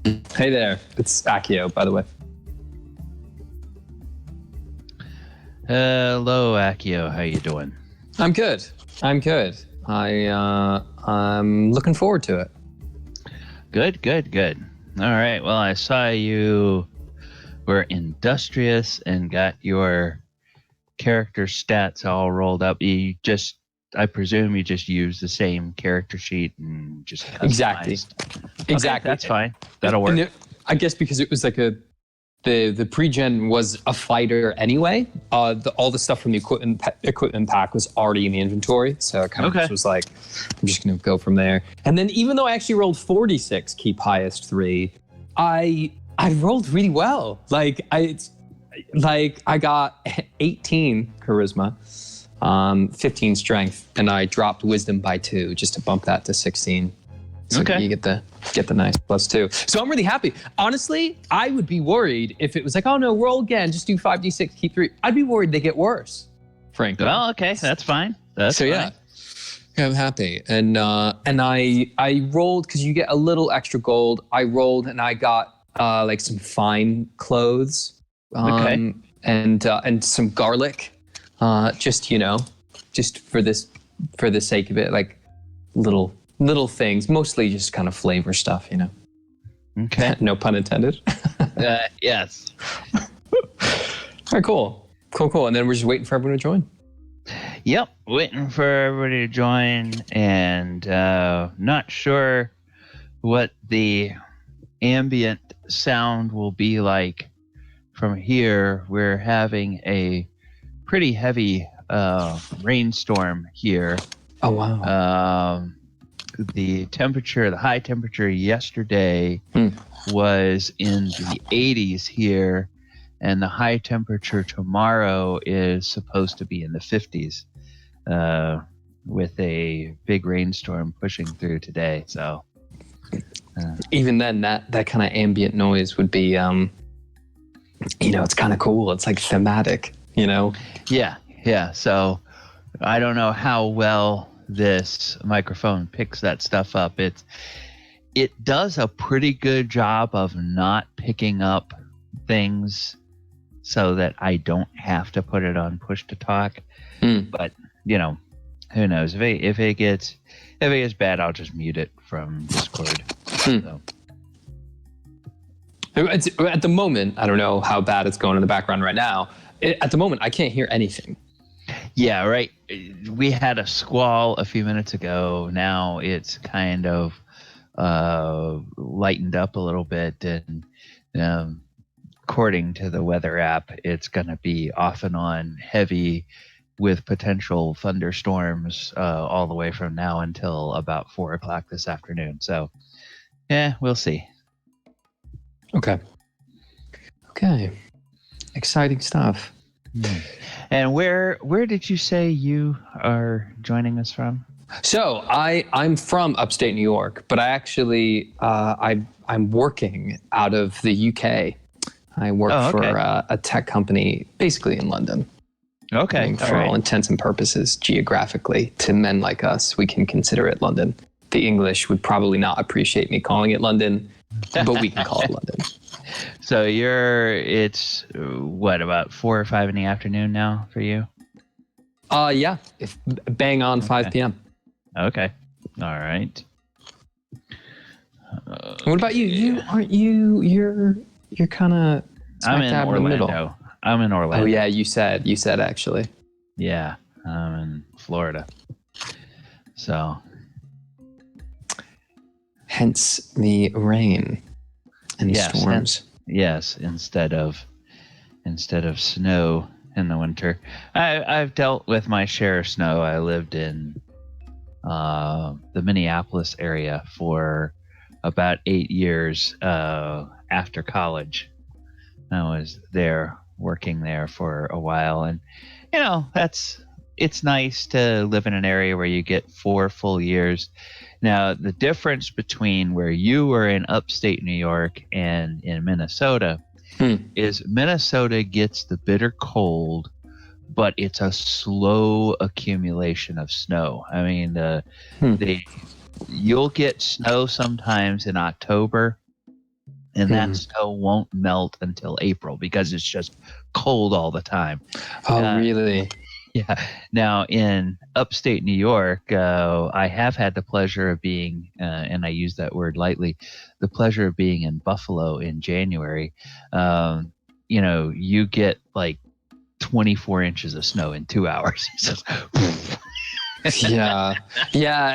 Hey there, it's Akio, by the way. Hello, Akio. How you doing? I'm good. I'm looking forward to it. Good. All right. Well, I saw you were industrious and got your character stats all rolled up. I presume you just use the same character sheet and just customized. Exactly. That's fine. That'll work. I guess because it was like the pre-gen was a fighter anyway. All the stuff from the equipment pack was already in the inventory, so it kind of just was like, I'm just gonna go from there. And then even though I actually rolled 46, keep highest 3, I rolled really well. I got 18 charisma, 15 strength, and I dropped wisdom by 2 just to bump that to 16. So you get the nice +2. So I'm really happy. Honestly, I would be worried if it was like, oh no, roll again, just do 5d6, keep 3. I'd be worried they get worse, frankly. Well, okay, that's fine. Yeah, I'm happy. And I rolled because you get a little extra gold. I rolled and I got like some fine clothes, and some garlic, just for the sake of it, like little things, mostly just kind of flavor stuff, Okay. No pun intended. Yes. All right, cool. And then we're just waiting for everyone to join. Yep, waiting for everybody to join, and not sure what the ambient sound will be like from here. We're having a pretty heavy rainstorm here. Oh, wow. The high temperature yesterday was in the 80s here, and the high temperature tomorrow is supposed to be in the 50s, with a big rainstorm pushing through today. So even then, that kind of ambient noise would be, it's kind of cool. It's like thematic, Yeah. So I don't know how well this microphone picks that stuff up. It does a pretty good job of not picking up things so that I don't have to put it on push to talk. But who knows? If it gets bad, I'll just mute it from Discord. So. At the moment, I don't know how bad it's going in the background right now. At the moment, I can't hear anything. Yeah, right. We had a squall a few minutes ago. Now it's kind of lightened up a little bit, and according to the weather app, it's going to be off and on heavy with potential thunderstorms all the way from now until about 4 o'clock this afternoon. So, yeah, we'll see. Okay. Exciting stuff. And where did you say you are joining us from? So I'm from upstate New York, but I actually I'm working out of the UK. I work for a tech company basically in London. Okay. For all intents and purposes, geographically, to men like us, we can consider it London. The English would probably not appreciate me calling it London, but we can call it London. So it's about 4 or 5 in the afternoon now for you? Yeah, bang on 5 p.m. Okay, all right. What about you? You're kind of smack dab in the middle. I'm in Orlando. Oh yeah, you said actually. Yeah, I'm in Florida. So, hence the rain and storms. Yes, instead of snow in the winter. I've dealt with my share of snow. I lived in the Minneapolis area for about 8 years after college. I was working there for a while, and it's nice to live in an area where you get 4 full years. Now, the difference between where you were in upstate New York and in Minnesota is Minnesota gets the bitter cold, but it's a slow accumulation of snow. I mean, you'll get snow sometimes in October, And that snow won't melt until April because it's just cold all the time. Oh, really? Yeah. Now, in upstate New York, I have had the pleasure of being, and I use that word lightly, the pleasure of being in Buffalo in January. You get like 24 inches of snow in 2 hours. Yeah,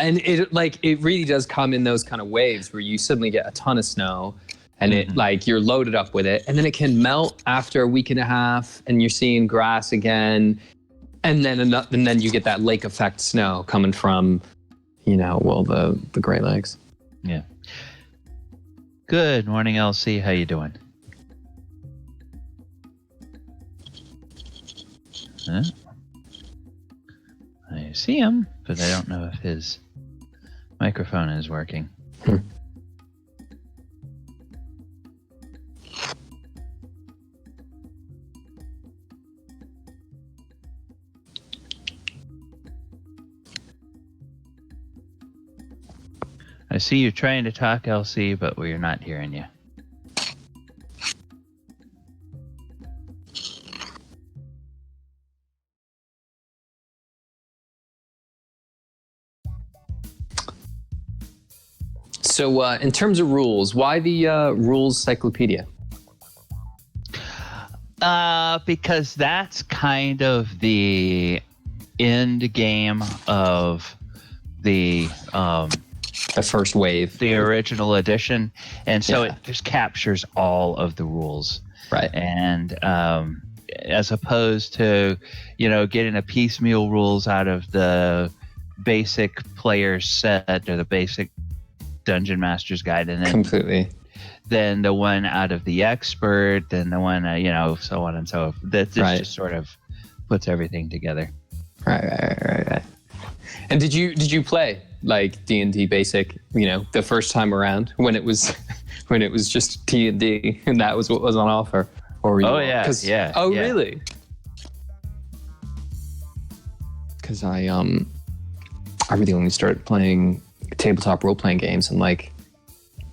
and it really does come in those kind of waves where you suddenly get a ton of snow, and it you're loaded up with it, and then it can melt after a week and a half, and you're seeing grass again, and then you get that lake effect snow coming from, the Great Lakes. Yeah. Good morning, LC. How you doing? Huh? I see him, but I don't know if his microphone is working. I see you trying to talk, LC, but we're not hearing you. So in terms of rules, why the rules cyclopedia? Because that's kind of the end game of the first wave, the original edition, and so it just captures all of the rules, right? And as opposed to getting a piecemeal rules out of the basic player set or the basic Dungeon Master's Guide, and then completely, then the one out of the expert, then the one so on and so forth. That just sort of puts everything together. Right. And did you play like D&D basic, the first time around when it was just D&D and that was what was on offer? Or were you really? Because I really only started playing tabletop role-playing games in like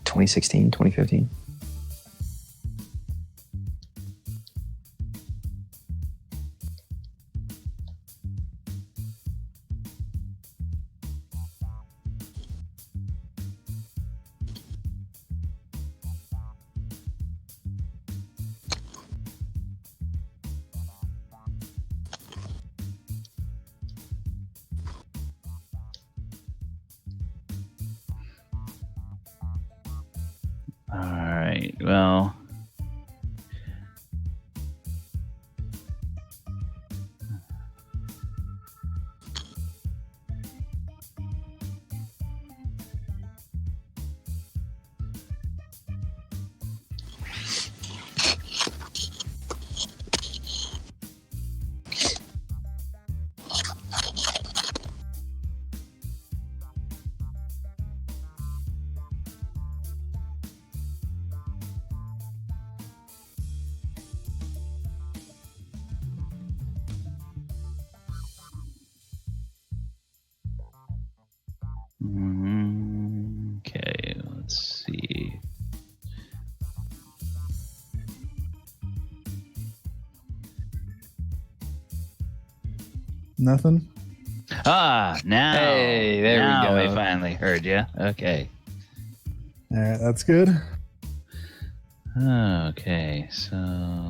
2016, 2015. All right. Well, okay, let's see. Nothing? Now. Hey, there we go. We finally heard you. Okay. All right, that's good. Okay, so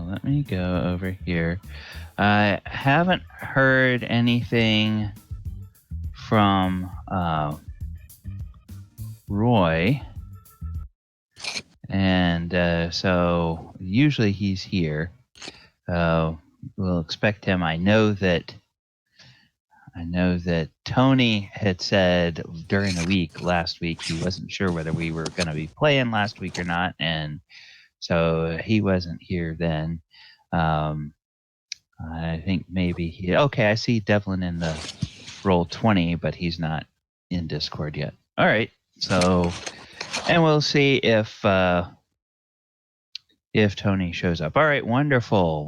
let me go over here. I haven't heard anything from Roy, and so usually he's here. We'll expect him. I know that Tony had said during the week last week he wasn't sure whether we were going to be playing last week or not, and so he wasn't here then. I think maybe I see Devlin in the Roll20, but he's not in Discord yet. All right, so and we'll see if Tony shows up. All right, wonderful.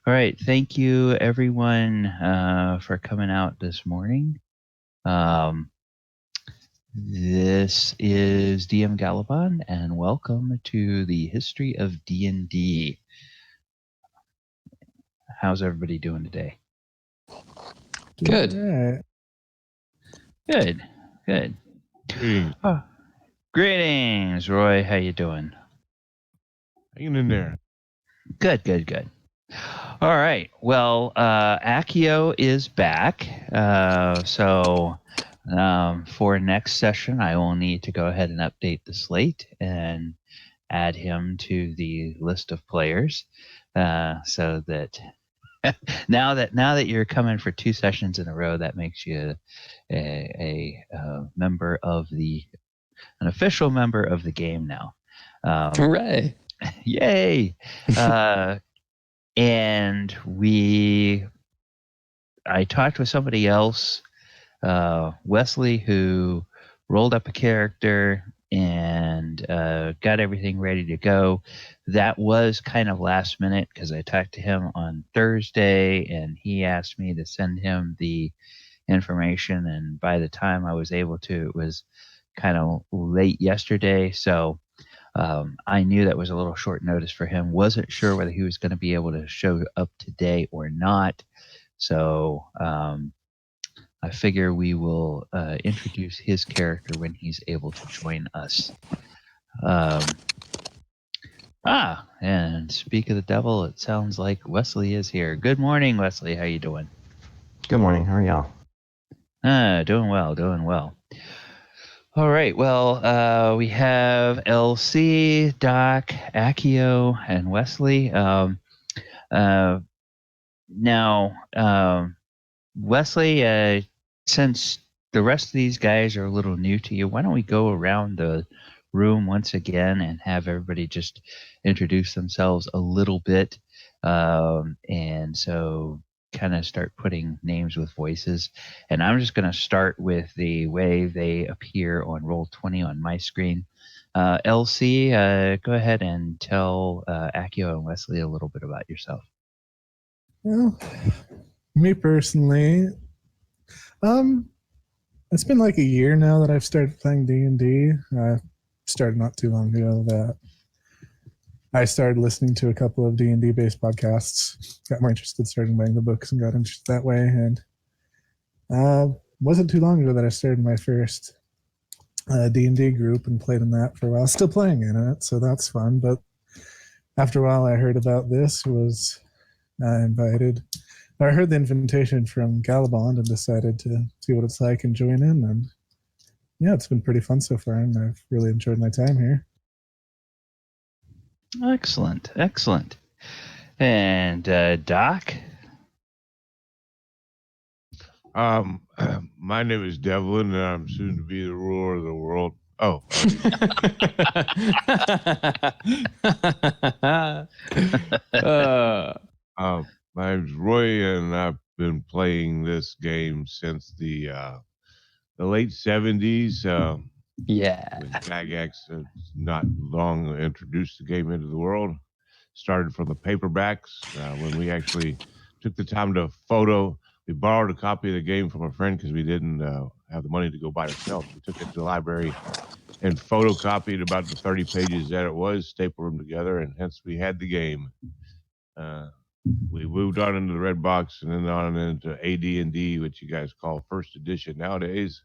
All right, thank you everyone for coming out this morning. This is DM Galabon, and welcome to the History of D&D. How's everybody doing today? Good. Right. Good. Greetings, Roy. How you doing? Hanging in there. Good. All right. Well, Accio is back. So for next session, I will need to go ahead and update the slate and add him to the list of players, so that now that you're coming for 2 sessions in a row, that makes you a member of an official member of the game now. Hooray! Yay! And I talked with somebody else, Wesley, who rolled up a character and got everything ready to go. That was kind of last minute because I talked to him on Thursday and he asked me to send him the information. And by the time I was able to, it was kind of late yesterday. So I knew that was a little short notice for him. Wasn't sure whether he was going to be able to show up today or not. So I figure we will introduce his character when he's able to join us. And speak of the devil, it sounds like Wesley is here. Good morning, Wesley. How you doing? Good morning. How are y'all? Doing well. All right. Well, we have LC, Doc, Accio, and Wesley. Now, Wesley, since the rest of these guys are a little new to you, why don't we go around the room once again and have everybody just introduce themselves a little bit, and so kind of start putting names with voices. And I'm just going to start with the way they appear on Roll20 on my screen. LC, go ahead and tell Accio and Wesley a little bit about yourself. Well, me personally, it's been like a year now that I've started playing D&D. I started not too long ago that I started listening to a couple of D&D based podcasts, got more interested, started buying the books and got interested that way. And wasn't too long ago that I started my first D&D group and played in that for a while. Still playing in it, so that's fun. But after a while I heard about this, was invited. I heard the invitation from Galabond and decided to see what it's like and join in. And yeah, it's been pretty fun so far, and I've really enjoyed my time here. Excellent. And Doc? My name is Devlin, and I'm soon to be the ruler of the world. Oh. My name's Roy, and I've been playing this game since the late 70s. Yeah. When Gygax not long introduced the game into the world. Started from the paperbacks when we actually took the time to photo. We borrowed a copy of the game from a friend because we didn't have the money to go buy it ourselves. We took it to the library and photocopied about the 30 pages that it was, stapled them together, and hence we had the game. We moved on into the red box and then on into AD&D, which you guys call first edition nowadays.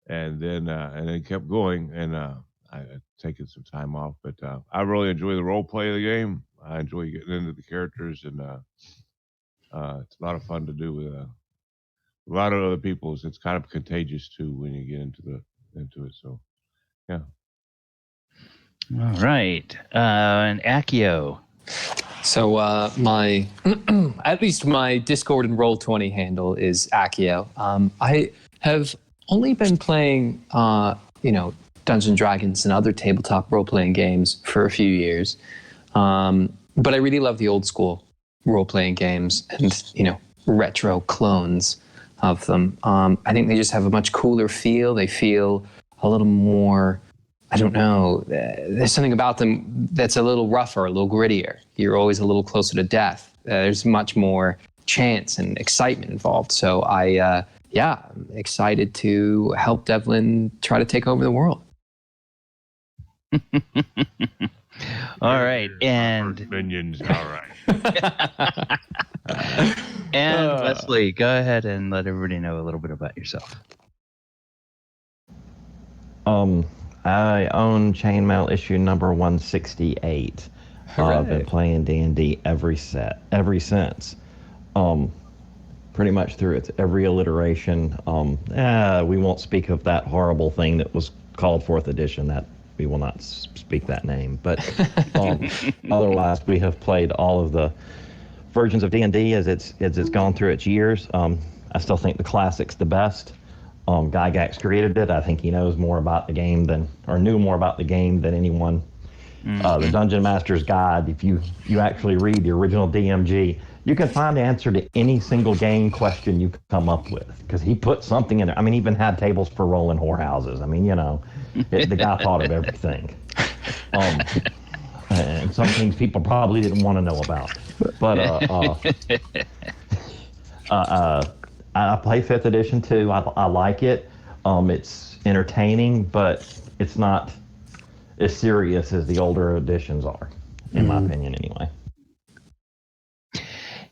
And then kept going, and I've taken some time off, but I really enjoy the role play of the game. I enjoy getting into the characters, and it's a lot of fun to do with a lot of other people. It's kind of contagious too when you get into it. So, yeah. All right, and Accio. So my at least my Discord and Roll20 handle is Accio. I have only been playing Dungeons and Dragons and other tabletop role-playing games for a few years, but I really love the old school role-playing games and retro clones of them. I think they just have a much cooler feel. They feel a little more, I don't know, there's something about them that's a little rougher, a little grittier. You're always a little closer to death. There's much more chance and excitement involved. So I yeah, I'm excited to help Devlin try to take over the world. All right, and minions. All right. and Wesley, go ahead and let everybody know a little bit about yourself. I own Chainmail issue number 168. I've been playing D&D every since. Pretty much through its every alliteration. We won't speak of that horrible thing that was called 4th edition. That we will not speak that name. But otherwise, we have played all of the versions of D&D as it's gone through its years. I still think the classic's the best. Gygax created it. I think he knows more about the game knew more about the game than anyone. The Dungeon Master's Guide, if you actually read the original DMG, you can find the answer to any single game question you come up with, because he put something in there. I mean, he even had tables for rolling whorehouses. I mean, the guy thought of everything. And some things people probably didn't want to know about. But I play 5th edition too. I like it. It's entertaining, but it's not as serious as the older editions are, in my opinion, anyway.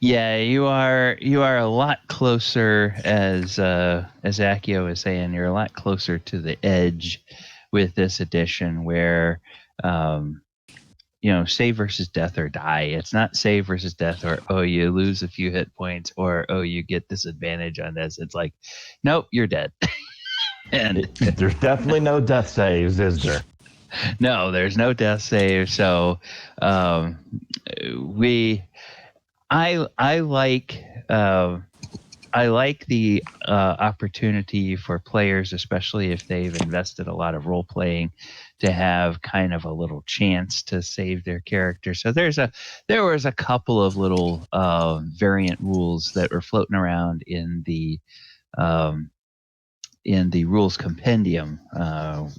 Yeah, you are a lot closer, as Akio was saying. You're a lot closer to the edge with this edition, where save versus death or die. It's not save versus death or you lose a few hit points or you get disadvantage on this. It's like, nope, you're dead. And there's definitely no death saves, is there? No, there's no death save. So I like the opportunity for players, especially if they've invested a lot of role playing, to have kind of a little chance to save their character. So there was a couple of little variant rules that were floating around in the rules compendium,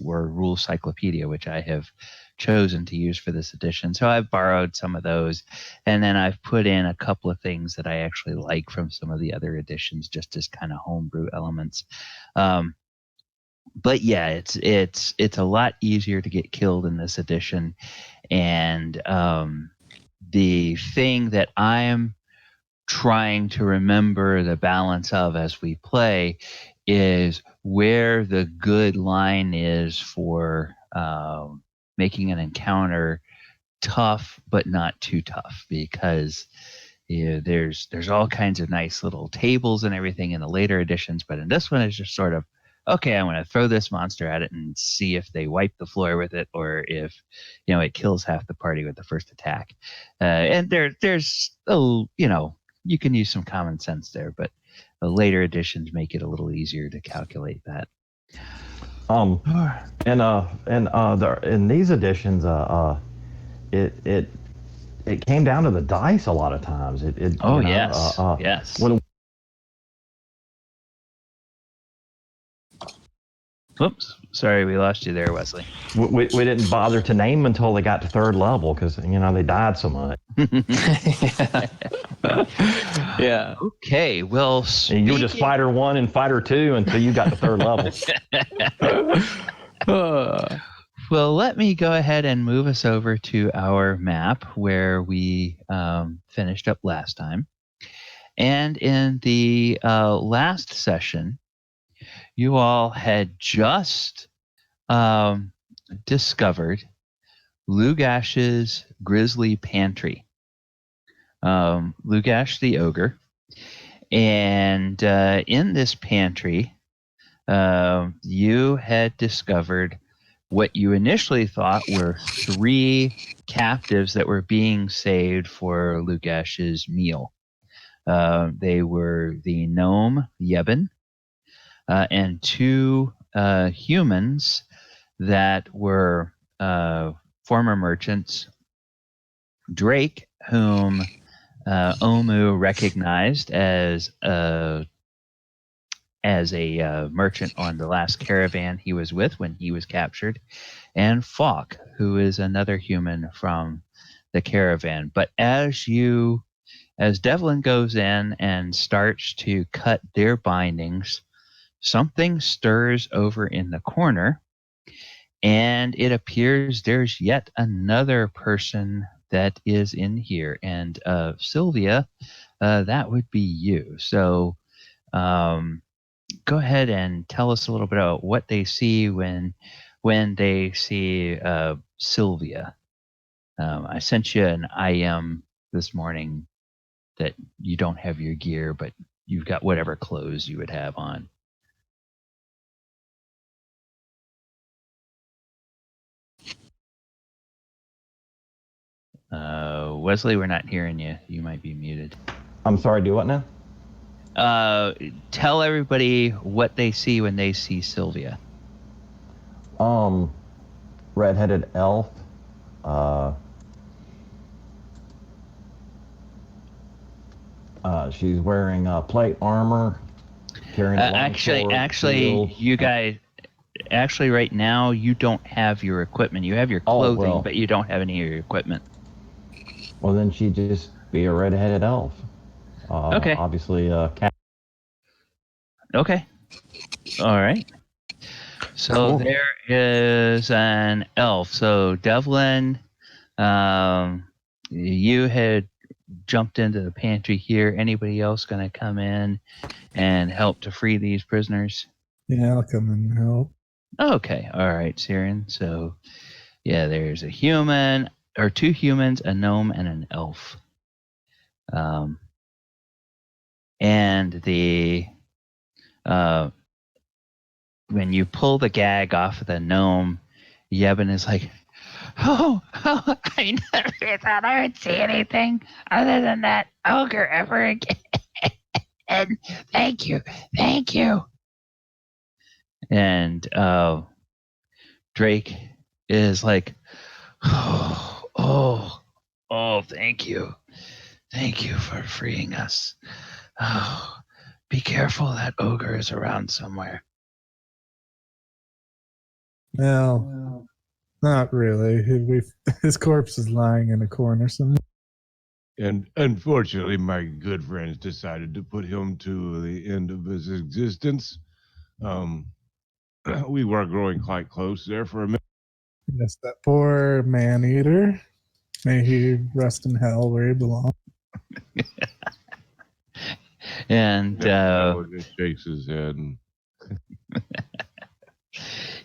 or rules cyclopedia, which I have chosen to use for this edition. So I've borrowed some of those, and then I've put in a couple of things that I actually like from some of the other editions, just as kind of homebrew elements. But yeah, it's a lot easier to get killed in this edition, and the thing that I'm trying to remember the balance of as we play is where the good line is for making an encounter tough but not too tough, because there's all kinds of nice little tables and everything in the later editions, but in this one it's just sort of, okay, I'm going to throw this monster at it and see if they wipe the floor with it, or if it kills half the party with the first attack. And there's you can use some common sense there, but the later editions make it a little easier to calculate that. In these editions, it came down to the dice a lot of times. Yes. Whoops, sorry, we lost you there, Wesley. We didn't bother to name them until they got to 3rd level, because they died so much. Yeah. Okay, well, you were just fighter 1 and fighter 2 until you got to 3rd level. Well, let me go ahead and move us over to our map where we finished up last time. And in the last session, you all had just discovered Lugash's grisly pantry. Lugash the ogre. And in this pantry, you had discovered what you initially thought were 3 captives that were being saved for Lugash's meal. They were the gnome Yebin, and 2 humans that were former merchants, Drake, whom Omu recognized as a merchant on the last caravan he was with when he was captured, and Falk, who is another human from the caravan. But as Devlin goes in and starts to cut their bindings, something stirs over in the corner, and it appears there's yet another person that is in here. And Sylvia, that would be you. So go ahead and tell us a little bit about what they see when they see Sylvia. I sent you an IM this morning that you don't have your gear, but you've got whatever clothes you would have on. Wesley, we're not hearing you. You might be muted. I'm sorry, do what now? Tell everybody what they see when they see Sylvia. Red-headed elf. She's wearing plate armor. Carrying a longsword, shield. You guys. Actually, right now you don't have your equipment. You have your clothing, but you don't have any of your equipment. Well, then she'd just be a red-headed elf. Okay. Obviously, cat. Okay. All right. So cool. There is an elf. So Devlin, you had jumped into the pantry here. Anybody else going to come in and help to free these prisoners? Yeah, I'll come and help. Okay. All right, Siren. So, yeah, there's a human, or two humans, a gnome, and an elf. And the when you pull the gag off of the gnome, Yevon is like, oh, I never thought I would see anything other than that ogre ever again. And thank you. And Drake is like, oh, thank you. Thank you for freeing us. Oh, be careful, that ogre is around somewhere. Well, not really. His corpse is lying in a corner somewhere. And unfortunately, my good friends decided to put him to the end of his existence. We were growing quite close there for a minute. Yes, that poor man-eater. May he rest in hell where he belongs. And just shakes his head.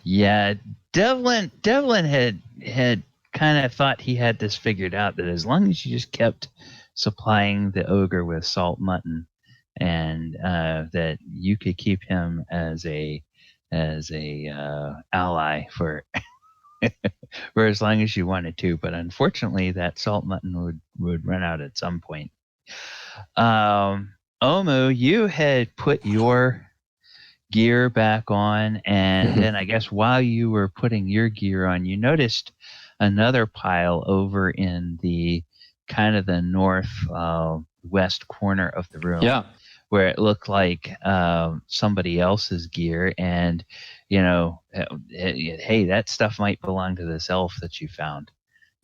Yeah, Devlin had kind of thought he had this figured out, that as long as you just kept supplying the ogre with salt mutton, and that you could keep him as a ally for for as long as you wanted to. But unfortunately, that salt mutton would run out at some point. Omu, you had put your gear back on, and then I guess while you were putting your gear on, you noticed another pile over in the kind of the north west corner of the room. Yeah. Where it looked like somebody else's gear, and hey, that stuff might belong to this elf that you found.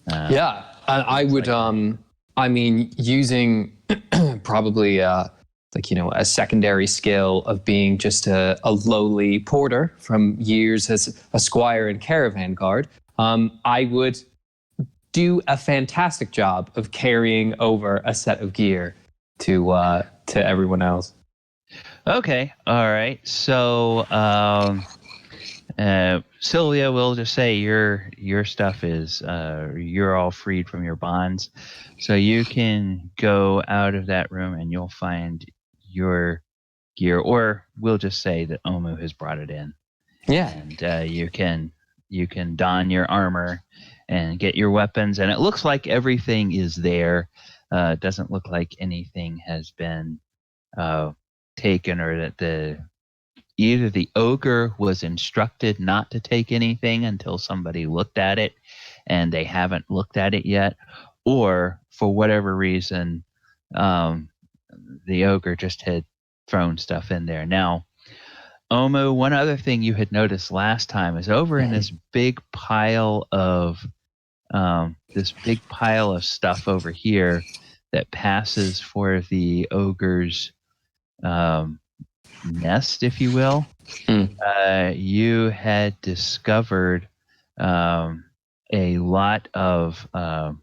Yeah, I would. I mean, using probably a secondary skill of being just a lowly porter from years as a squire and caravan guard, I would do a fantastic job of carrying over a set of gear to everyone else. Okay, all right. So Sylvia, we'll just say your stuff is you're all freed from your bonds, so you can go out of that room and you'll find your gear, or we'll just say that Omu has brought it in. Yeah, and you can don your armor and get your weapons, and it looks like everything is there. It doesn't look like anything has been taken, or that either the ogre was instructed not to take anything until somebody looked at it and they haven't looked at it yet, or for whatever reason the ogre just had thrown stuff in there. Now, Omu, one other thing you had noticed last time is over in this big pile of stuff over here that passes for the ogre's nest, if you will. You had discovered a lot of, or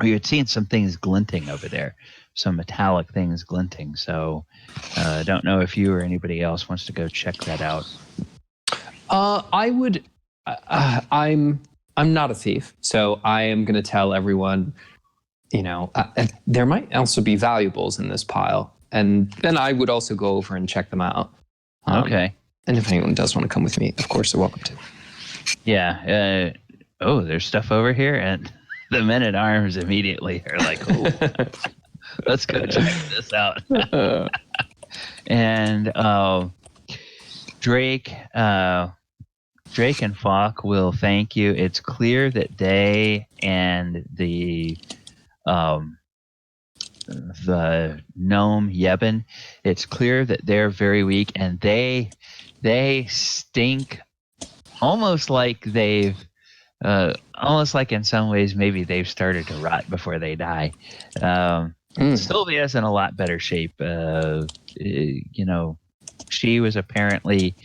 you had seen some things glinting over there, some metallic things glinting. So I don't know if you or anybody else wants to go check that out. I would. I'm not a thief, so I am going to tell everyone. There might also be valuables in this pile, and then I would also go over and check them out. Okay. And if anyone does want to come with me, of course they're welcome to. Yeah. There's stuff over here, and the men-at-arms immediately are like, "Oh, let's go check this out." And Drake and Falk will thank you. It's clear that they and the gnome Yebin, it's clear that they're very weak, and they stink almost like almost like in some ways maybe they've started to rot before they die. Sylvia's in a lot better shape. She was apparently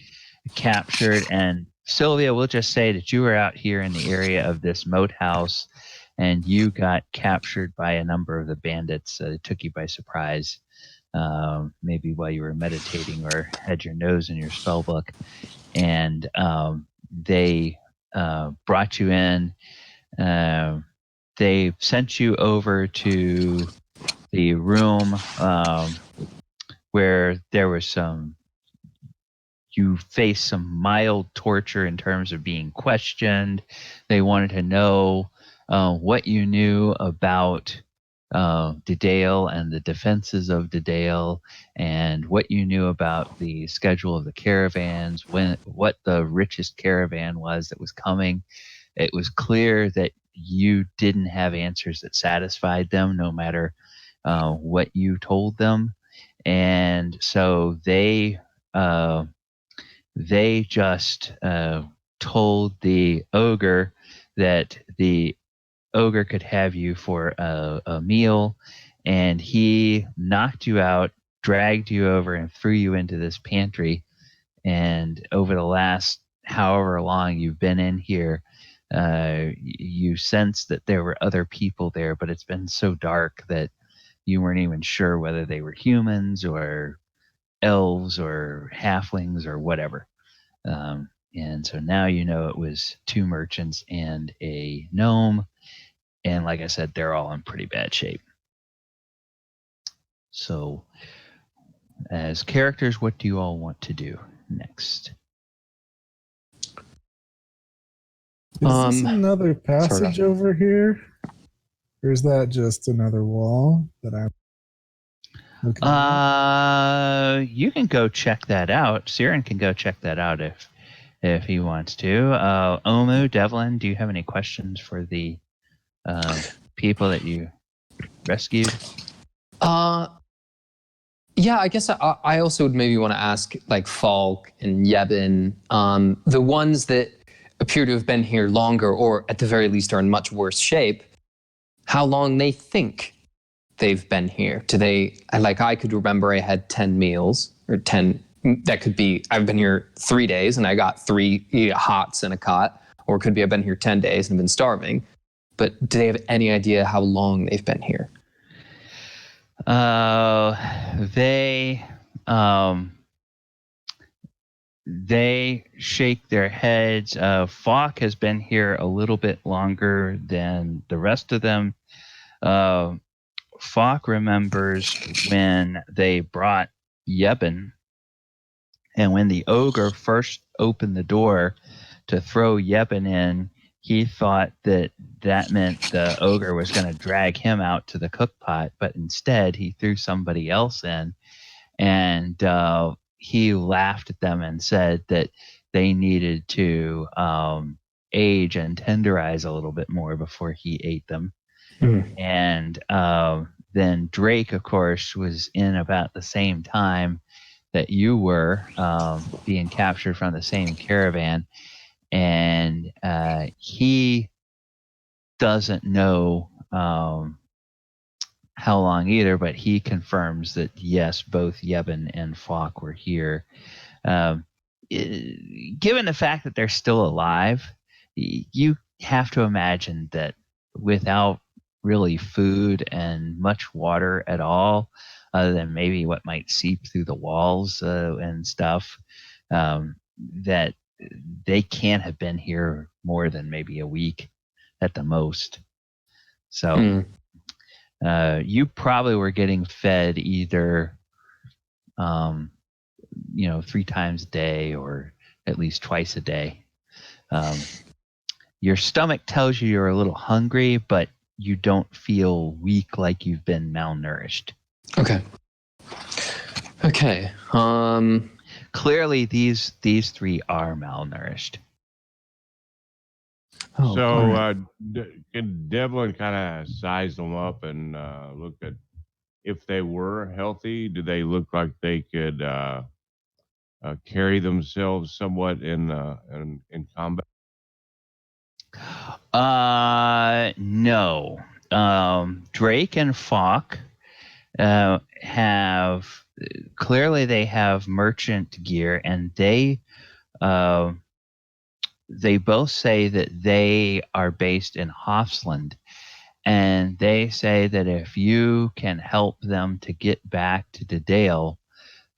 captured, and Sylvia, we'll just say that you were out here in the area of this moat house, and you got captured by a number of the bandits. It took you by surprise, maybe while you were meditating or had your nose in your spell book. And they brought you in. They sent you over to the room where there was you faced some mild torture in terms of being questioned. They wanted to know what you knew about Dedale and the defenses of Dedale, and what you knew about the schedule of the caravans, what the richest caravan was that was coming. It was clear that you didn't have answers that satisfied them, no matter what you told them. And so they just told the ogre that the ogre could have you for a meal, and he knocked you out, dragged you over, and threw you into this pantry. And over the last however long you've been in here, you sense that there were other people there, but it's been so dark that you weren't even sure whether they were humans or elves or halflings or whatever. And so now you know it was 2 merchants and a gnome. And like I said, they're all in pretty bad shape. So as characters, what do you all want to do next? Is this another passage over here? Or is that just another wall that I'm looking at? You can go check that out. Siren can go check that out if he wants to. Omu, Devlin, do you have any questions for the people that you rescued? Yeah, I guess I also would maybe want to ask, like, Falk and Yebin, the ones that appear to have been here longer, or at the very least are in much worse shape, how long they think they've been here. Do they, like, I could remember I had 10 meals, or 10, that could be, I've been here 3 days and I got 3 hots and a cot, or it could be I've been here 10 days and been starving. But do they have any idea how long they've been here? They shake their heads. Falk has been here a little bit longer than the rest of them. Falk remembers when they brought Yebin, and when the ogre first opened the door to throw Yebin in, he thought that meant the ogre was going to drag him out to the cookpot, but instead he threw somebody else in, and he laughed at them and said that they needed to age and tenderize a little bit more before he ate them. And then Drake, of course, was in about the same time that you were being captured from the same caravan. And he doesn't know how long either, but he confirms that yes, both Yevon and Falk were here. Given the fact that they're still alive, you have to imagine that without really food and much water at all, other than maybe what might seep through the walls and stuff, that they can't have been here more than maybe a week at the most. So you probably were getting fed either 3 times a day or at least twice a day. Your stomach tells you you're a little hungry, but you don't feel weak like you've been malnourished. Okay. Clearly, these 3 are malnourished. Oh, so can Devlin kind of size them up and look at if they were healthy? Do they look like they could carry themselves somewhat in combat? No. Drake and Falk have merchant gear, and they both say that they are based in Hofsland, and they say that if you can help them to get back to Dedale,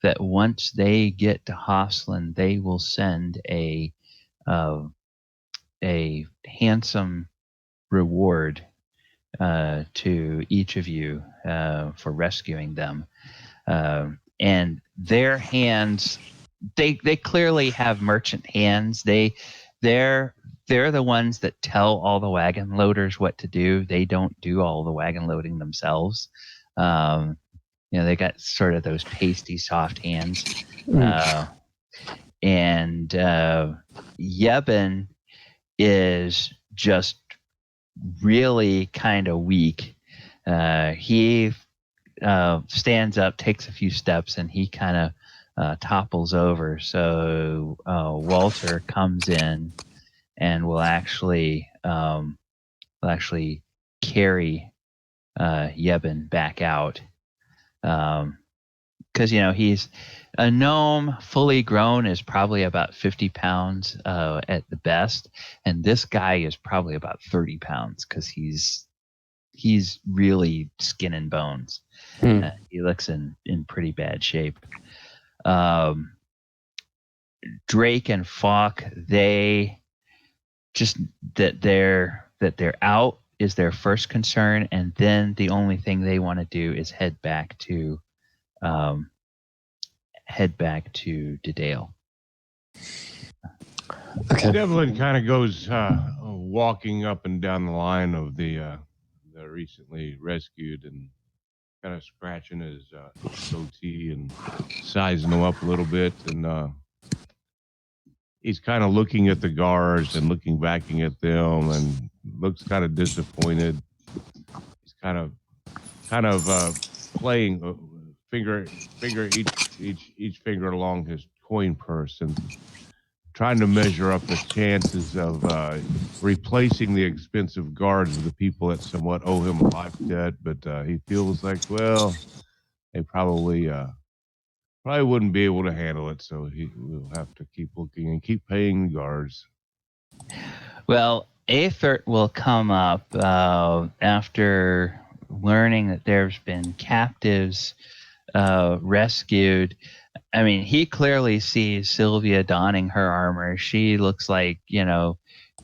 that once they get to Hofsland, they will send a handsome reward to each of you for rescuing them. And their hands, they clearly have merchant hands. They're the ones that tell all the wagon loaders what to do. They don't do all the wagon loading themselves. They got sort of those pasty soft hands. And Yevon is just really kind of weak. He stands up, takes a few steps, and he kind of topples over. So Walter comes in and will actually carry Yevon back out. Because he's a gnome, fully grown, is probably about 50 pounds at the best, and this guy is probably about 30 pounds because he's really skin and bones. He looks in pretty bad shape. Drake and Falk, they just that they're out is their first concern, and then the only thing they want to do is head back to Dedale. Okay. Devlin kind of goes walking up and down the line of the recently rescued and kind of scratching his goatee and sizing them up a little bit, and he's kind of looking at the guards and looking back at them and looks kind of disappointed. He's kind of playing finger each finger along his coin purse and trying to measure up the chances of replacing the expensive guards of the people that somewhat owe him a life debt. But he feels like, well, they probably wouldn't be able to handle it, so he will have to keep looking and keep paying the guards. Well, Aethert will come up after learning that there's been captives rescued. I mean, he clearly sees Sylvia donning her armor. She looks like,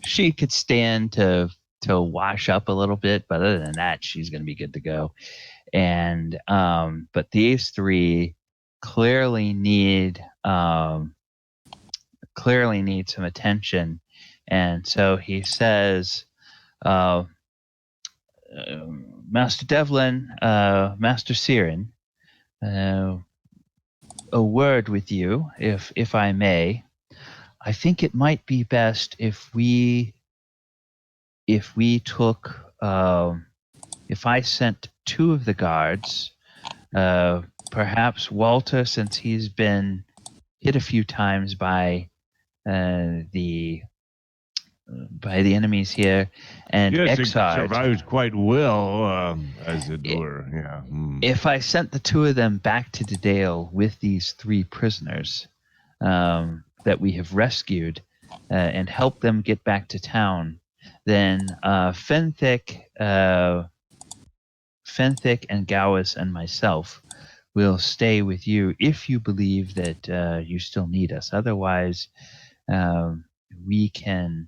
she could stand to wash up a little bit, but other than that, she's going to be good to go. And but these 3 clearly need some attention, and so he says, Master Devlin, Master Siren, a word with you, if I may. I think it might be best if we took, if I sent 2 of the guards, perhaps Walter, since he's been hit a few times by the by the enemies here and yes, exiled. it survives quite well, as it were. Yeah. If I sent the two of them back to Dedale with these 3 prisoners that we have rescued and helped them get back to town, then Fenthic and Gowis and myself will stay with you if you believe that you still need us. Otherwise, we can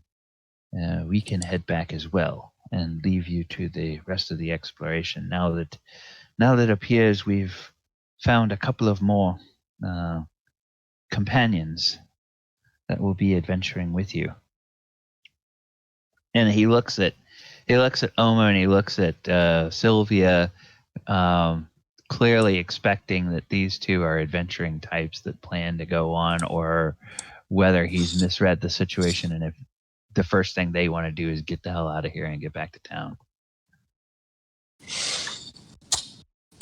head back as well and leave you to the rest of the exploration. Now that it appears we've found a couple of more companions that will be adventuring with you. And he looks at Omer and he looks at Sylvia, clearly expecting that these two are adventuring types that plan to go on, or whether he's misread the situation and if the first thing they want to do is get the hell out of here and get back to town.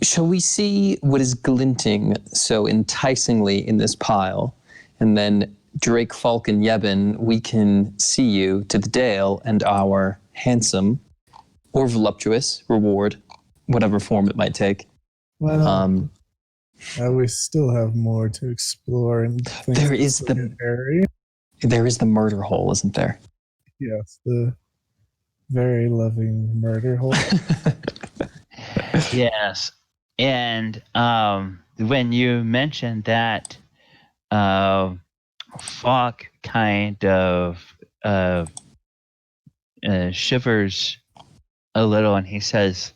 Shall we see what is glinting so enticingly in this pile? And then Drake, Falk, and Yebin, we can see you to the Dale and our handsome or voluptuous reward, whatever form it might take. Well, we still have more to explore. And there is the murder hole, isn't there? Yes, the very loving murder hole. Yes. And when you mentioned that, Falk kind of shivers a little, and he says,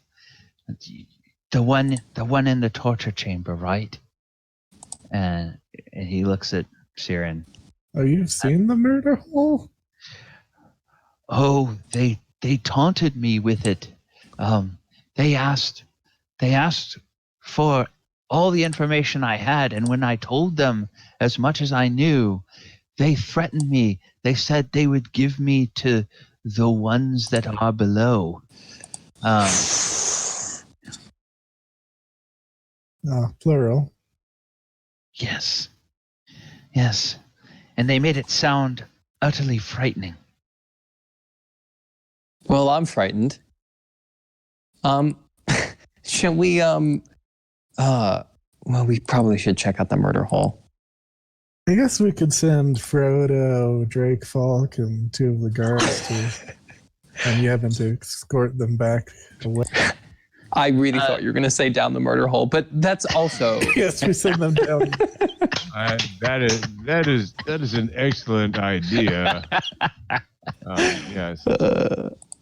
"The one in the torture chamber, right?" And he looks at Siren. Oh, you've seen the murder hole? Oh, they taunted me with it. They asked for all the information I had, and when I told them as much as I knew, they threatened me. They said they would give me to the ones that are below. Plural. Yes. And they made it sound utterly frightening. Well, I'm frightened. Shall we, well, we probably should check out the murder hole. I guess we could send Frodo, Drake, Falk, and 2 of the guards and Yevon to escort them back away. I really thought you were going to say down the murder hole, but that's also... Yes, we send them down. That is an excellent idea. Yes.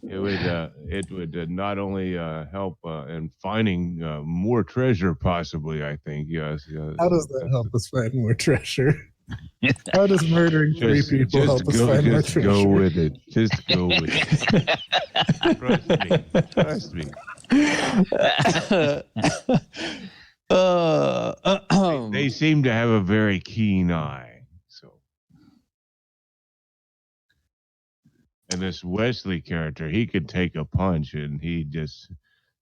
It would not only help in finding more treasure, possibly. I think yes. How does that help us find more treasure? How does murdering 3 people help us find more treasure? Just go with it. Just go with it. Trust me. They seem to have a very keen eye. So, and this Wesley character, he could take a punch, and he just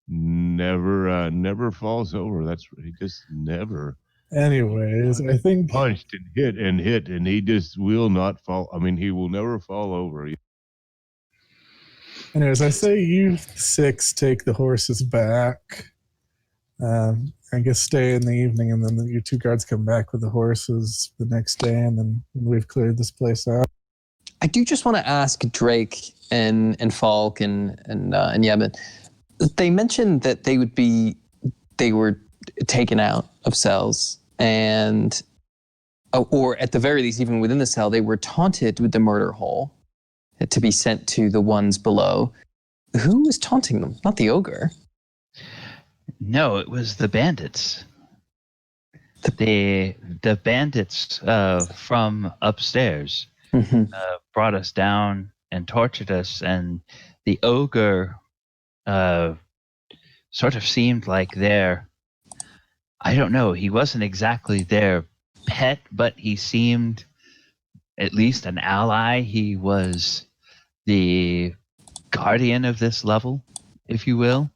never falls over. He just never. Anyways, I think punched and hit, and he just will not fall. I mean, he will never fall over. Anyways, I say you 6 take the horses back. I guess stay in the evening, and then your 2 guards come back with the horses the next day, and then we've cleared this place out. I do just want to ask Drake and Falk and Yevon. They mentioned that they were taken out of cells, and or at the very least, even within the cell, they were taunted with the murder hole to be sent to the ones below. Who was taunting them? Not the ogre. No, it was the bandits. The bandits from upstairs brought us down and tortured us, and the ogre sort of seemed like I don't know, he wasn't exactly their pet, but he seemed at least an ally. He was the guardian of this level, if you will.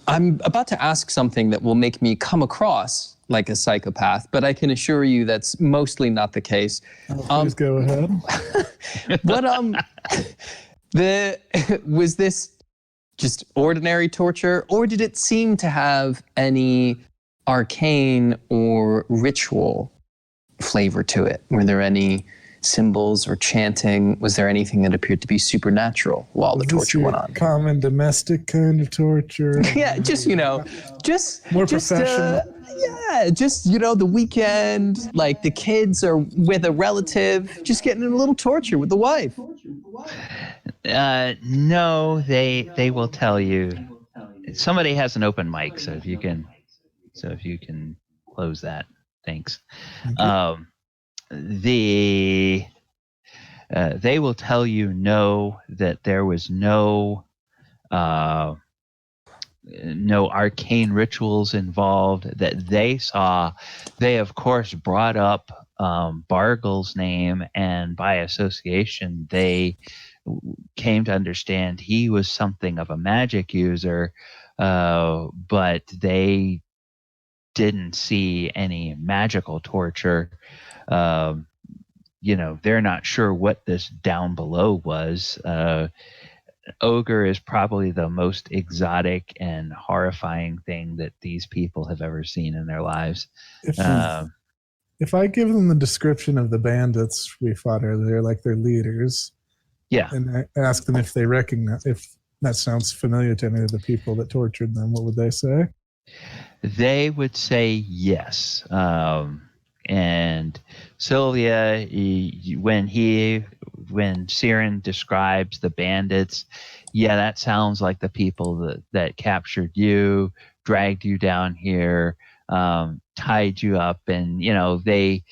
I'm about to ask something that will make me come across like a psychopath, but I can assure you that's mostly not the case. Please go ahead. But was this just ordinary torture, or did it seem to have any arcane or ritual flavor to it? Were there any symbols or chanting? Was there anything that appeared to be supernatural while the torture went on? Common domestic kind of torture. Yeah, just more professional. The weekend, like the kids are with a relative, just getting in a little torture with the wife. No, they will tell you. Somebody has an open mic, so if you can close that, thanks. They will tell you that there was no arcane rituals involved that they saw. They of course brought up Bargle's name, and by association they came to understand he was something of a magic user, but they didn't see any magical torture. They're not sure what this down below was. Ogre is probably the most exotic and horrifying thing that these people have ever seen in their lives. If I give them the description of the bandits we fought earlier, like their leaders, and I ask them if they recognize, if that sounds familiar to any of the people that tortured them, what would they say? They would say yes. And Sylvia, when Siren describes the bandits, that sounds like the people that captured you, dragged you down here, tied you up, and they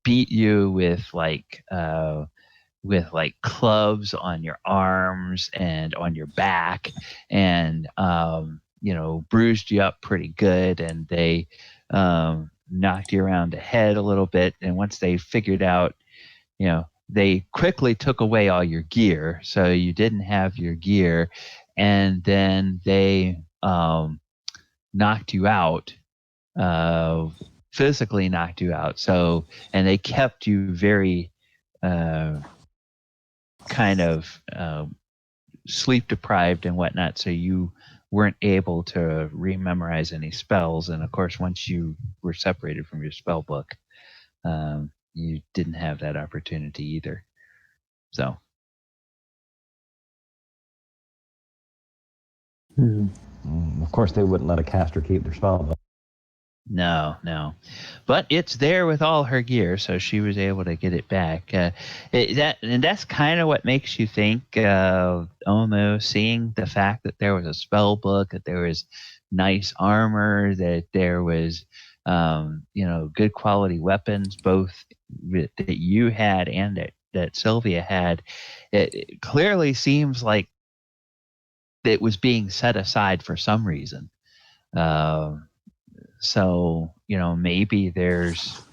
beat you with clubs on your arms and on your back, and bruised you up pretty good, and they knocked you around the head a little bit. And once they figured out, they quickly took away all your gear, so you didn't have your gear, and then they knocked you out, physically knocked you out. So, and they kept you very kind of sleep deprived and whatnot, so you weren't able to rememorize any spells. And of course, once you were separated from your spell book, you didn't have that opportunity either. So. Of course, they wouldn't let a caster keep their spell book. No. But it's there with all her gear, so she was able to get it back. And that's kind of what makes you think almost seeing the fact that there was a spell book, that there was nice armor, that there was good quality weapons, both that you had and that Sylvia had. It clearly seems like it was being set aside for some reason. So, maybe there's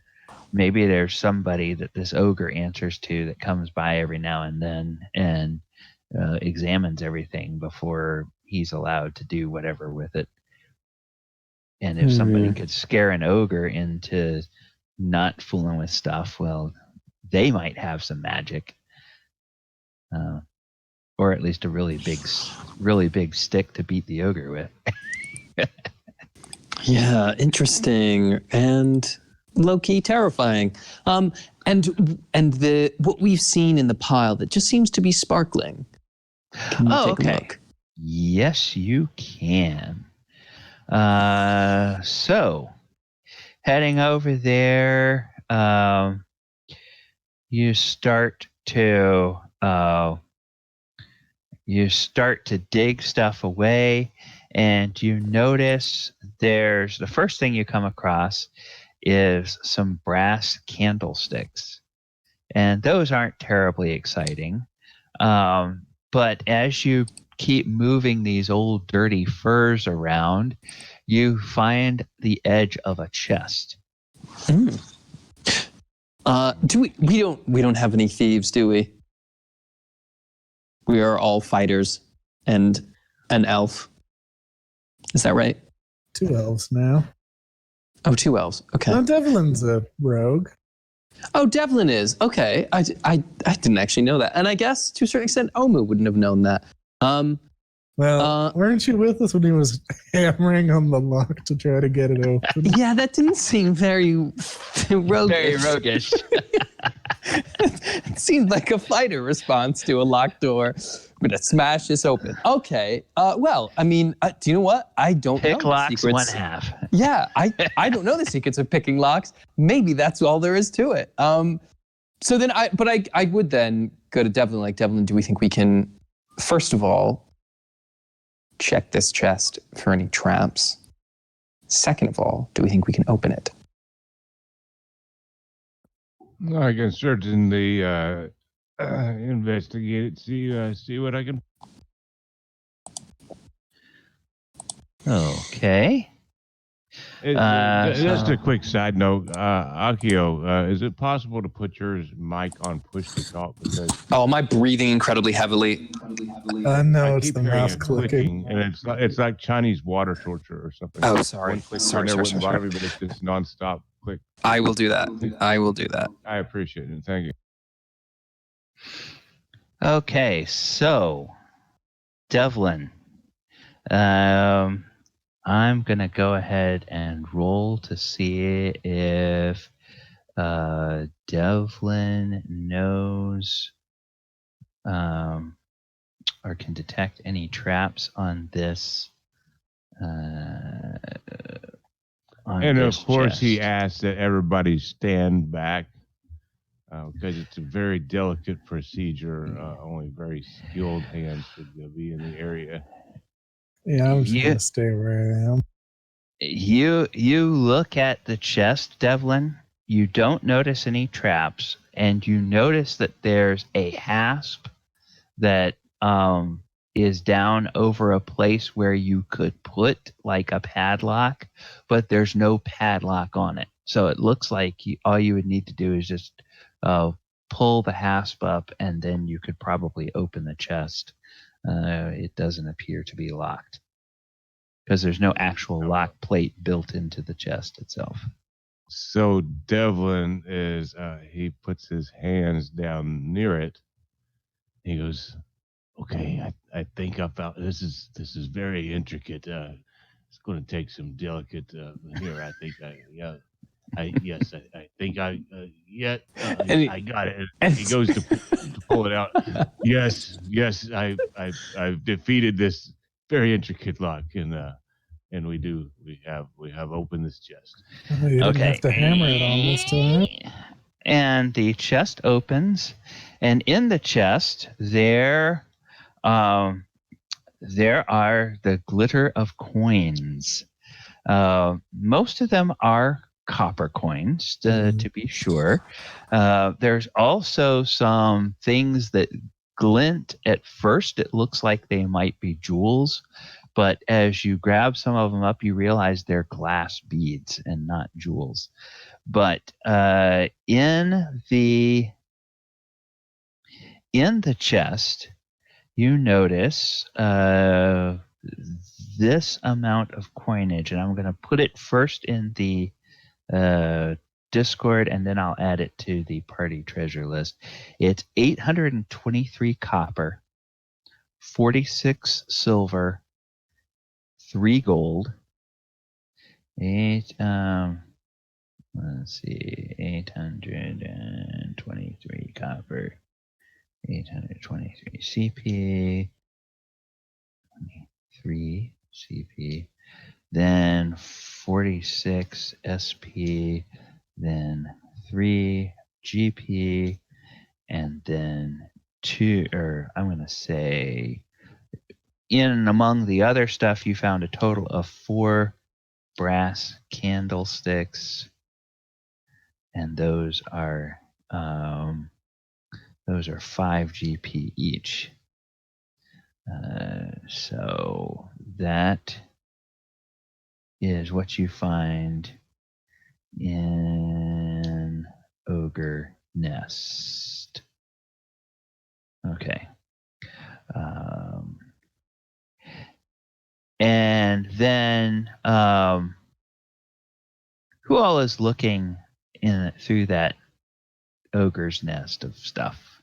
somebody that this ogre answers to that comes by every now and then and examines everything before he's allowed to do whatever with it. And if somebody could scare an ogre into not fooling with stuff, well, they might have some magic. Or at least a really big stick to beat the ogre with. Yeah, interesting and low-key terrifying. And what we've seen in the pile that just seems to be sparkling. Can you take a look? Yes, you can. So heading over there, you start to dig stuff away, and you notice the first thing you come across is some brass candlesticks. And those aren't terribly exciting. But as you keep moving these old dirty furs around, you find the edge of a chest. We don't have any thieves, do we? We are all fighters and an elf. Is that right? 2 elves now. Oh, 2 elves. Okay. No, Devlin's a rogue. Oh, Devlin is. Okay. I didn't actually know that. And I guess to a certain extent, Omu wouldn't have known that. Weren't you with us when he was hammering on the lock to try to get it open? Yeah, that didn't seem very roguish. Very roguish. It seemed like a fighter response to a locked door. I'm going to smash this open. Okay. Well, I mean, do you know what? I don't know. Pick locks 1/2. Yeah, I don't know the secrets of picking locks. Maybe that's all there is to it. So then I would then go to Devlin. Like, Devlin, do we think we can, first of all, check this chest for any traps? Second of all, do we think we can open it? I can certainly investigate it. See what I can. Okay. Just a quick side note, Akio, is it possible to put your mic on push to talk? Because Oh, am I breathing incredibly heavily? No, I it's keep the hearing mouse it clicking. and it's like Chinese water torture or something. Oh, sorry. One click Sorry, there sorry, wouldn't sorry. bother me, but it's just nonstop click. I will do that. I will do that. I appreciate it. Thank you. Okay, so Devlin, I'm gonna go ahead and roll to see if Devlin knows or can detect any traps on this. And of course, he asks that everybody stand back because it's a very delicate procedure. Only very skilled hands should be in the area. Yeah, I'm just going to stay where I am. You look at the chest, Devlin. You don't notice any traps, and you notice that there's a hasp that is down over a place where you could put like a padlock, but there's no padlock on it. So it looks like all you would need to do is just pull the hasp up, and then you could probably open the chest. It doesn't appear to be locked because there's no actual lock plate built into the chest itself. So Devlin is he puts his hands down near it. He goes, "Okay, I think I found this is very intricate. It's going to take some delicate here. I think I got it." And he goes to pull it out. Yes, I've defeated this very intricate lock, and we have opened this chest. You didn't have to hammer it on this time. And the chest opens, and in the chest there are the glitter of coins. Most of them are copper coins, to be sure. There's also some things that glint. At first, it looks like they might be jewels, but as you grab some of them up, you realize they're glass beads and not jewels. But in the chest, you notice this amount of coinage, and I'm going to put it first in the Discord, and then I'll add it to the party treasure list. It's 823 copper, 46 silver, 3 gold, 823 copper, 823 CP, 23 CP, then 46 SP, then 3 GP, and then 2, or I'm going to say, in and among the other stuff, you found a total of 4 brass candlesticks, and those are 5 GP each. So that is what you find in Ogre Nest. Okay. And then, who all is looking through that ogre's nest of stuff?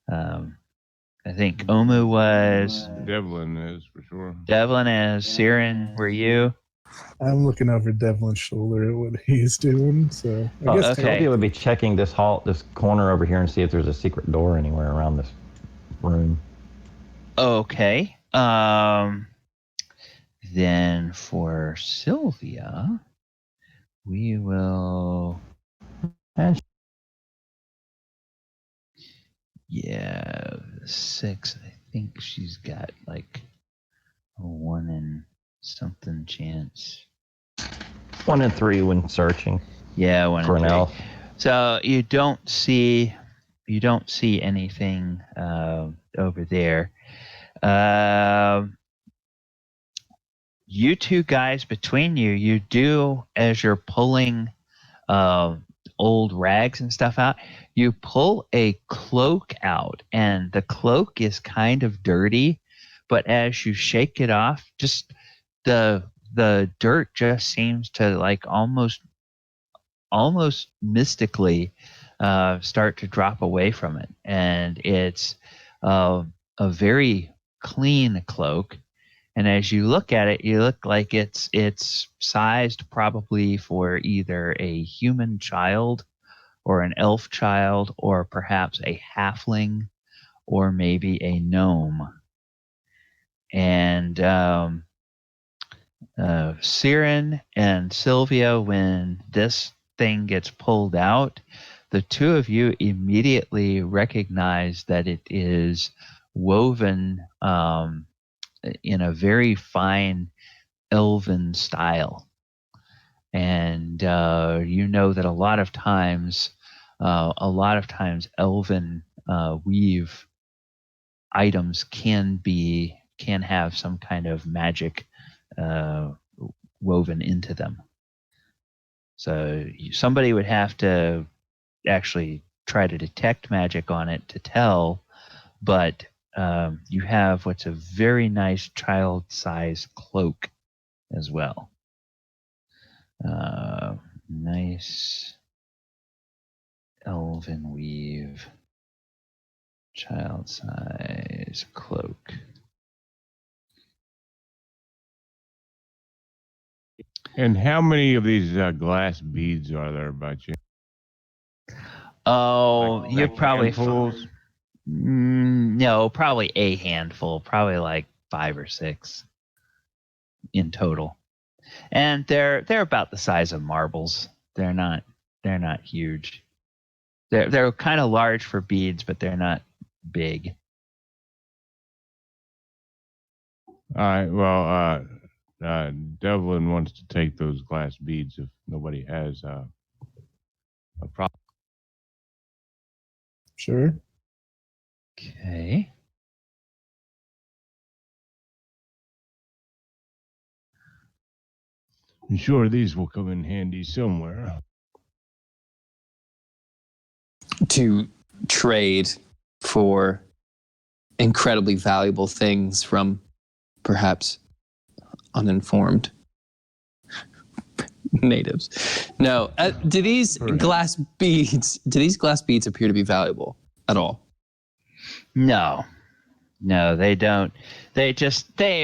I think Omu was. Devlin is for sure. Devlin is. Siren, were you? I'm looking over Devlin's shoulder at what he's doing. So I guess okay. Sylvia would be checking this corner over here and see if there's a secret door anywhere around this room. Okay. Then for Sylvia, we will. And 6. I think she's got like a 1 in something chance. 1 in 3 when searching. Yeah, 1 for in an 3. elf. So you don't see anything over there. You two guys between you do, as you're pulling old rags and stuff out, you pull a cloak out, and the cloak is kind of dirty, but as you shake it off, just the dirt just seems to like almost mystically start to drop away from it, and it's a very clean cloak. And as you look at it, you look like it's sized probably for either a human child or an elf child or perhaps a halfling or maybe a gnome. And Siren and Sylvia, when this thing gets pulled out, the two of you immediately recognize that it is woven in a very fine elven style. And you know that a lot of times elven weave items can have some kind of magic woven into them. So somebody would have to actually try to detect magic on it to tell, but you have what's a very nice child-sized cloak as well. Nice elven weave child-size cloak. And how many of these glass beads are there by chance? Oh, Like you're probably handfuls? no, probably a handful, probably like 5 or 6 in total, and they're about the size of marbles. They're not huge. They're kind of large for beads, but they're not big. All right. Well, Devlin wants to take those glass beads if nobody has a problem. Sure. Okay. I'm sure these will come in handy somewhere. To trade for incredibly valuable things from perhaps uninformed natives. No, do these glass beads appear to be valuable at all? No, they don't. They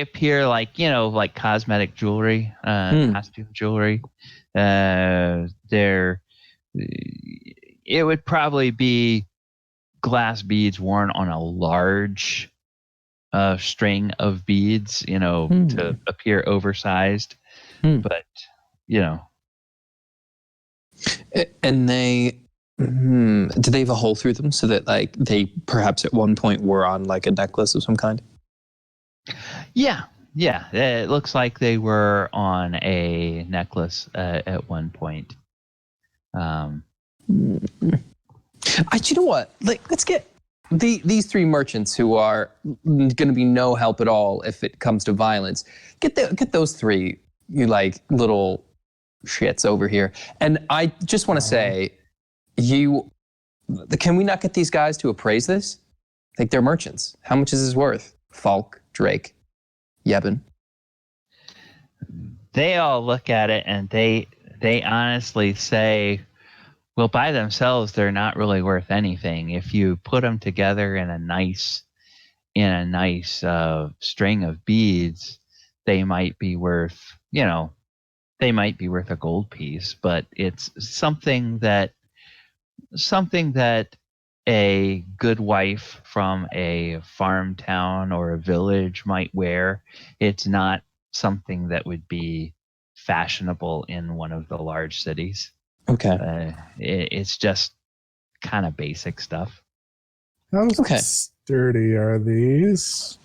appear like, like cosmetic jewelry, costume jewelry. It would probably be glass beads worn on a large string of beads, to appear oversized. But, And they, do they have a hole through them so that like they perhaps at one point were on like a necklace of some kind? Yeah. It looks like they were on a necklace at one point. You know what? Like, let's get these 3 merchants who are going to be no help at all if it comes to violence. Get those 3, you like little shits over here. And I just want to say, can we not get these guys to appraise this? Like, they're merchants. How much is this worth? Falk, Drake, Yebin. they all look at it and they honestly say, well, by themselves, they're not really worth anything. If you put them together in a nice string of beads, they might be worth, they might be worth a gold piece, but it's something that a good wife from a farm town or a village might wear. It's not something that would be fashionable in one of the large cities. Okay. It's just kind of basic stuff. How sturdy are these?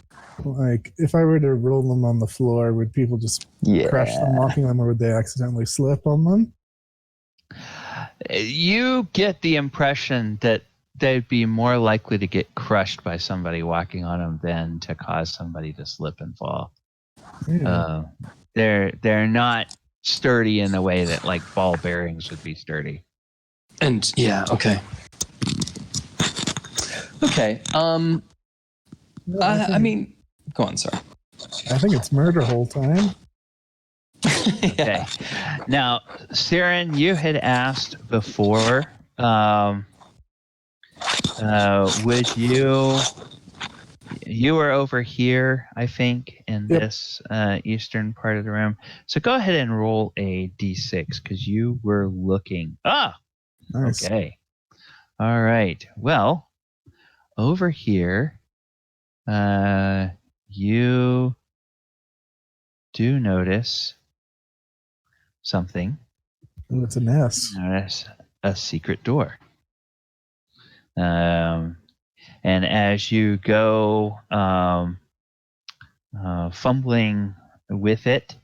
Like, if I were to roll them on the floor, would people just crush them walking them, or would they accidentally slip on them? You get the impression that they'd be more likely to get crushed by somebody walking on them than to cause somebody to slip and fall. Yeah. They're not sturdy in the way that like ball bearings would be sturdy. And okay. I mean, go on, sir. I think it's murder hole time. Okay. Now, Siren, you had asked before, would you were over here, I think, in this eastern part of the room. So go ahead and roll a d6 because you were looking. Nice. Okay. All right. Well, over here, you do notice something. Oh, it's an S. Notice a secret door. And as you go fumbling with it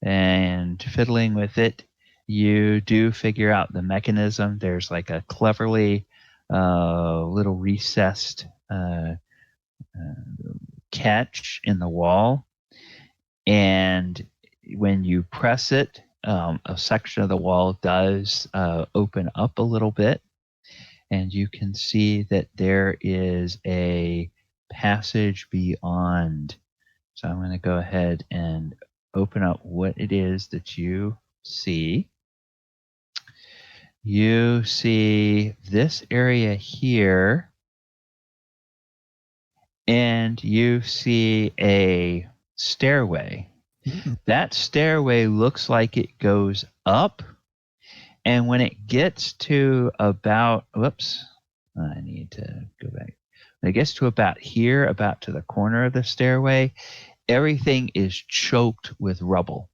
and fiddling with it, you do figure out the mechanism. There's like a cleverly little recessed catch in the wall. And when you press it, a section of the wall does open up a little bit. And you can see that there is a passage beyond. So I'm going to go ahead and open up what it is that you see. You see this area here, and you see a stairway. Mm-hmm. That stairway looks like it goes up. And when it gets to about, I need to go back. When it gets to about here, about to the corner of the stairway, everything is choked with rubble.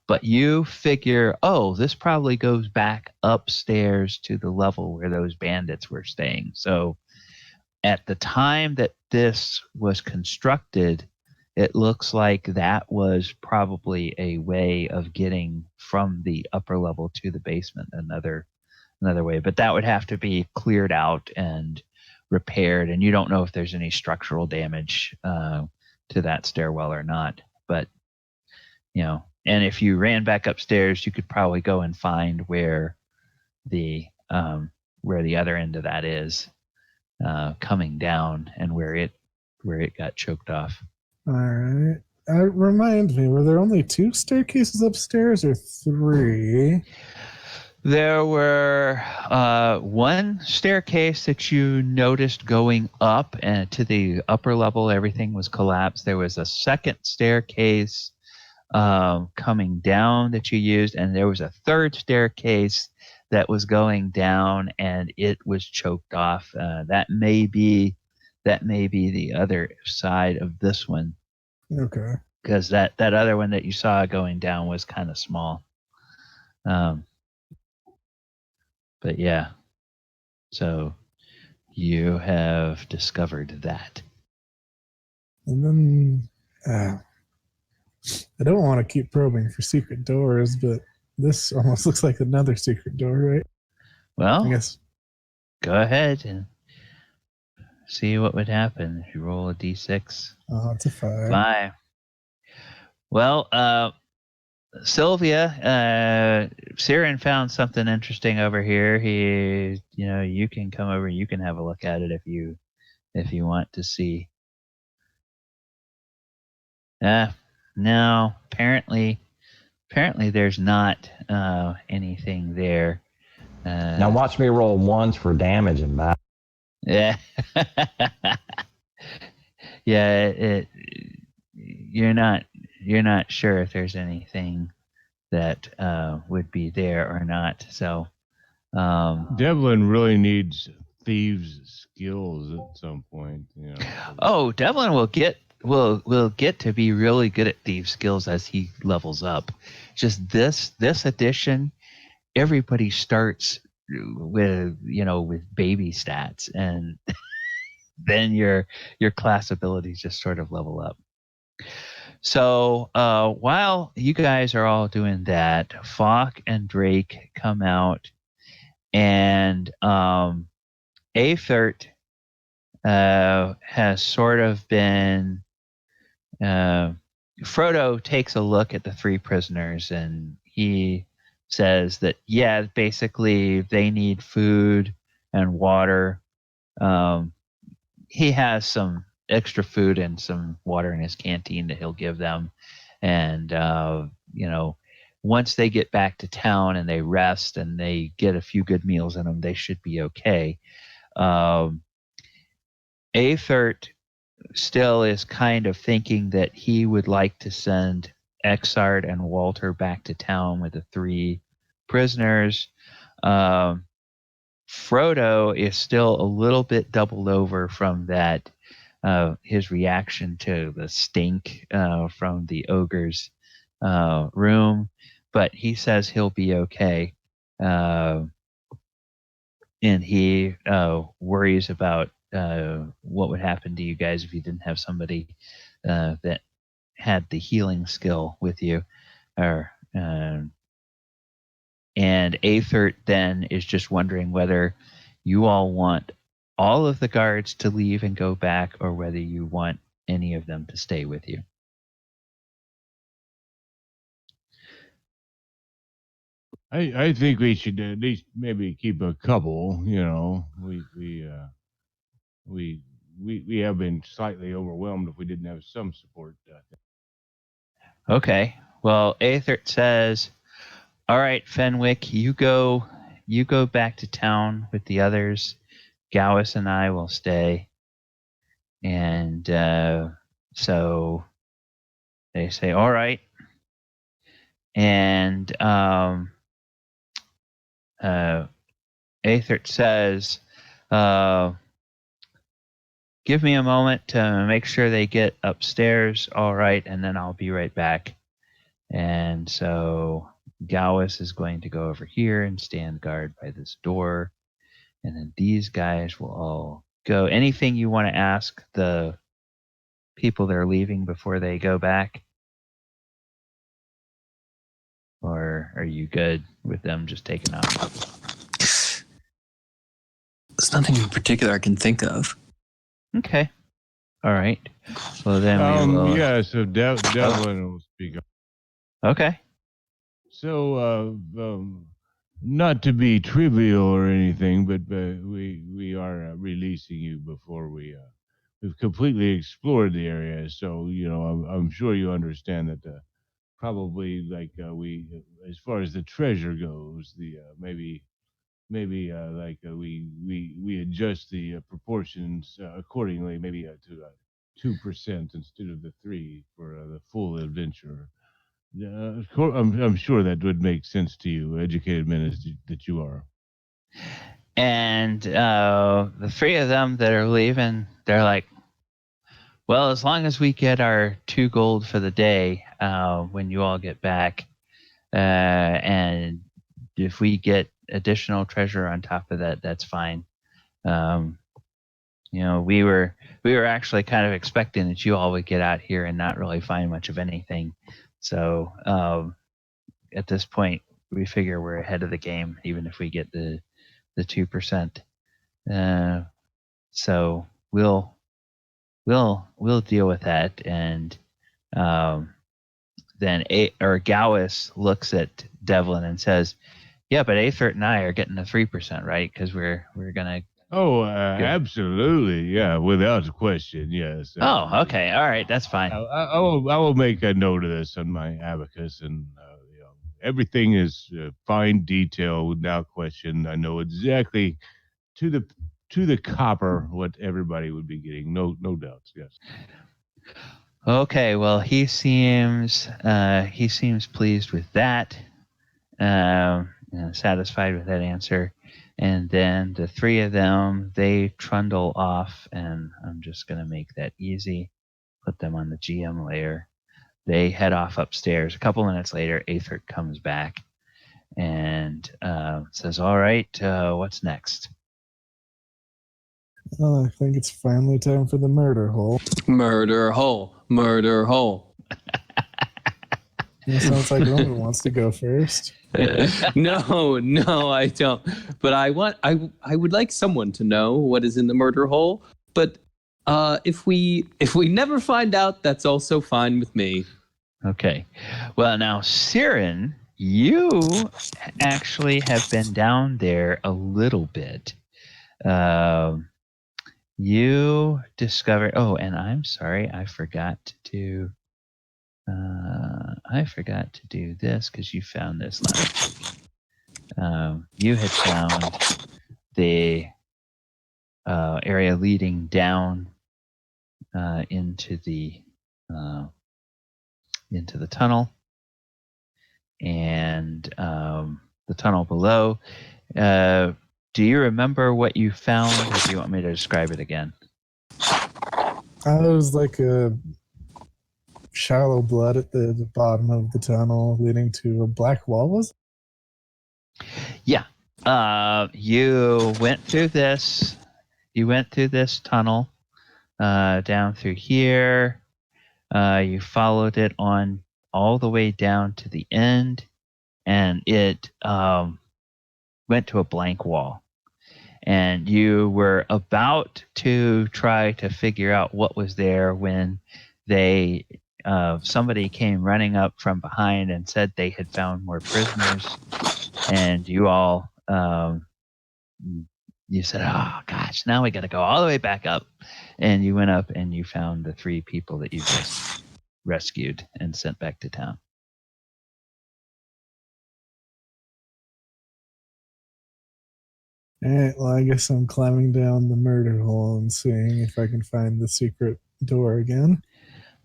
But you figure, this probably goes back upstairs to the level where those bandits were staying. So at the time that this was constructed, it looks like that was probably a way of getting from the upper level to the basement another way. But that would have to be cleared out and repaired. And you don't know if there's any structural damage to that stairwell or not. But, and if you ran back upstairs, you could probably go and find where the other end of that is coming down and where it got choked off. All right. Remind me, were there only 2 staircases upstairs or 3? There were one staircase that you noticed going up, and to the upper level, everything was collapsed. There was a second staircase coming down that you used, and there was a third staircase that was going down, and it was choked off. That may be the other side of this one. Okay. Because that other one that you saw going down was kind of small. But yeah. So you have discovered that. And then I don't want to keep probing for secret doors, but this almost looks like another secret door, right? Well, I guess. Go ahead and see what would happen if you roll a d6. Oh, it's a 5. 5. Well, Sylvia, Siren found something interesting over here. You can come over and you can have a look at it if you want to see. No, apparently apparently there's not anything there. Now watch me roll ones for damage and battle. Yeah. Yeah, you're not sure if there's anything that would be there or not. So Devlin really needs thieves' skills at some point. Oh, Devlin will get to be really good at thieves' skills as he levels up. Just this edition, everybody starts with baby stats, and then your class abilities just sort of level up. So while you guys are all doing that, Falk and Drake come out, and Aethert has sort of been. Frodo takes a look at the three prisoners, and he says that basically they need food and water. He has some extra food and some water in his canteen that he'll give them. And, once they get back to town and they rest and they get a few good meals in them, they should be okay. Aethert still is kind of thinking that he would like to send Exard and Walter back to town with the three prisoners. Frodo is still a little bit doubled over from that, his reaction to the stink from the ogre's room, but he says he'll be okay. And he worries about what would happen to you guys if you didn't have somebody that had the healing skill with you. And Aethert then is just wondering whether you all want all of the guards to leave and go back, or whether you want any of them to stay with you. I think we should at least maybe keep a couple. We have been slightly overwhelmed if we didn't have some support. Okay. Well, Aethert says, "All right, Fenwick, you go back to town with the others. Gowis and I will stay." And so they say, "All right." And Aethert says, "Give me a moment to make sure they get upstairs, all right, and then I'll be right back." And so Gowis is going to go over here and stand guard by this door, and then these guys will all go. Anything you want to ask the people that are leaving before they go back? Or are you good with them just taking off? There's nothing in particular I can think of. Okay. All right. Well, then we will... Yeah, so Devlin will speak up. Okay. So, not to be trivial or anything, but we are releasing you before we've completely explored the area. So, I'm sure you understand that probably as far as the treasure goes, the maybe we adjust the proportions accordingly, maybe to 2% instead of the 3% for the full adventure. I'm sure that would make sense to you, educated men that you are. And the three of them that are leaving, they're like, "Well, as long as we get our 2 gold for the day when you all get back, and if we get additional treasure on top of that, that's fine." We were actually kind of expecting that you all would get out here and not really find much of anything. So at this point, we figure we're ahead of the game, even if we get the 2%. So we'll deal with that. And then Gowis looks at Devlin and says, "Yeah, but Aethert and I are getting the 3%, right? Because we're gonna." Oh, absolutely, yeah, without question, yes. Okay, all right, that's fine. I will make a note of this on my abacus, and everything is fine detail without question. I know exactly to the copper what everybody would be getting. No doubts. Yes. Okay, well, he seems pleased with that, satisfied with that answer. And then the three of them, they trundle off, and I'm just going to make that easy, put them on the GM layer. They head off upstairs. A couple minutes later, Aethert comes back and says, all right, what's next? Well, I think it's finally time for the murder hole. Murder hole. Murder hole. It sounds like Roman wants to go first. No, I don't. But I would like someone to know what is in the murder hole. But if we never find out, that's also fine with me. Okay. Well, now, Siren, you actually have been down there a little bit. You discovered. Oh, and I'm sorry, I forgot to do this because you found this last week. You had found the area leading down into the tunnel, and the tunnel below. Do you remember what you found, or do you want me to describe it again? It was like a shallow blood at the bottom of the tunnel leading to a black wall, was it? Yeah. You went through this. You went through this tunnel down through here. You followed it on all the way down to the end, and it went to a blank wall. And you were about to try to figure out what was there when somebody came running up from behind and said they had found more prisoners. And you all, you said, oh gosh, now we got to go all the way back up. And you went up and you found the three people that you just rescued and sent back to town. All right, well, I guess I'm climbing down the murder hole and seeing if I can find the secret door again.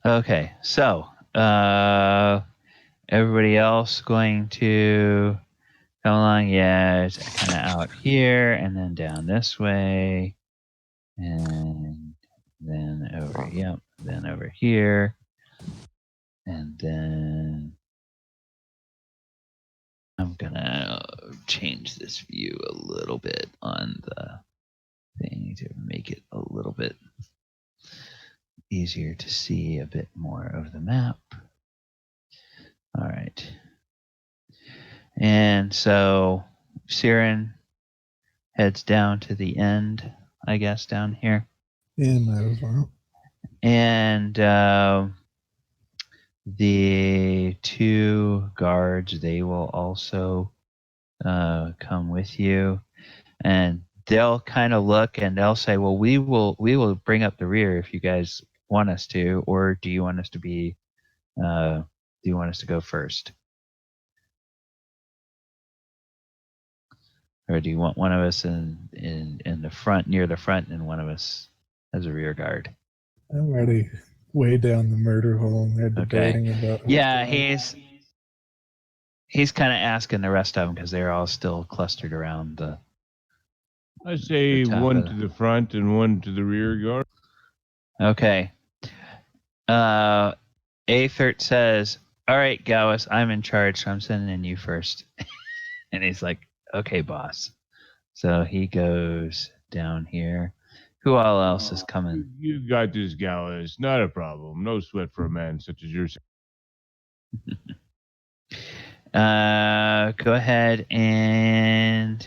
Okay, so everybody else going to come along? Yeah, it's kind of out here and then down this way. And then over, then over here. And then I'm gonna change this view a little bit on the thing to make it a little bit easier to see a bit more of the map. All right. And so Siren heads down to the end, I guess, down here. Yeah, might as well. And the two guards, they will also come with you, and they'll kind of look and they'll say, well, we will bring up the rear if you guys want us to, or do you want us to go first? Or do you want one of us in the front, near the front, and one of us as a rear guard? I'm already way down the murder hole and they're debating about who's Yeah, going. he's kind of asking the rest of them because they're all still clustered around the. I say one to the front and one to the rear guard. Okay. Aethert says, all right, Gallus, I'm in charge, so I'm sending you first. And he's like, okay, boss. So he goes down here. Who all else is coming? You got this, Gallus. Not a problem. No sweat for a man such as yourself. Go ahead and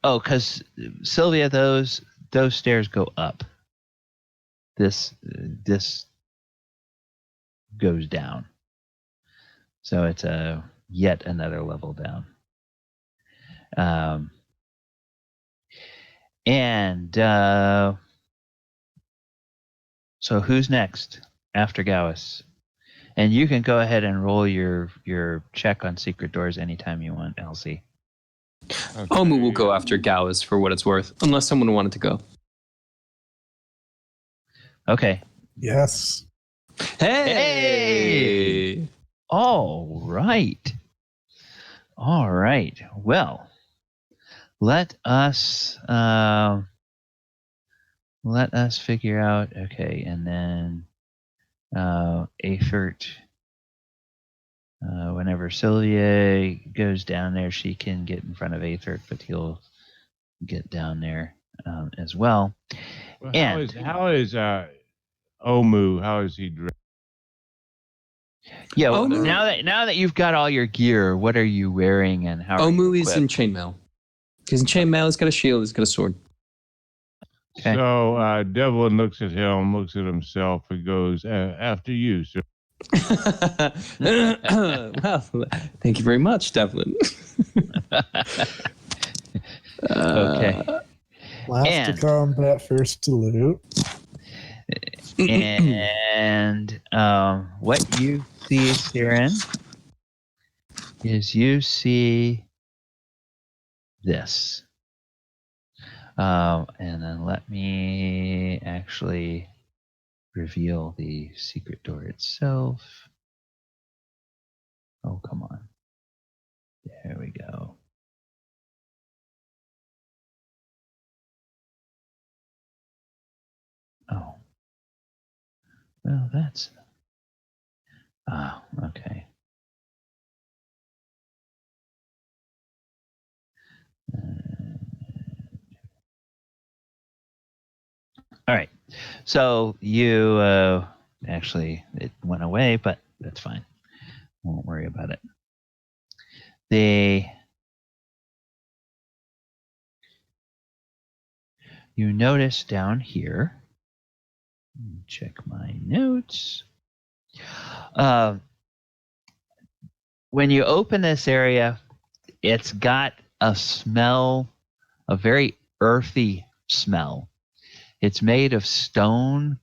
because Sylvia, those stairs go up. This goes down. So it's yet another level down. So So who's next after Gowis? And you can go ahead and roll your check on secret doors anytime you want, Elsie. Okay. Omu will go after Gowis for what it's worth, unless someone wanted to go. Okay. Yes. Hey! All right. Well, let us figure out. Okay, and then Aethert. Whenever Sylvia goes down there, she can get in front of Aethert, but he'll get down there as well. Well, And how is Omu? How is he dressed? yeah, Omu- now that you've got all your gear, what are you wearing and how? Omu is in chainmail. He's in chainmail. He's got a shield. He's got a sword. Okay. So Devlin looks at him, looks at himself, and goes, "After you, sir." Well, thank you very much, Devlin. Okay. Last to combat, first to loot. And what you see, Siren, is you see this. And then let me actually reveal the secret door itself. Oh, come on. There we go. Oh. Well, that's... Ah, okay. All right. So you... actually, it went away, but that's fine. Won't worry about it. You notice down here... Check my notes. When you open this area, it's got a smell, a very earthy smell. It's made of stone,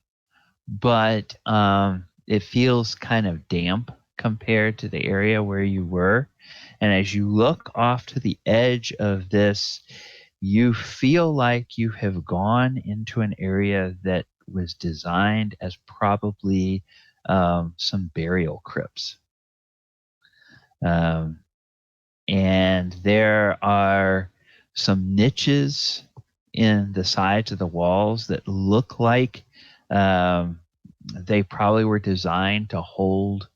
but it feels kind of damp compared to the area where you were. And as you look off to the edge of this, you feel like you have gone into an area that was designed as probably some burial crypts. And there are some niches in the sides of the walls that look like they probably were designed to hold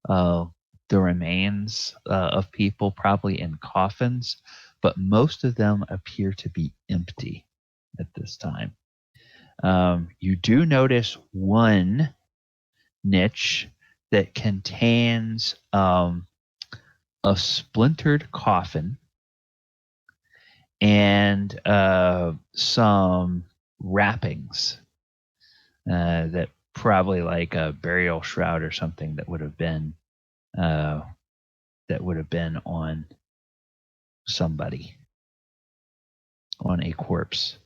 the remains of people, probably in coffins, but most of them appear to be empty at this time. You do notice one niche that contains a splintered coffin and some wrappings that probably like a burial shroud or something that would have been on somebody, on a corpse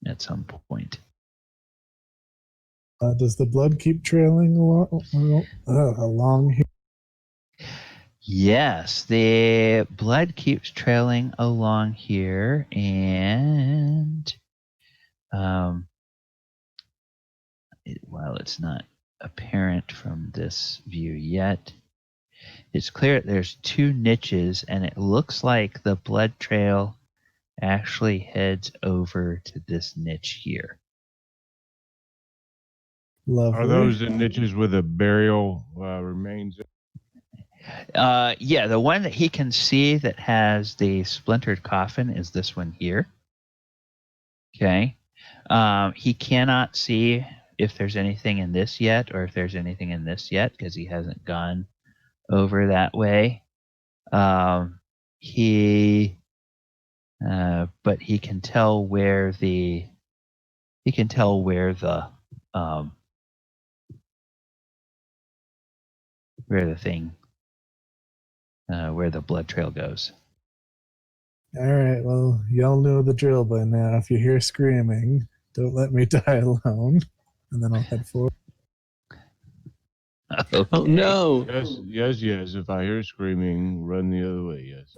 at some point. Does the blood keep trailing along here? Yes, the blood keeps trailing along here, and while it's not apparent from this view yet, it's clear there's two niches, and it looks like the blood trail actually heads over to this niche here. Lovely. Are those the niches with the burial remains? Yeah, the one that he can see that has the splintered coffin is this one here. Okay. He cannot see if there's anything in this yet, or if there's anything in this yet, because he hasn't gone over that way. But he can tell where the where the blood trail goes. All right, well, y'all know the drill by now. If you hear screaming, Don't let me die alone. And then I'll head forward. Okay. Oh no! Yes. If I hear screaming, run the other way. Yes.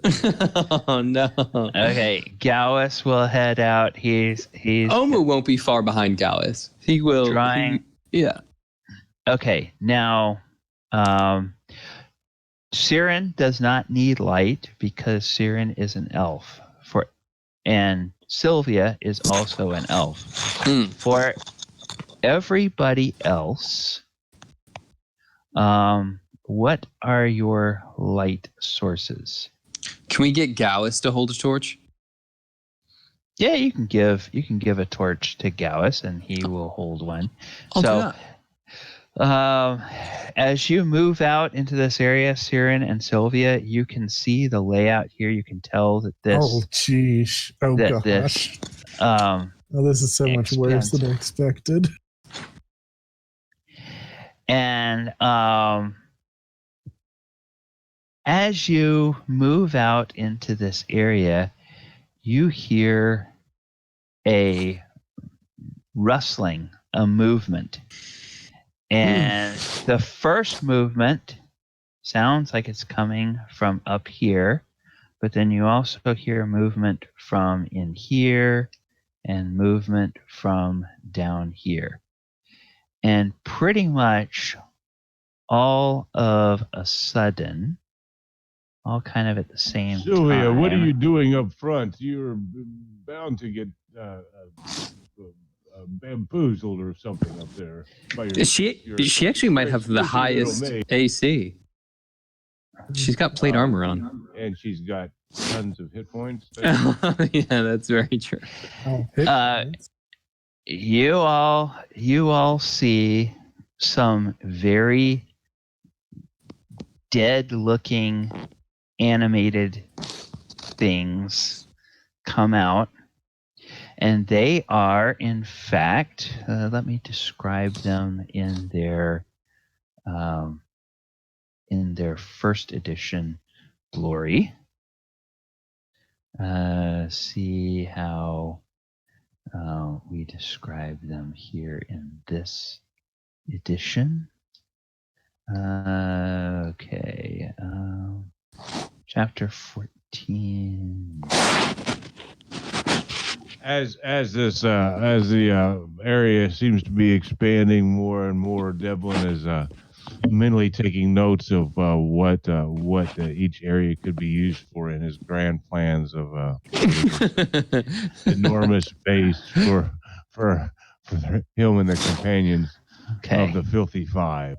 Oh no! Okay, Gallus will head out. He's Omu won't be far behind Gallus. He will. Trying. Yeah. Okay, now, Siren does not need light because Siren is an elf. And Sylvia is also an elf. For everybody else, what are your light sources? Can we get Gallus to hold a torch? Yeah, you can give a torch to Gallus and he will hold one. I'll do that. As you move out into this area, Siren and Sylvia, you can see the layout here. You can tell that this. Oh, geesh. Oh, gosh. This, this is so much worse than I expected. And as you move out into this area, you hear a rustling, a movement. And the first movement sounds like it's coming from up here, but then you also hear movement from in here and movement from down here. And pretty much all of a sudden, all kind of at the same time. Sylvia, what are you doing up front? You're bound to get bamboozled or something up there. She actually might have the highest AC. She's got plate armor on. And she's got tons of hit points. Yeah, that's very true. You all see some very dead-looking animated things come out, and they are, in fact, let me describe them in their first edition glory. See how we describe them here in this edition. Okay. Chapter 14. As the area seems to be expanding more and more, Devlin is mentally taking notes of what each area could be used for in his grand plans of enormous base for him and the companions of the Filthy Five.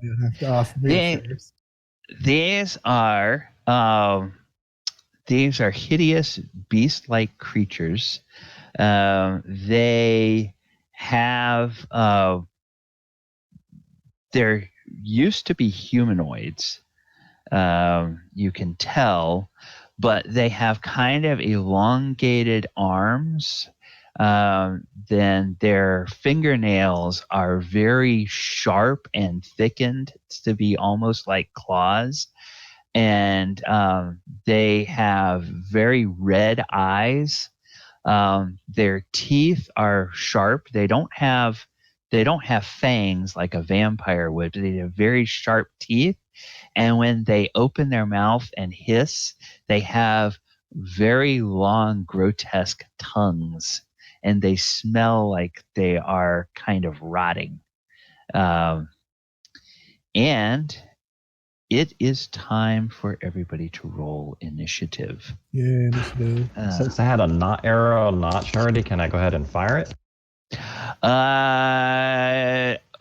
These are hideous beast-like creatures. They have they're used to be humanoids, you can tell, but they have kind of elongated arms. Then their fingernails are very sharp and thickened to be almost like claws. And they have very red eyes. Their teeth are sharp. They don't have fangs like a vampire would. They have very sharp teeth. And when they open their mouth and hiss, they have very long, grotesque tongues. And they smell like they are kind of rotting. And it is time for everybody to roll initiative. Yeah, initiative. Since I had a arrow notch already, can I go ahead and fire it?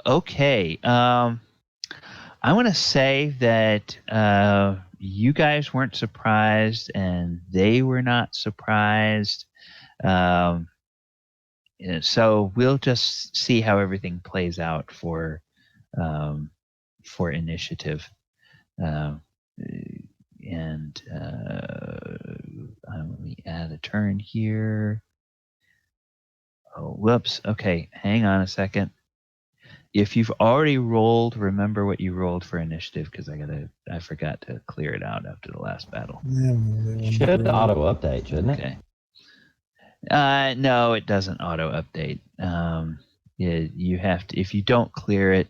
Okay. I want to say that you guys weren't surprised and they were not surprised. So we'll just see how everything plays out for initiative. Let me add a turn here. Oh, whoops. Okay, hang on a second. If you've already rolled, remember what you rolled for initiative, because I forgot to clear it out after the last battle. Yeah, Should auto update, shouldn't it? Okay. No, it doesn't auto update. You have to, if you don't clear it,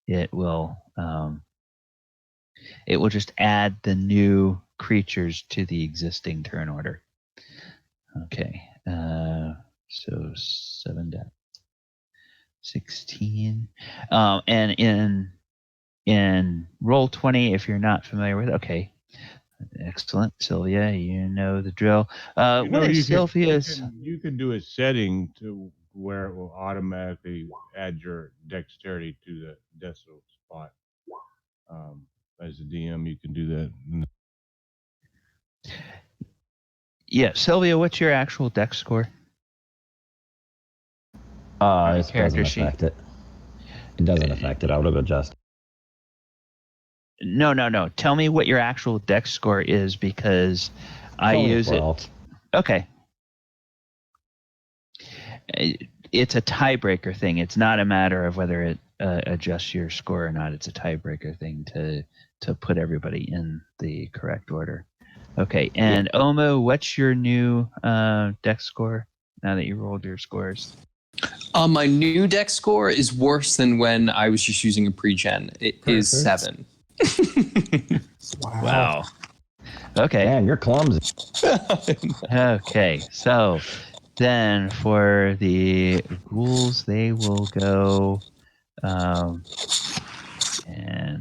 it will just add the new creatures to the existing turn order. Okay. So 7-16. And in Roll20, if you're not familiar with, okay. Excellent, Sylvia. You know the drill. What is Sylvia's? You can do a setting to where it will automatically add your dexterity to the decimal spot. As a DM, you can do that. Yeah, Sylvia, what's your actual dex score? It doesn't affect it. It doesn't affect it. I would have adjusted. No. Tell me what your actual dex score is, because I use it. Okay. It's a tiebreaker thing. It's not a matter of whether it adjusts your score or not. It's a tiebreaker thing to put everybody in the correct order. Okay, and Omo, what's your new dex score now that you rolled your scores? My new dex score is worse than when I was just using a pre-gen. It is 7. Wow. Okay. Damn, you're clumsy. Okay, so then for the ghouls, they will go, and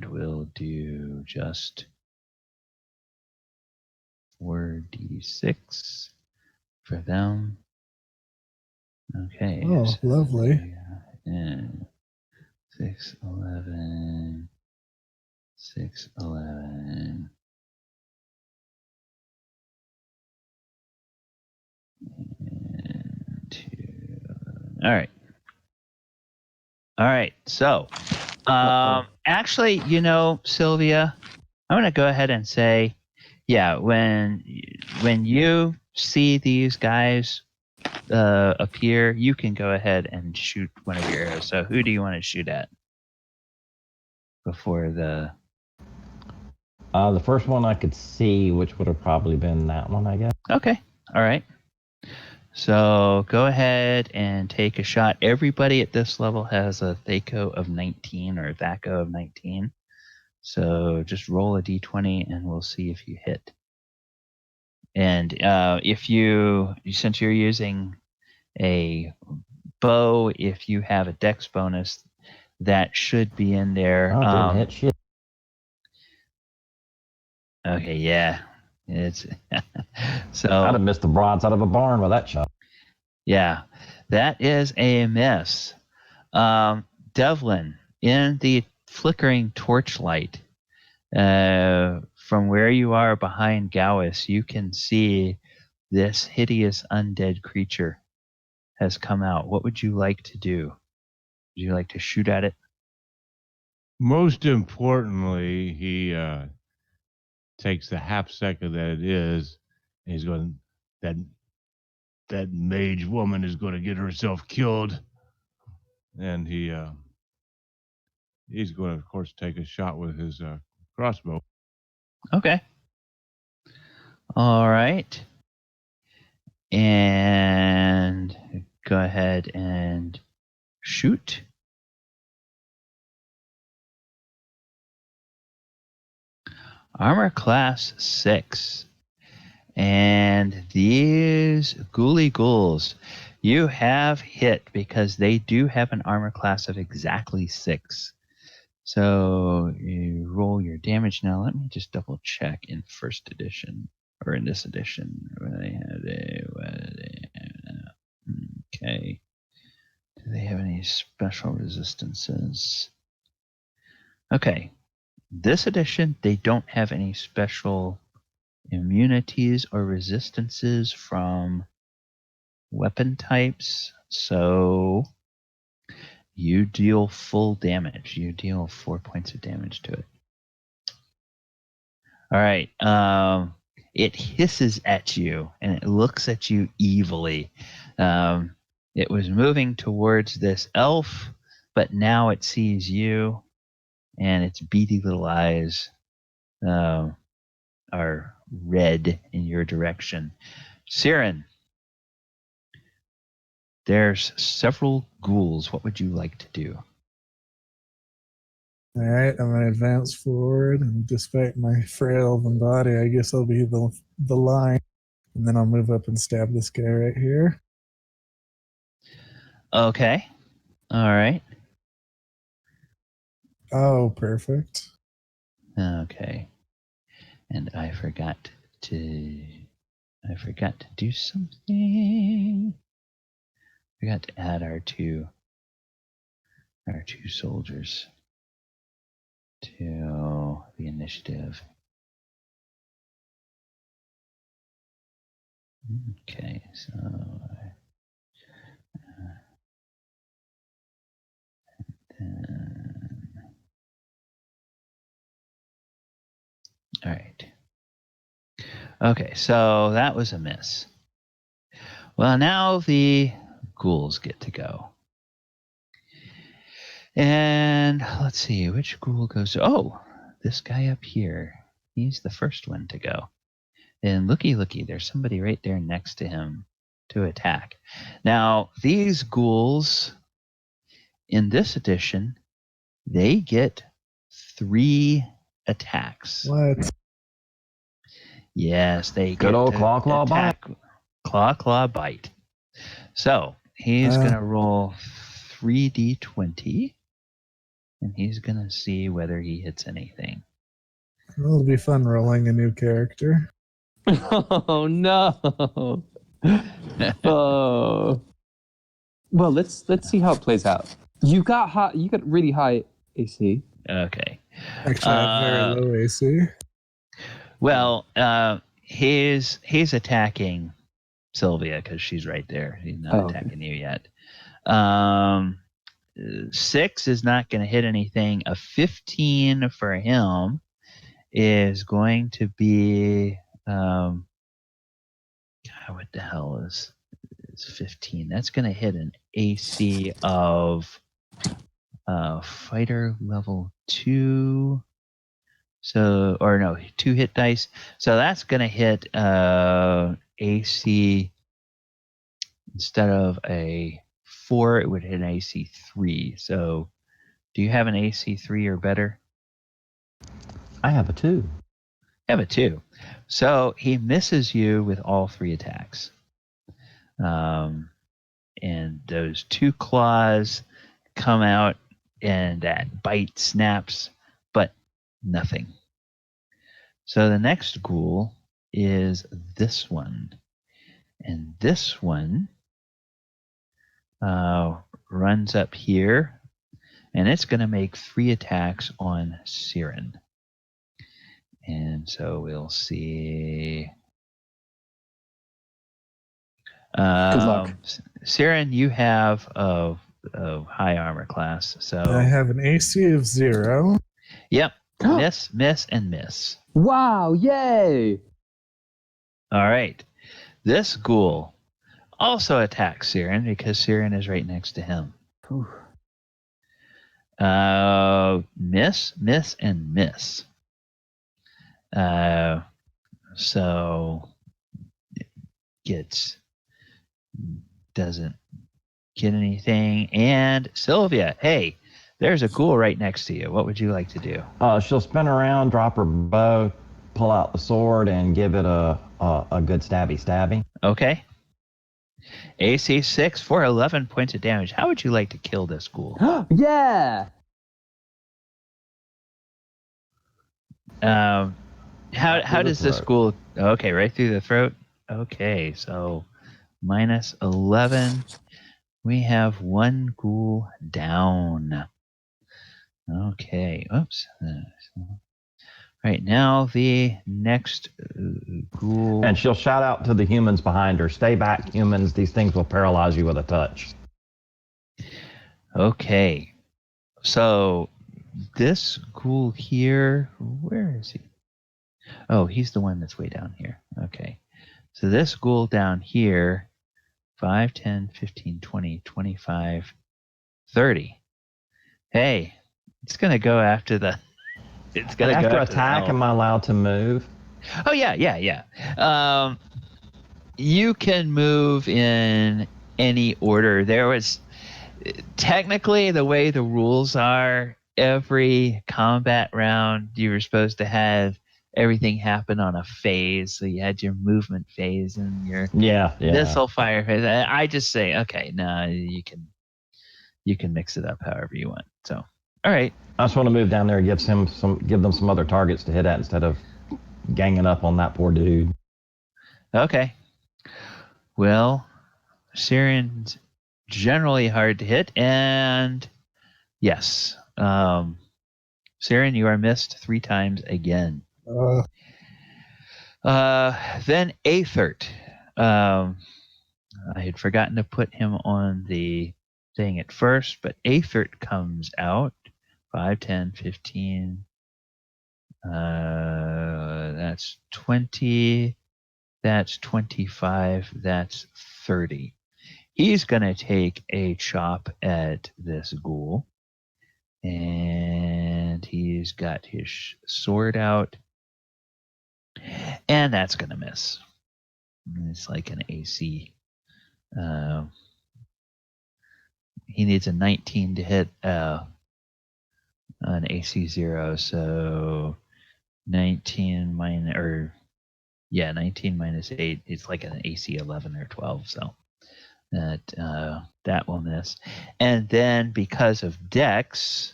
we'll do just 4d6 for them. Okay. Oh, so lovely. And 6, 11, 6, 11. And 2. All right. So, actually, Sylvia, I'm going to go ahead and say, yeah, when you see these guys appear, you can go ahead and shoot one of your arrows. So, who do you want to shoot at before the? The first one I could see, which would have probably been that one, I guess. Okay. All right. So go ahead and take a shot. Everybody at this level has a THACO of 19 or a THACO of 19. So just roll a d20 and we'll see if you hit. And if since you're using a bow, if you have a dex bonus, that should be in there. Oh, didn't hit shit. Okay, yeah. It's so I'd have missed the bronze out of a barn with that shot. Yeah, that is a miss. Devlin, in the flickering torchlight, from where you are behind Gowis, you can see this hideous undead creature has come out. What would you like to do? Would you like to shoot at it? Most importantly, he takes the half second that it is, and he's going, that mage woman is going to get herself killed. And he's going to, of course, take a shot with his crossbow. Okay. All right. And go ahead and shoot. Armor class 6. And these ghouly ghouls, you have hit because they do have an armor class of exactly 6. So you roll your damage now. Let me just double check in first edition or in this edition. Okay. Do they have any special resistances? Okay. This edition, they don't have any special immunities or resistances from weapon types. So you deal full damage. You deal 4 points of damage to it. All right. It hisses at you and it looks at you evilly. It was moving towards this elf, but now it sees you, and its beady little eyes are red in your direction. Siren, there's several ghouls. What would you like to do? All right, I'm going to advance forward, and despite my frail elven body, I guess I'll be the line. And then I'll move up and stab this guy right here. Okay. All right. Oh, perfect. Okay. And I forgot to do something. Forgot to add our two soldiers to the initiative. Okay, so all right. Okay, so that was a miss. Well, now the ghouls get to go. And let's see, which ghoul goes to... Oh, this guy up here. He's the first one to go. And looky, there's somebody right there next to him to attack. Now, these ghouls, in this edition, they get 3 attacks. What? Yes, they Good get old to claw bite. Claw bite. So he's gonna roll 3d20, and he's gonna see whether he hits anything. It'll be fun rolling a new character. Oh no! Oh. Well, let's see how it plays out. You got really high AC. Okay. Actually, I have very low AC. Well, he's attacking Sylvia because she's right there. He's not attacking you yet. 6 is not going to hit anything. A 15 for him is going to be God, what the hell is 15? That's going to hit an AC of fighter level 2. So, or no, 2 hit dice. So that's going to hit AC, instead of a 4, it would hit an AC 3. So do you have an AC 3 or better? I have a 2. I have a 2. So he misses you with all 3 attacks. And those 2 claws come out, and that bite snaps, but nothing. So the next ghoul is this one. And this one runs up here, and it's going to make 3 attacks on Siren. And so we'll see. Good luck. Siren, you have a high armor class. So I have an AC of 0. Yep. Miss, and miss. Wow, yay! All right. This ghoul also attacks Siren because Siren is right next to him. Ooh. Miss, and miss. So it doesn't get anything. And Sylvia, hey, there's a ghoul right next to you. What would you like to do? She'll spin around, drop her bow, pull out the sword, and give it a good stabby. Okay. AC 6 for 11 points of damage. How would you like to kill this ghoul? Yeah! How does this ghoul... Okay, right through the throat. Okay, so minus 11. We have 1 ghoul down. Okay, oops. Right now, the next ghoul... And she'll shout out to the humans behind her, "Stay back, humans. These things will paralyze you with a touch." Okay. So, this ghoul here... Where is he? Oh, he's the one that's way down here. Okay. So, this ghoul down here... 5, 10, 15, 20, 25, 30. Hey, it's going to go after the... It's going to go after attack, am I allowed to move? Oh, yeah. You can move in any order. There was technically the way the rules are. Every combat round, you were supposed to have everything happen on a phase. So you had your movement phase and your missile fire phase. I just say, okay, no, you can mix it up however you want. So, all right. I just want to move down there and give them some other targets to hit at instead of ganging up on that poor dude. Okay. Well, Syrian's generally hard to hit, and yes. Siren, you are missed 3 times again. Then Aethert. I had forgotten to put him on the thing at first, but Aethert comes out. 5, 10, 15. That's 20. That's 25. That's 30. He's going to take a chop at this ghoul. And he's got his sword out. And that's going to miss. It's like an AC. He needs a 19 to hit an AC 0. So 19 minus 8. It's like an AC 11 or 12. So that will miss. And then because of Dex,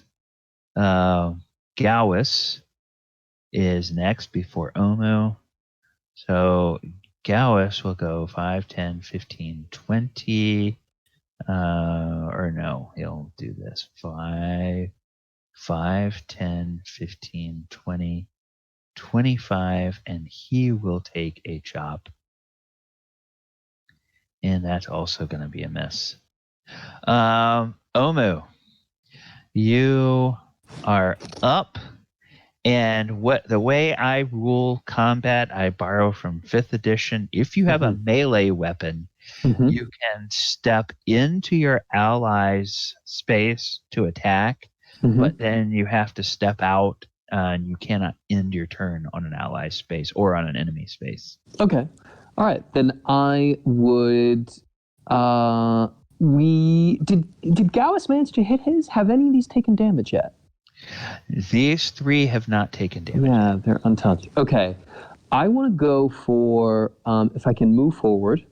Gowis is next before Omu. So Gowis will go 5, 10, 15, 20. Or no, he'll do this. 5, 10, 15, 20, 25, and he will take a chop. And that's also going to be a miss. Omu, you are up. And the way I rule combat, I borrow from 5th edition. If you have a melee weapon, you can step into your ally's space to attack, but then you have to step out, and you cannot end your turn on an ally's space or on an enemy space. Okay. All right, then I would. Did Gowis manage to hit his? Have any of these taken damage yet? These 3 have not taken damage. Yeah, they're untouched. Okay, I want to go for if I can move forward.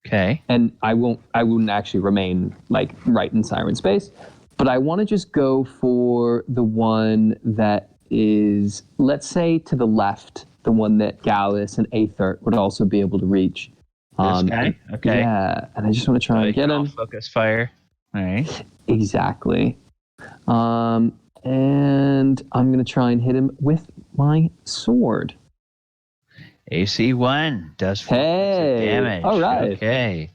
Okay. And I wouldn't actually remain like right in siren space, but I want to just go for the one that is, let's say, to the left. The one that Gallus and Aethert would also be able to reach. This guy? Okay. Yeah, and I just want to try and get him. Focus fire. All right. Exactly. And I'm going to try and hit him with my sword. AC 1 does 4 damage. All right. Okay.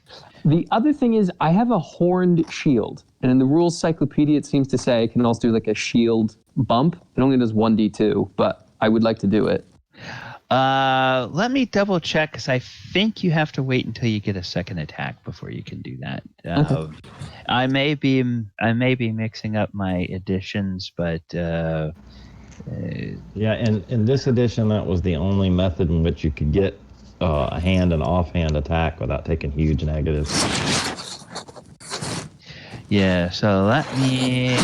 The other thing is I have a horned shield. And in the rules cyclopedia, it seems to say I can also do like a shield bump. It only does 1d2, but I would like to do it. Let me double check because I think you have to wait until you get a second attack before you can do that. Okay. I may be mixing up my editions, but yeah, in this edition, that was the only method in which you could get a hand and offhand attack without taking huge negatives. Yeah, so let me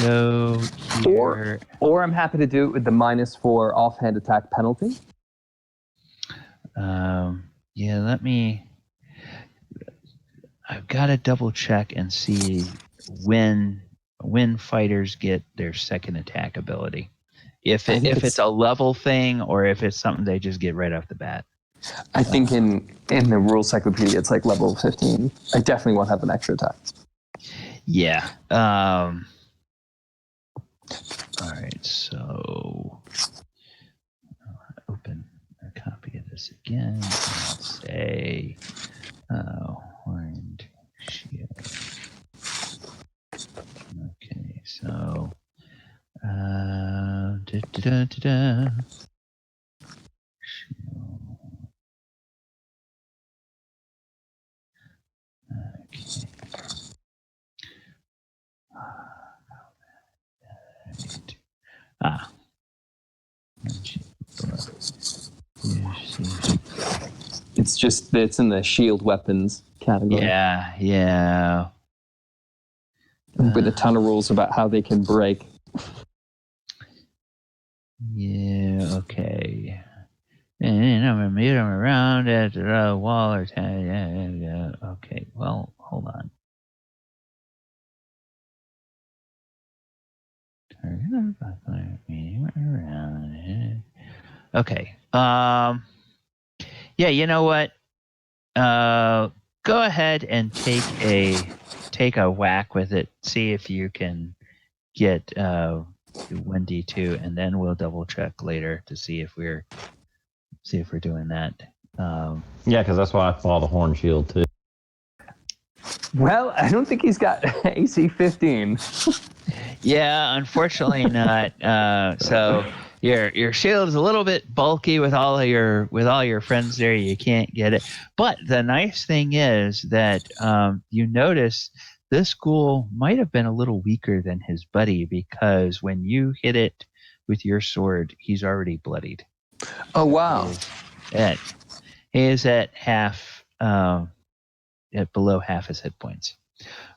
go here. Or I'm happy to do it with the -4 offhand attack penalty. Yeah, let me. I've got to double check and see when fighters get their second attack ability. If it's a level thing or if it's something they just get right off the bat. I think in the rules cyclopedia it's like level 15. I definitely won't have an extra attack. Yeah. All right. So open a copy of this again. Let's say horned shield. Okay. So Okay. It's in the shield weapons category. Yeah. With a ton of rules about how they can break. Yeah, okay. And I'm going to meet them around at the wall or... Yeah. Okay, well, hold on. Okay. Yeah, you know what? Go ahead and take a whack with it. See if you can get 1d2, and then we'll double check later to see if we're doing that. Yeah, because that's why I follow the horn shield too. Well, I don't think he's got AC 15. Yeah, unfortunately not. So your shield is a little bit bulky with all your friends there. You can't get it. But the nice thing is that you notice this ghoul might have been a little weaker than his buddy, because when you hit it with your sword, he's already bloodied. Oh, wow. He is at half, at below half his hit points.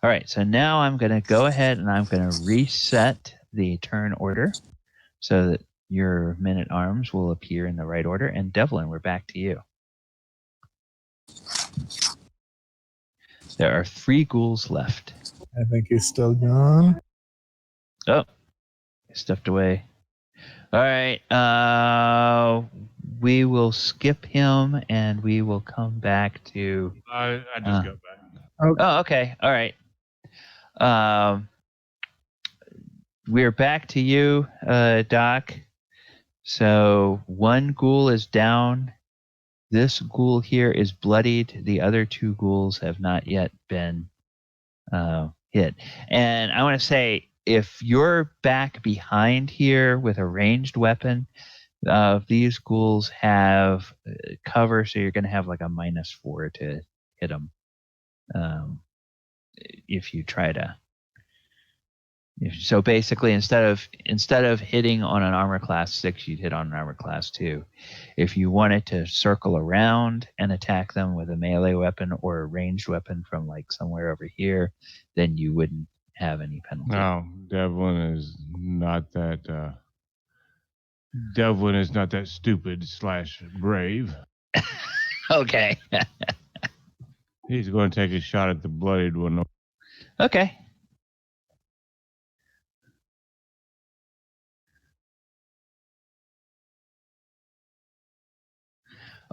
All right, so now I'm going to go ahead and I'm going to reset the turn order so that your men-at-arms will appear in the right order. And Devlin, we're back to you. There are 3 ghouls left. I think he's still gone. Oh, stuffed away. All right, we will skip him and we will come back to... I just got back. Oh, okay. All right. We're back to you, Doc. So 1 ghoul is down. This ghoul here is bloodied. The other 2 ghouls have not yet been hit. And I want to say, if you're back behind here with a ranged weapon, these ghouls have cover, so you're going to have like a -4 to hit them. If you try to... So basically, instead of hitting on an armor class 6, you'd hit on an armor class 2. If you wanted to circle around and attack them with a melee weapon or a ranged weapon from like somewhere over here, then you wouldn't have any penalty. No, Devlin is not that. Devlin is not that stupid / brave. Okay. He's going to take a shot at the bloodied one. Okay.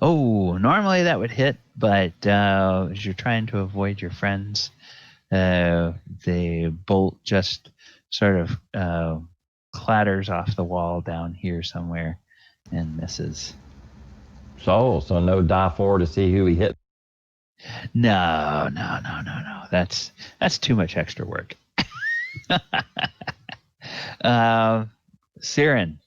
Oh, normally that would hit, but as you're trying to avoid your friends, the bolt just sort of clatters off the wall down here somewhere and misses. So no die 4 to see who he hit. No. That's too much extra work. Siren.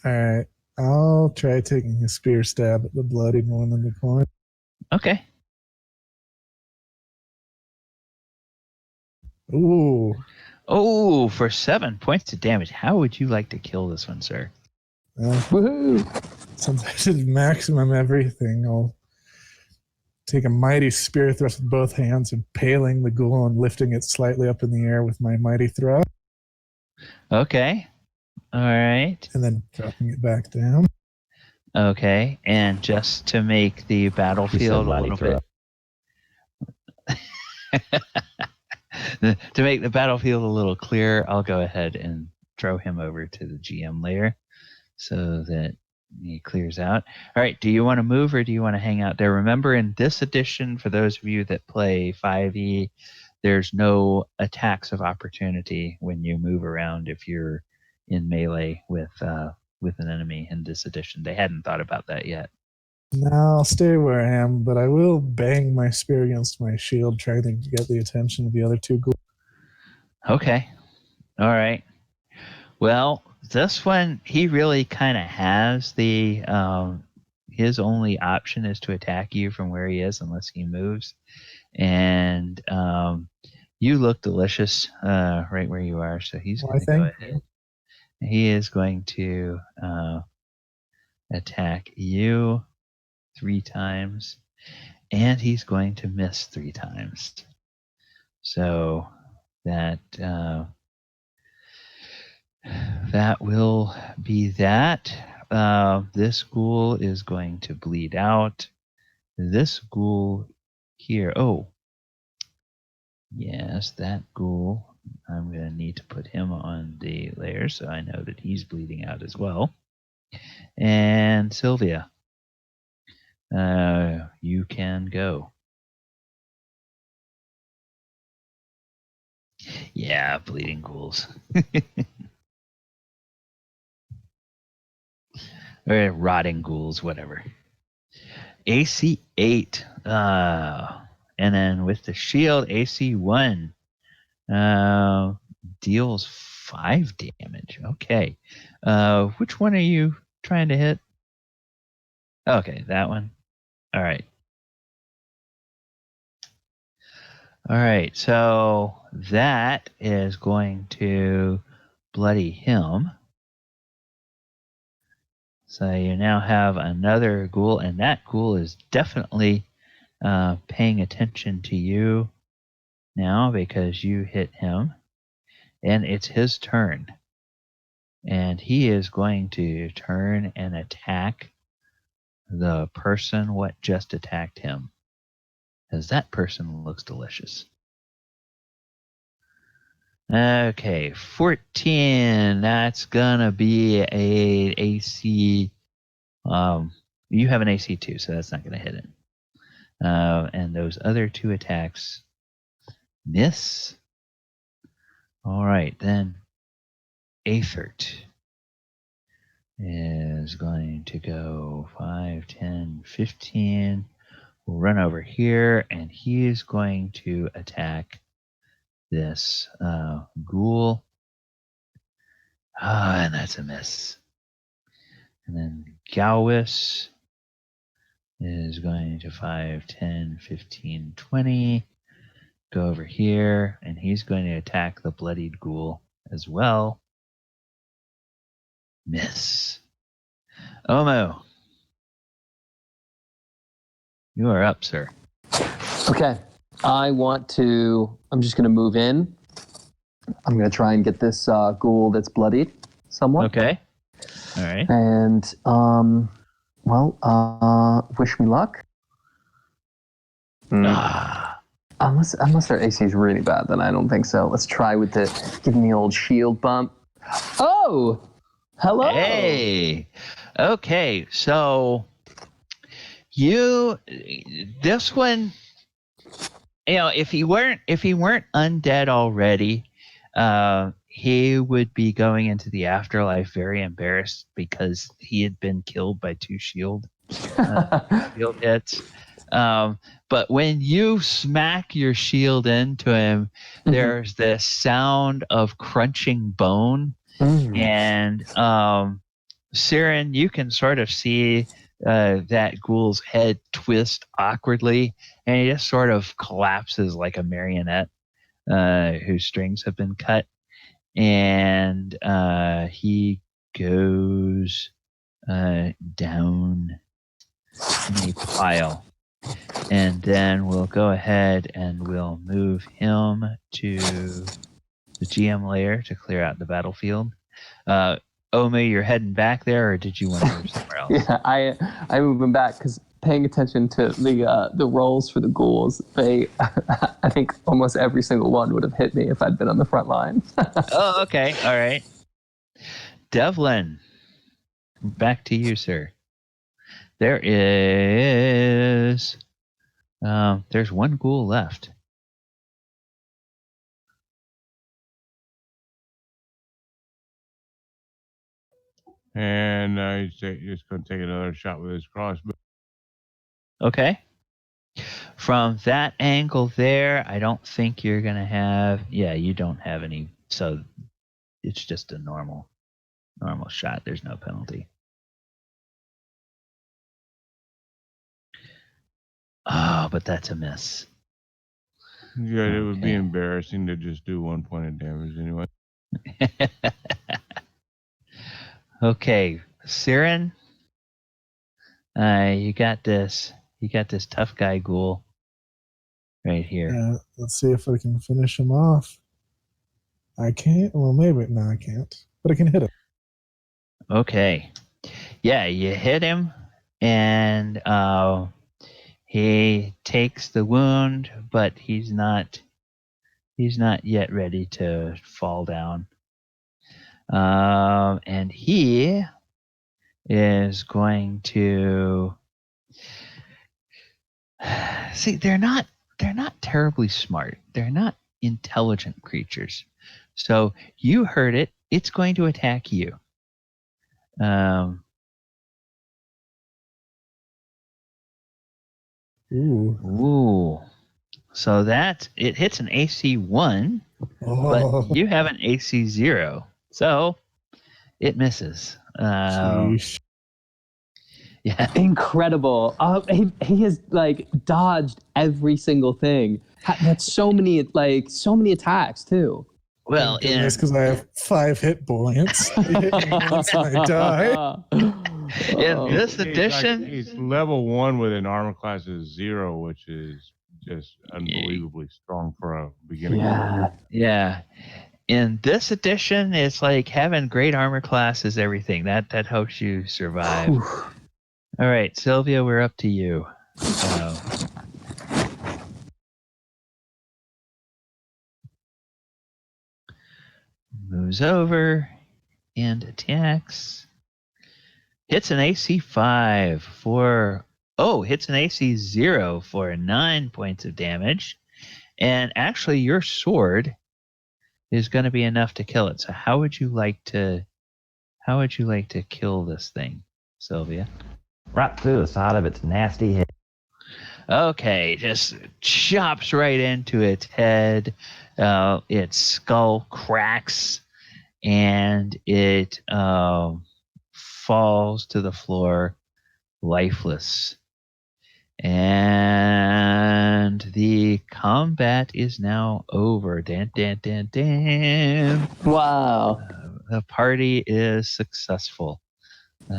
All right. I'll try taking a spear stab at the bloodied one in the corner. Okay. Ooh. Oh, for 7 points of damage. How would you like to kill this one, sir? Woohoo! Since I did maximum everything, I'll take a mighty spear thrust with both hands, impaling the ghoul and lifting it slightly up in the air with my mighty thrust. Okay. All right. And then dropping it back down. Okay. And just to make the battlefield a little bit... To make the battlefield a little clearer, I'll go ahead and throw him over to the GM layer so that he clears out. All right, do you want to move or do you want to hang out there? Remember, in this edition, for those of you that play 5e, there's no attacks of opportunity when you move around if you're in melee with an enemy in this edition. They hadn't thought about that yet. No, I'll stay where I am, but I will bang my spear against my shield, trying to get the attention of the other 2 ghouls. Okay. All right. Well, this one, he really kind of has the... his only option is to attack you from where he is unless he moves. And you look delicious right where you are, so he's going to go ahead. He is going to attack you 3 times. And he's going to miss 3 times. So that that will be that. This ghoul is going to bleed out. This ghoul here. Oh, yes, that ghoul. I'm going to need to put him on the layer so I know that he's bleeding out as well. And Sylvia, you can go. Yeah, bleeding ghouls. Or rotting ghouls, whatever. AC 8. And then with the shield, AC 1. Deals 5 damage. Okay. Which one are you trying to hit? Okay, that one. All right. All right, so that is going to bloody him. So you now have another ghoul, and that ghoul is definitely paying attention to you now because you hit him. And it's his turn. And he is going to turn and attack the person what just attacked him. Because that person looks delicious. Okay, 14. That's gonna be a AC. You have an AC 2, so that's not gonna hit it. And those other 2 attacks miss. All right, then Aethert is going to go 5, 10, 15. We'll run over here, and he is going to attack this ghoul. And that's a miss. And then Gowis is going to 5, 10, 15, 20. Go over here, and he's going to attack the bloodied ghoul as well. Miss. Omo, you are up, sir. Okay. I'm just going to move in. I'm going to try and get this ghoul that's bloodied somewhat. Okay. All right. And, wish me luck. Unless their AC is really bad, then I don't think so. Let's try with giving the old shield bump. Oh! Hello! Hey! Okay, so this one, if he weren't undead already, he would be going into the afterlife very embarrassed because he had been killed by 2 shield hits. But when you smack your shield into him, there's this sound of crunching bone. And Siren, you can sort of see that ghoul's head twist awkwardly, and he just sort of collapses like a marionette whose strings have been cut. And he goes down in a pile. And then we'll go ahead and we'll move him to the GM layer to clear out the battlefield. Ome, you're heading back there, or did you want to move somewhere else? Yeah, I move him back because paying attention to the rolls for the ghouls, I think almost every single one would have hit me if I'd been on the front line. Oh, okay. All right. Devlin, back to you, sir. There is... there's 1 ghoul left. And he's just going to take another shot with his crossbow. Okay. From that angle there, I don't think you're going to have... Yeah, you don't have any... So it's just a normal shot. There's no penalty. Oh, but that's a miss. Yeah, it would be embarrassing to just do 1 point of damage anyway. Okay, Siren, you got this. You got this tough guy ghoul right here. Let's see if I can finish him off. I can't. Well, maybe. No, I can't. But I can hit him. Okay. Yeah, you hit him, and he takes the wound, but he's not yet ready to fall down. And he is going to see. They're not terribly smart. They're not intelligent creatures. So you heard it. It's going to attack you. Ooh. So that it hits an AC 1, but you have an AC 0. So it misses. Sheesh. Yeah. Incredible. He has like dodged every single thing. That's so many attacks too. Well, it's because I have 5 hit points. Once I die. In this edition, he's level 1 with an armor class of 0, which is just unbelievably strong for a beginning. Yeah. In this edition, it's like having great armor class is everything. That helps you survive. All right, Sylvia, we're up to you. Moves over and attacks. Hits an AC 5 for... Oh, hits an AC 0 for 9 points of damage. And actually, your sword is going to be enough to kill it. So how would you like to kill this thing, Sylvia? Right through the side of its nasty head. Okay, just chops right into its head. Its skull cracks, and it falls to the floor, lifeless. And the combat is now over. Dan, dan, dan, dan. Wow. The party is successful.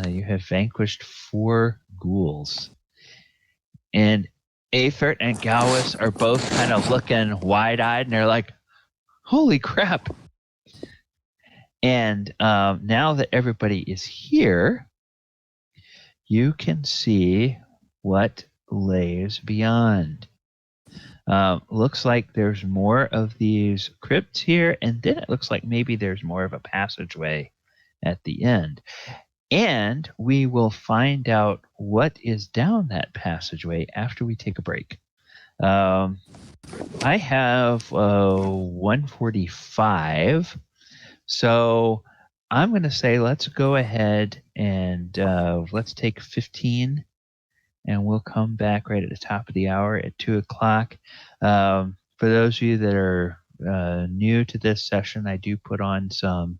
You have vanquished 4 ghouls. And Aethert and Gowis are both kind of looking wide-eyed, and they're like, holy crap. And now that everybody is here, you can see what lays beyond. Looks like there's more of these crypts here, and then it looks like maybe there's more of a passageway at the end. And we will find out what is down that passageway after we take a break. I have 145, so I'm going to say let's go ahead and let's take 15, and we'll come back right at the top of the hour at 2 o'clock. For those of you that are new to this session, I do put on some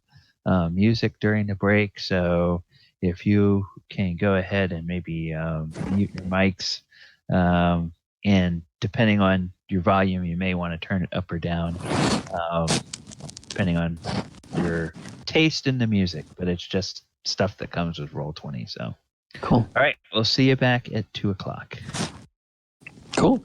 music during the break, so if you can go ahead and maybe mute your mics, and depending on your volume, you may want to turn it up or down, depending on your taste in the music, but it's just stuff that comes with Roll20. So, cool. All right, we'll see you back at 2 o'clock. Cool.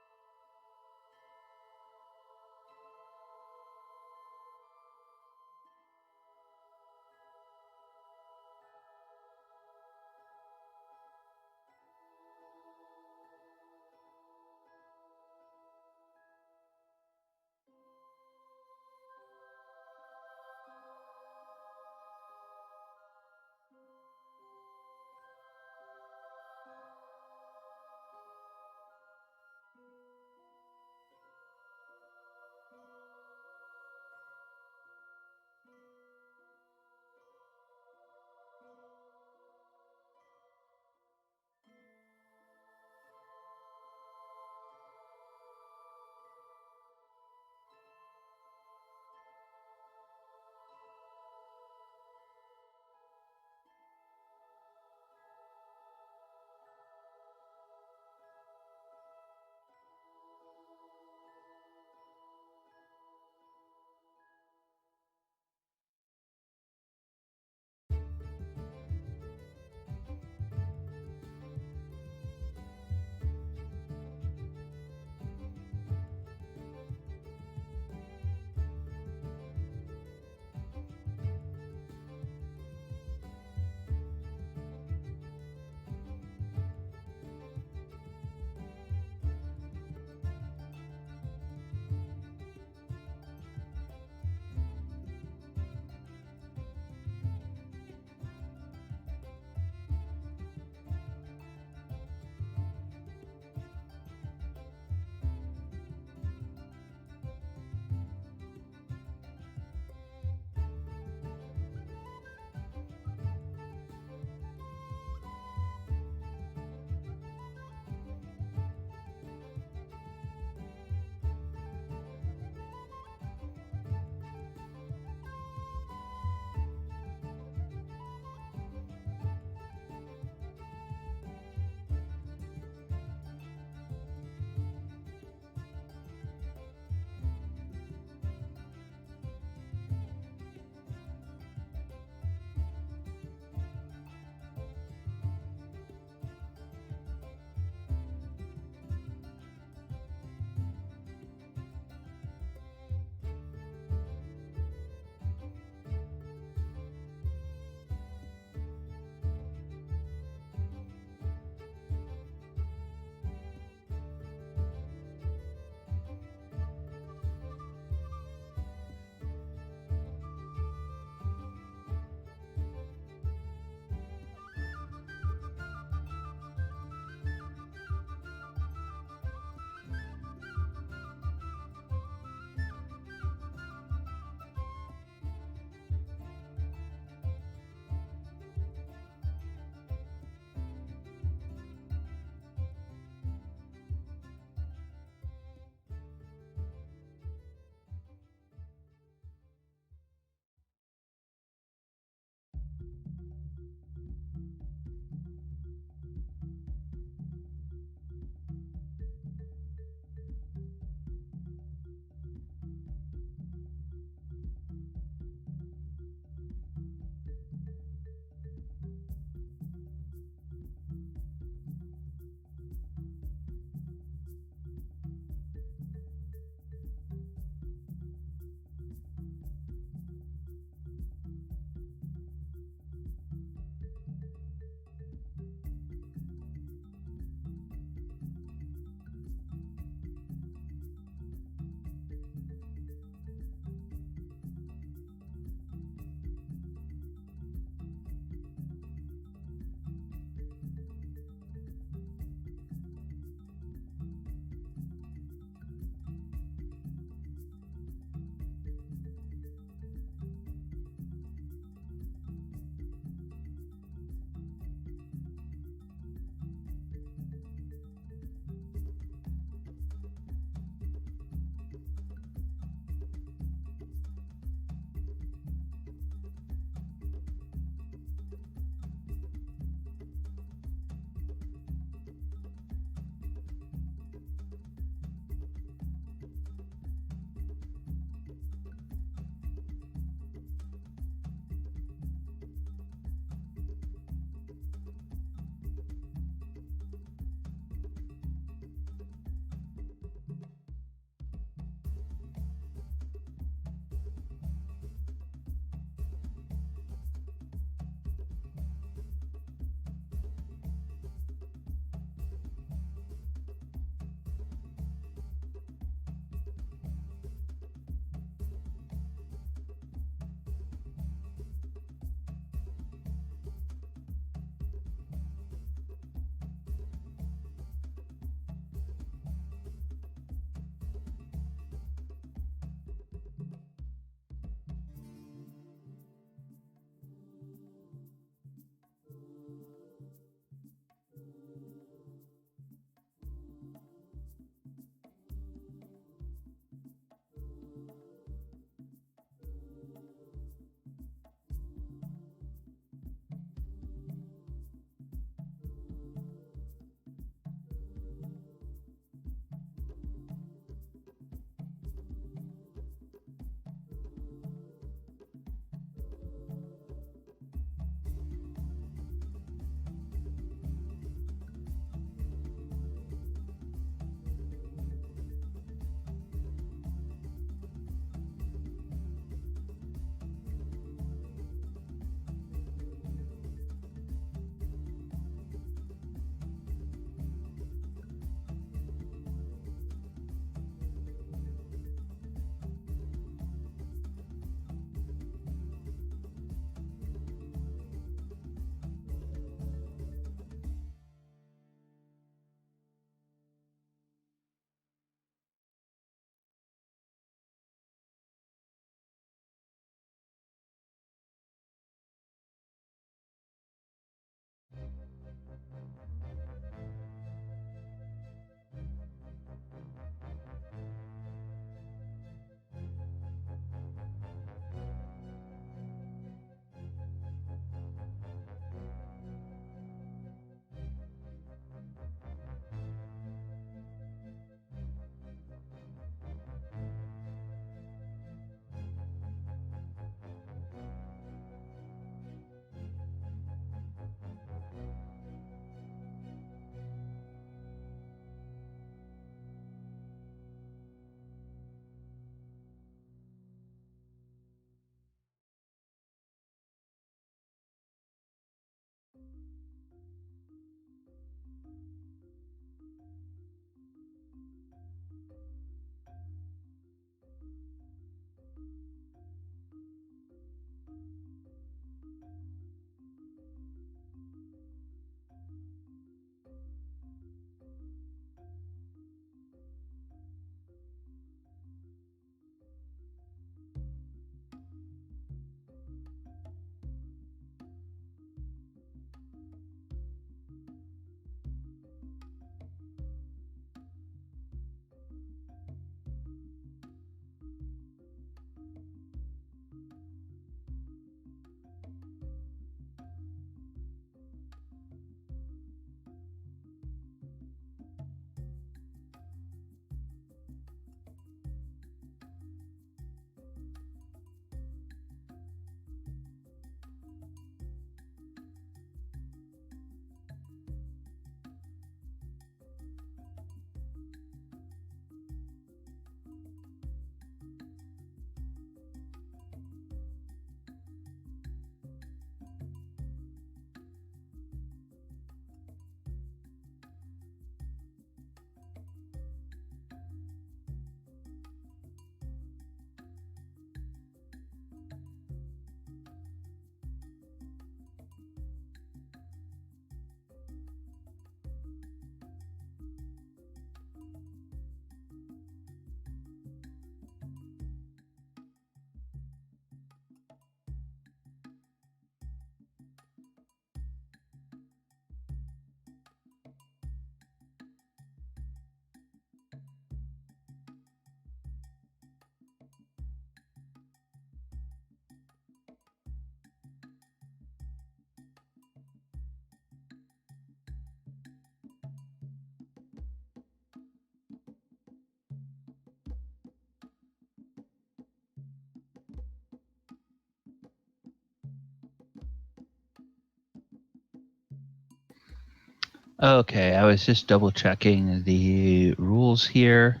Okay, I was just double checking the rules here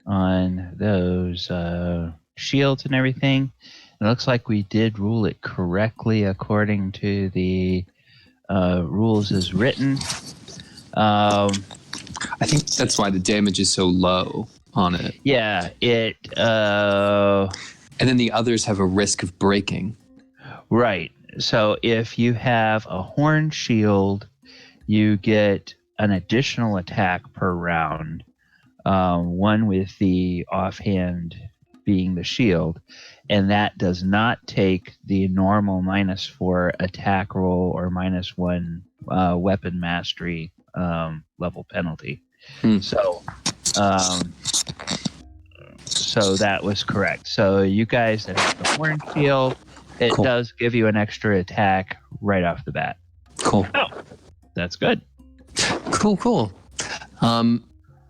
on those shields and everything. It looks like we did rule it correctly according to the rules as written. I think that's why the damage is so low on it. Yeah, it... and then the others have a risk of breaking. Right. So if you have a horn shield, you get an additional attack per round. One with the offhand being the shield, and that does not take the normal -4 attack roll or -1 weapon mastery level penalty. So that was correct. So you guys that have the horn shield, it does give you an extra attack right off the bat. Cool. Oh, that's good. Cool.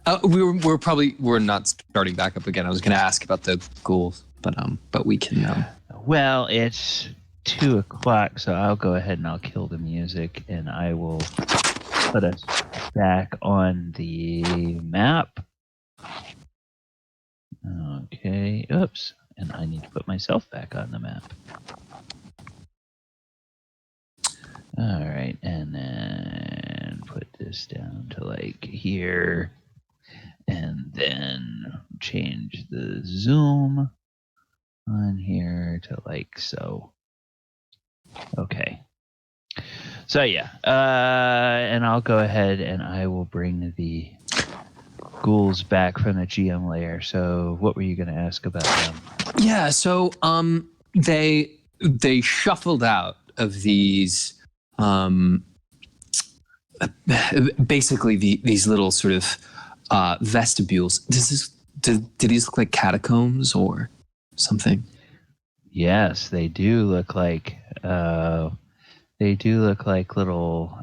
We're not starting back up again. I was going to ask about the ghouls, but we can. Well, it's 2:00, so I'll go ahead and I'll kill the music, and I will put us back on the map. Okay. Oops. And I need to put myself back on the map. All right, and then put this down to like here. And then change the zoom on here to like so. Okay. So yeah, and I'll go ahead and I will bring the ghouls back from the GM layer. So what were you going to ask about them? Yeah, so they shuffled out of these basically these little sort of vestibules. Do these look like catacombs or something? Yes, they do look like little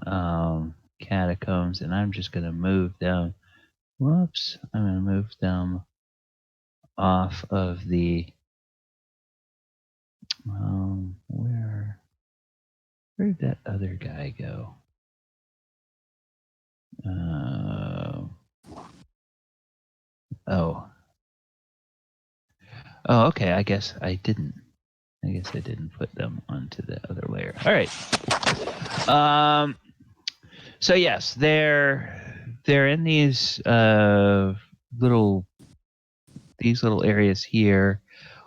catacombs, and I'm just gonna move them. Whoops! I'm gonna move them off of the. Where did that other guy go? Oh, okay. I guess I didn't put them onto the other layer. All right. So yes, they're in these little areas here.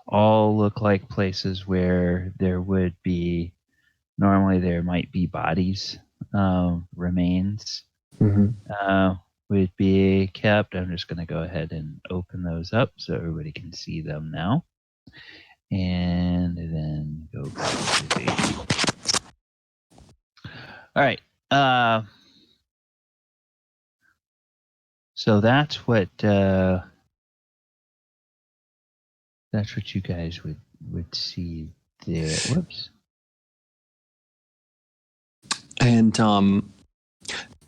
All look like places where there would be normally there might be bodies, remains. Would be kept. I'm just going to go ahead and open those up so everybody can see them now. And then go back to the page. All right. So that's what you guys would see there. Whoops. And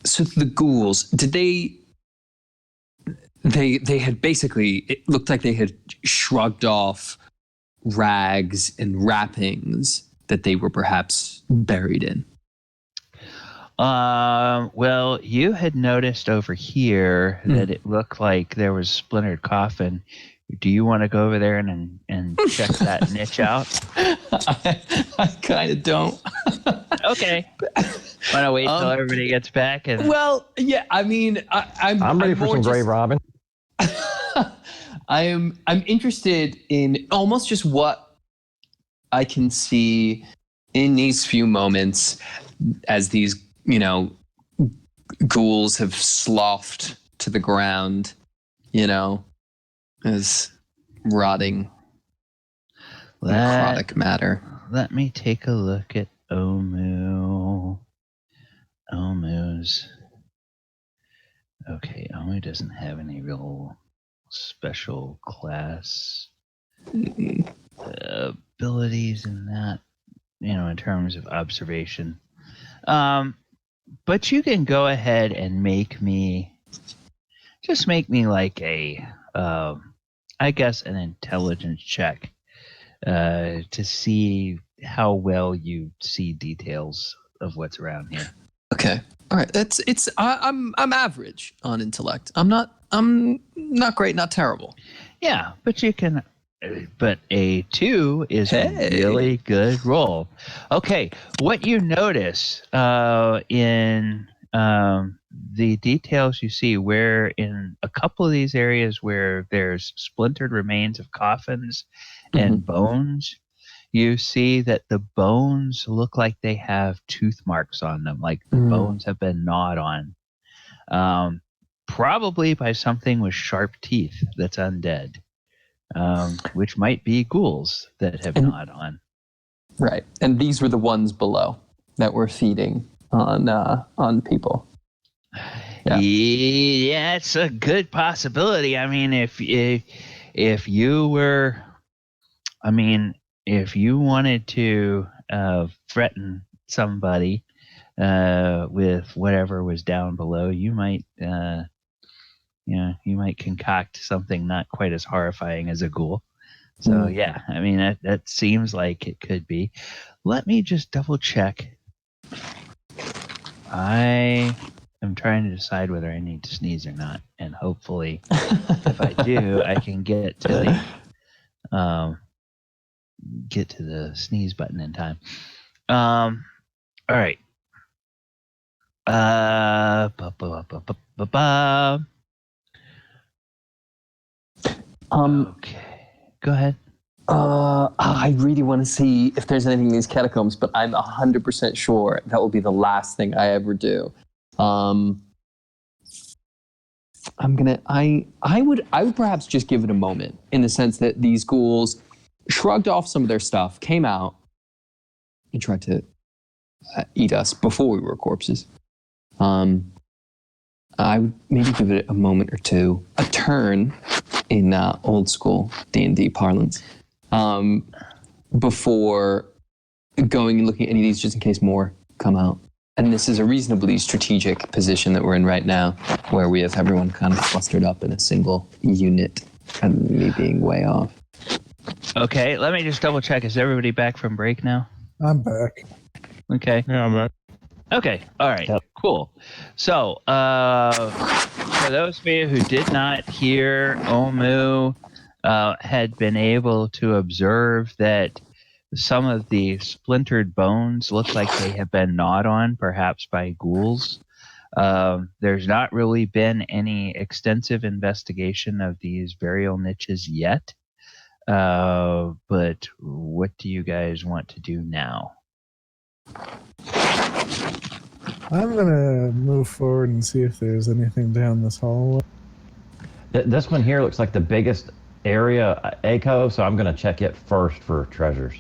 so the ghouls, did they had basically, it looked like they had shrugged off rags and wrappings that they were perhaps buried in. Well, you had noticed over here that it looked like there was a splintered coffin. Do you want to go over there and check that niche out? I kind of don't. Okay. Want to wait till everybody gets back? And well, yeah. I mean, I'm ready for some grave robbing. I'm interested in almost just what I can see in these few moments as these, ghouls have sloughed to the ground, as rotting necrotic matter. Let me take a look at Omu's. Okay, Omu doesn't have any real special class abilities in that, in terms of observation. But you can go ahead and make me like a, I guess, an intelligence check to see how well you see details of what's around here. Okay. All right. I'm average on intellect. I'm not great, not terrible. Yeah, but you can. But a 2 is a Hey. really good roll. Okay, what you notice in the details you see, where in a couple of these areas where there's splintered remains of coffins and bones, you see that the bones look like they have tooth marks on them, like the bones have been gnawed on, probably by something with sharp teeth that's undead. Which might be ghouls that have gnawed on. Right, and these were the ones below that were feeding on people. Yeah, it's a good possibility. I mean, if you were, if you wanted to threaten somebody with whatever was down below, you might. You might concoct something not quite as horrifying as a ghoul. So yeah, I mean that seems like it could be. Let me just double check. I am trying to decide whether I need to sneeze or not, and hopefully, if I do, I can get to the sneeze button in time. All right. Okay. Go ahead. I really want to see if there's anything in these catacombs, but I'm 100% sure that will be the last thing I ever do. I would perhaps just give it a moment, in the sense that these ghouls shrugged off some of their stuff, came out, and tried to eat us before we were corpses. I would maybe give it a moment or two, a turn in old school D&D parlance, before going and looking at any of these, just in case more come out. And this is a reasonably strategic position that we're in right now, where we have everyone kind of clustered up in a single unit, and me being way off. Okay, let me just double check. Is everybody back from break now? I'm back. Okay. Yeah, I'm back. Okay. All right. Yep. Cool. So, for those of you who did not hear, Omu had been able to observe that some of the splintered bones look like they have been gnawed on, perhaps by ghouls. There's not really been any extensive investigation of these burial niches yet. But what do you guys want to do now? I'm going to move forward and see if there's anything down this hallway. This one here looks like the biggest area, Echo, so I'm going to check it first for treasures.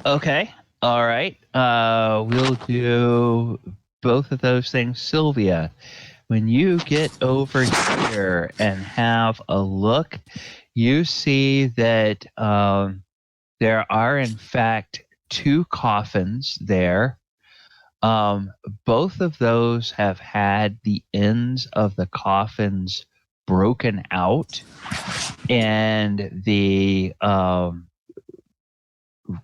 Okay. All right. We'll do both of those things. Sylvia, when you get over here and have a look, you see that there are, in fact, 2 coffins there. Both of those have had the ends of the coffins broken out, and the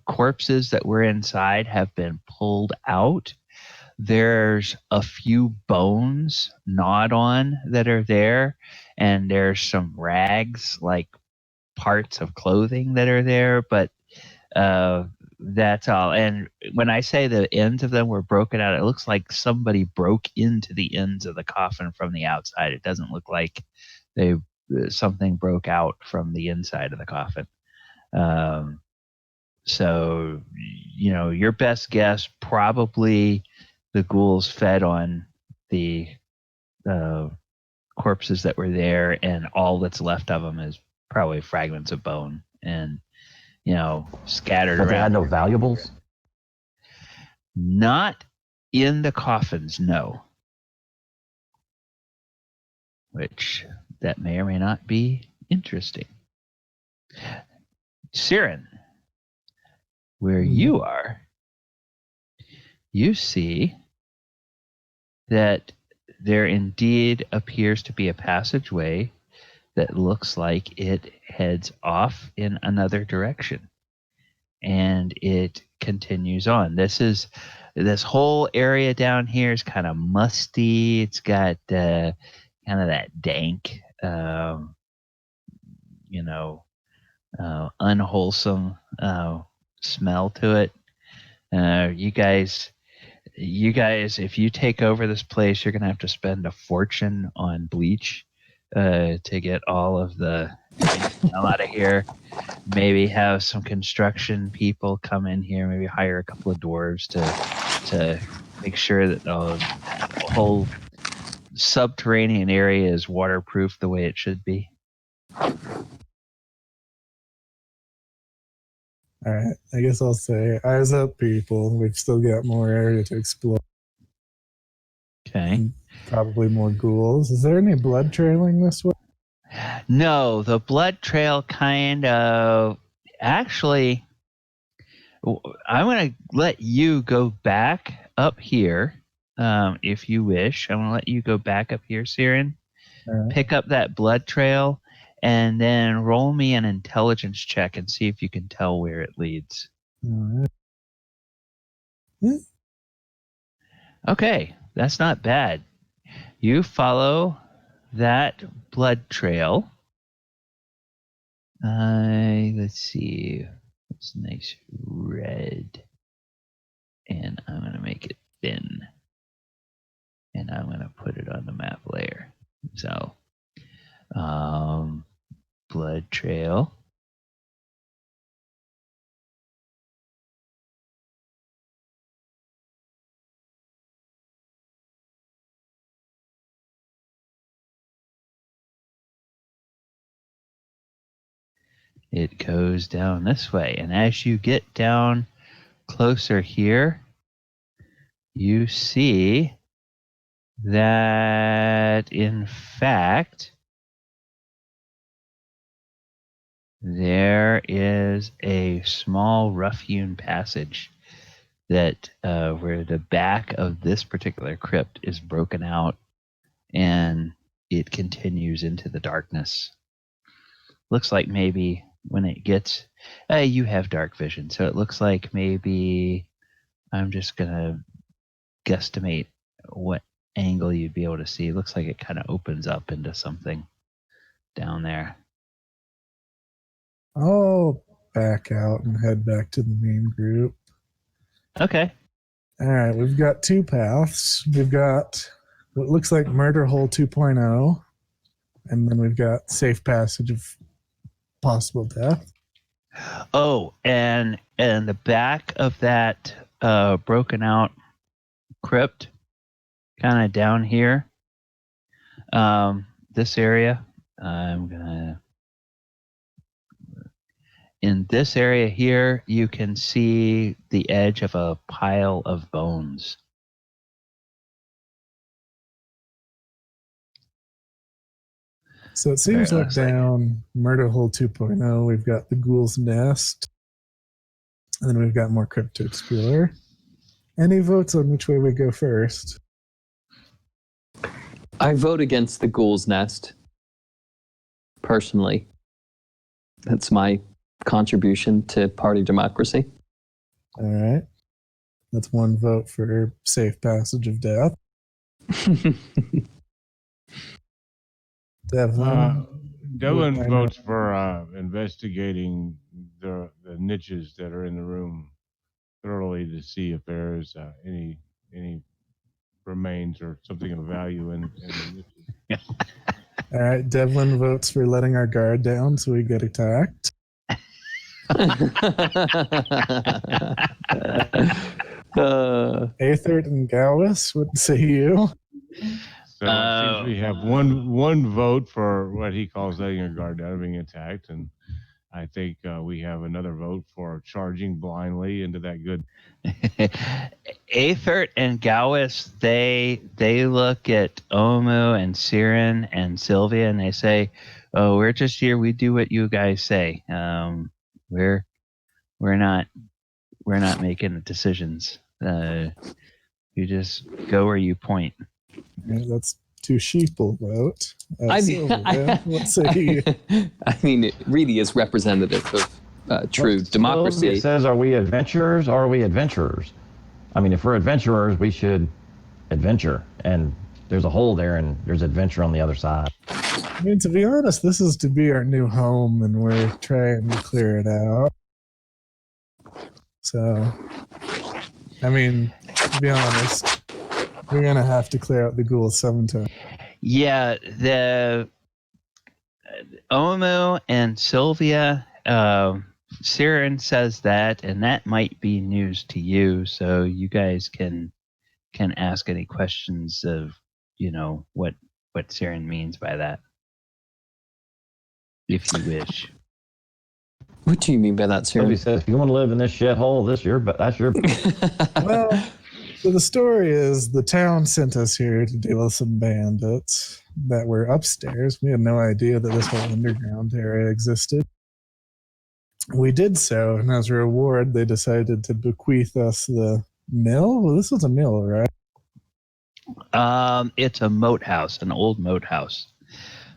corpses that were inside have been pulled out. There's a few bones gnawed on that are there, and there's some rags, like parts of clothing, that are there, but that's all. And when I say the ends of them were broken out, it looks like somebody broke into the ends of the coffin from the outside. It doesn't look like something broke out from the inside of the coffin. So, your best guess, probably the ghouls fed on the corpses that were there, and all that's left of them is probably fragments of bone and, scattered But around. they had no valuables? Not in the coffins, no. Which, that may or may not be interesting. Siren, where you are, you see that there indeed appears to be a passageway that looks like it heads off in another direction. and it continues on. This whole area down here is kind of musty. It's got kind of that dank, unwholesome smell to it. You guys, if you take over this place, you're gonna have to spend a fortune on bleach to get all of the smell out of here. Maybe have some construction people come in here. Maybe hire a couple of dwarves to make sure that the whole subterranean area is waterproof the way it should be. All right, I guess I'll say, eyes up, people. We've still got more area to explore. Okay. And probably more ghouls. Is there any blood trailing this way? No, the blood trail kind of... Actually, I'm going to let you go back up here, if you wish. I'm going to let you go back up here, Siren. Right. Pick up that blood trail, and then roll me an intelligence check and see if you can tell where it leads. All right. Okay, that's not bad. You follow that blood trail. Let's see. It's nice red. And I'm going to make it thin. And I'm going to put it on the map layer. So, blood trail. It goes down this way. And as you get down closer here, you see that, in fact, there is a small rough-hewn passage that where the back of this particular crypt is broken out, and it continues into the darkness. Looks like maybe when it gets... you have dark vision, so it looks like maybe... I'm just going to guesstimate what angle you'd be able to see. It looks like it kind of opens up into something down there. I'll back out and head back to the main group. Okay. All right, we've got two paths. We've got what looks like Murder Hole 2.0, and then we've got Safe Passage of Possible Death. Oh, and the back of that broken out crypt, kind of down here, this area, in this area here, you can see the edge of a pile of bones. So it seems Very like looks like. down Murder Hole 2.0, we've got the Ghoul's Nest, and then we've got more crypt to explore. Any votes on which way we go first? I vote against the Ghoul's Nest. Personally. That's my contribution to party democracy. All right. That's one vote for Safe Passage of Death. Devlin votes for investigating the niches that are in the room thoroughly to see if there's any remains or something of value in the niches. All right, Devlin votes for letting our guard down so we get attacked. Aethert and Gallus, what say you? So it seems we have one vote for what he calls letting our guard down and being attacked, and I think we have another vote for charging blindly into that good. Aethert and Gallus, they look at Omu and Siren and Sylvia, and they say, "Oh, we're just here. We do what you guys say. We're not making the decisions. You just go where you point." Yeah, that's two sheeple vote. I Sylvia, what say you? mean, it really is representative of true democracy. It says, are we adventurers or are we adventurers? I mean, if we're adventurers, we should adventure. And there's a hole there and there's adventure on the other side. I mean, to be honest, this is to be our new home and we're trying to clear it out. So, I mean, to be honest, we're going to have to clear out the ghouls sometime. Yeah, the Omu and Sylvia, Siren says that, and that might be news to you, so you guys can ask any questions of, what Siren means by that, if you wish. What do you mean by that, Siren? Sylvia says, if you want to live in this shithole, that's your. Well, so the story is the town sent us here to deal with some bandits that were upstairs. We had no idea that this whole underground area existed. We did so, and as a reward, they decided to bequeath us the mill. Well, this was a mill, right? It's a moat house, an old moat house.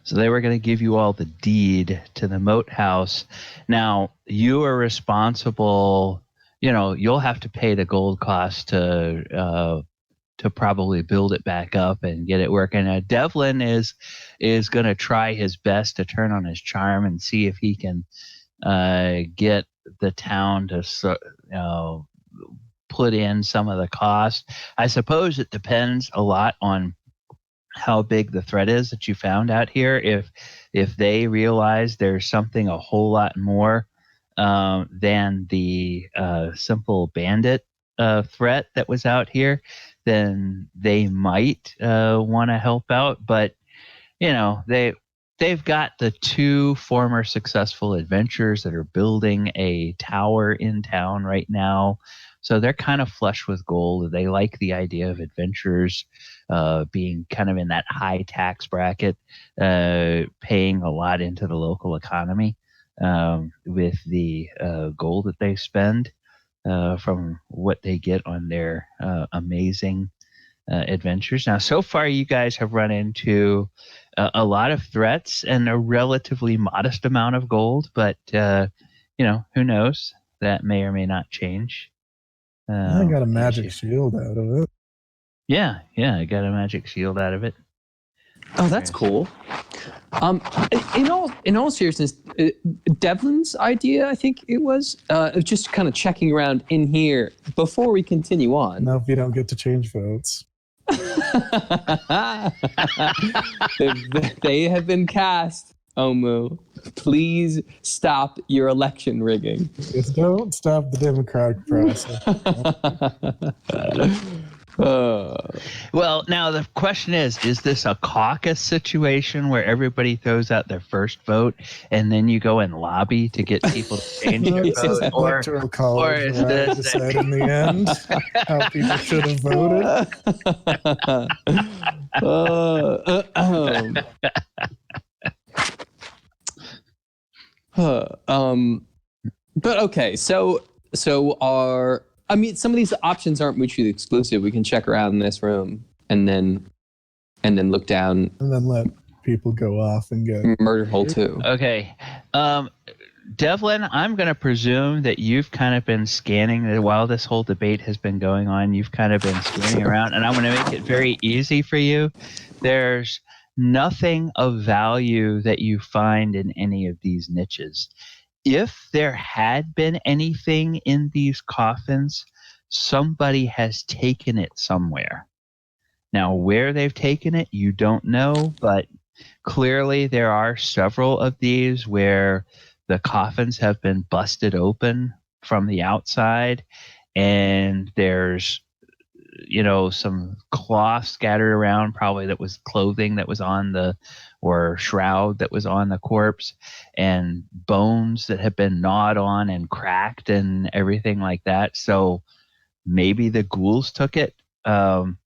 So they were going to give you all the deed to the moat house. Now, you are responsible, you'll have to pay the gold cost to probably build it back up and get it working. Devlin is going to try his best to turn on his charm and see if he can get the town to put in some of the cost. I suppose it depends a lot on how big the threat is that you found out here. If they realize there's something a whole lot more than the simple bandit threat that was out here, then they might want to help out. But they've got the two former successful adventurers that are building a tower in town right now. So they're kind of flush with gold. They like the idea of adventurers being kind of in that high tax bracket, paying a lot into the local economy with the gold that they spend from what they get on their amazing adventures. Now, so far, you guys have run into a lot of threats and a relatively modest amount of gold, but who knows? That may or may not change. I got a magic shield out of it. Yeah, I got a magic shield out of it. Oh, that's cool. In all seriousness, Devlin's idea, I think it was, just kind of checking around in here before we continue on. No, if you don't get to change votes. They have been cast. Omu, please stop your election rigging. Just don't stop the democratic process. Well, now the question is this a caucus situation where everybody throws out their first vote and then you go and lobby to get people to change their vote? Electoral college, or is where I this decide in the end how people should have voted? But okay, so some of these options aren't mutually exclusive. We can check around in this room and then look down and then let people go off and get murder hole 2. Okay. Devlin, I'm going to presume that you've kind of been scanning while this whole debate has been going on. You've kind of been scanning around, and I'm going to make it very easy for you. There's nothing of value that you find in any of these niches. If there had been anything in these coffins, somebody has taken it somewhere. Now, where they've taken it, you don't know, but clearly there are several of these where the coffins have been busted open from the outside, and there's some cloth scattered around, probably that was clothing that was on or shroud that was on the corpse, and bones that have been gnawed on and cracked and everything like that. So maybe the ghouls took it. And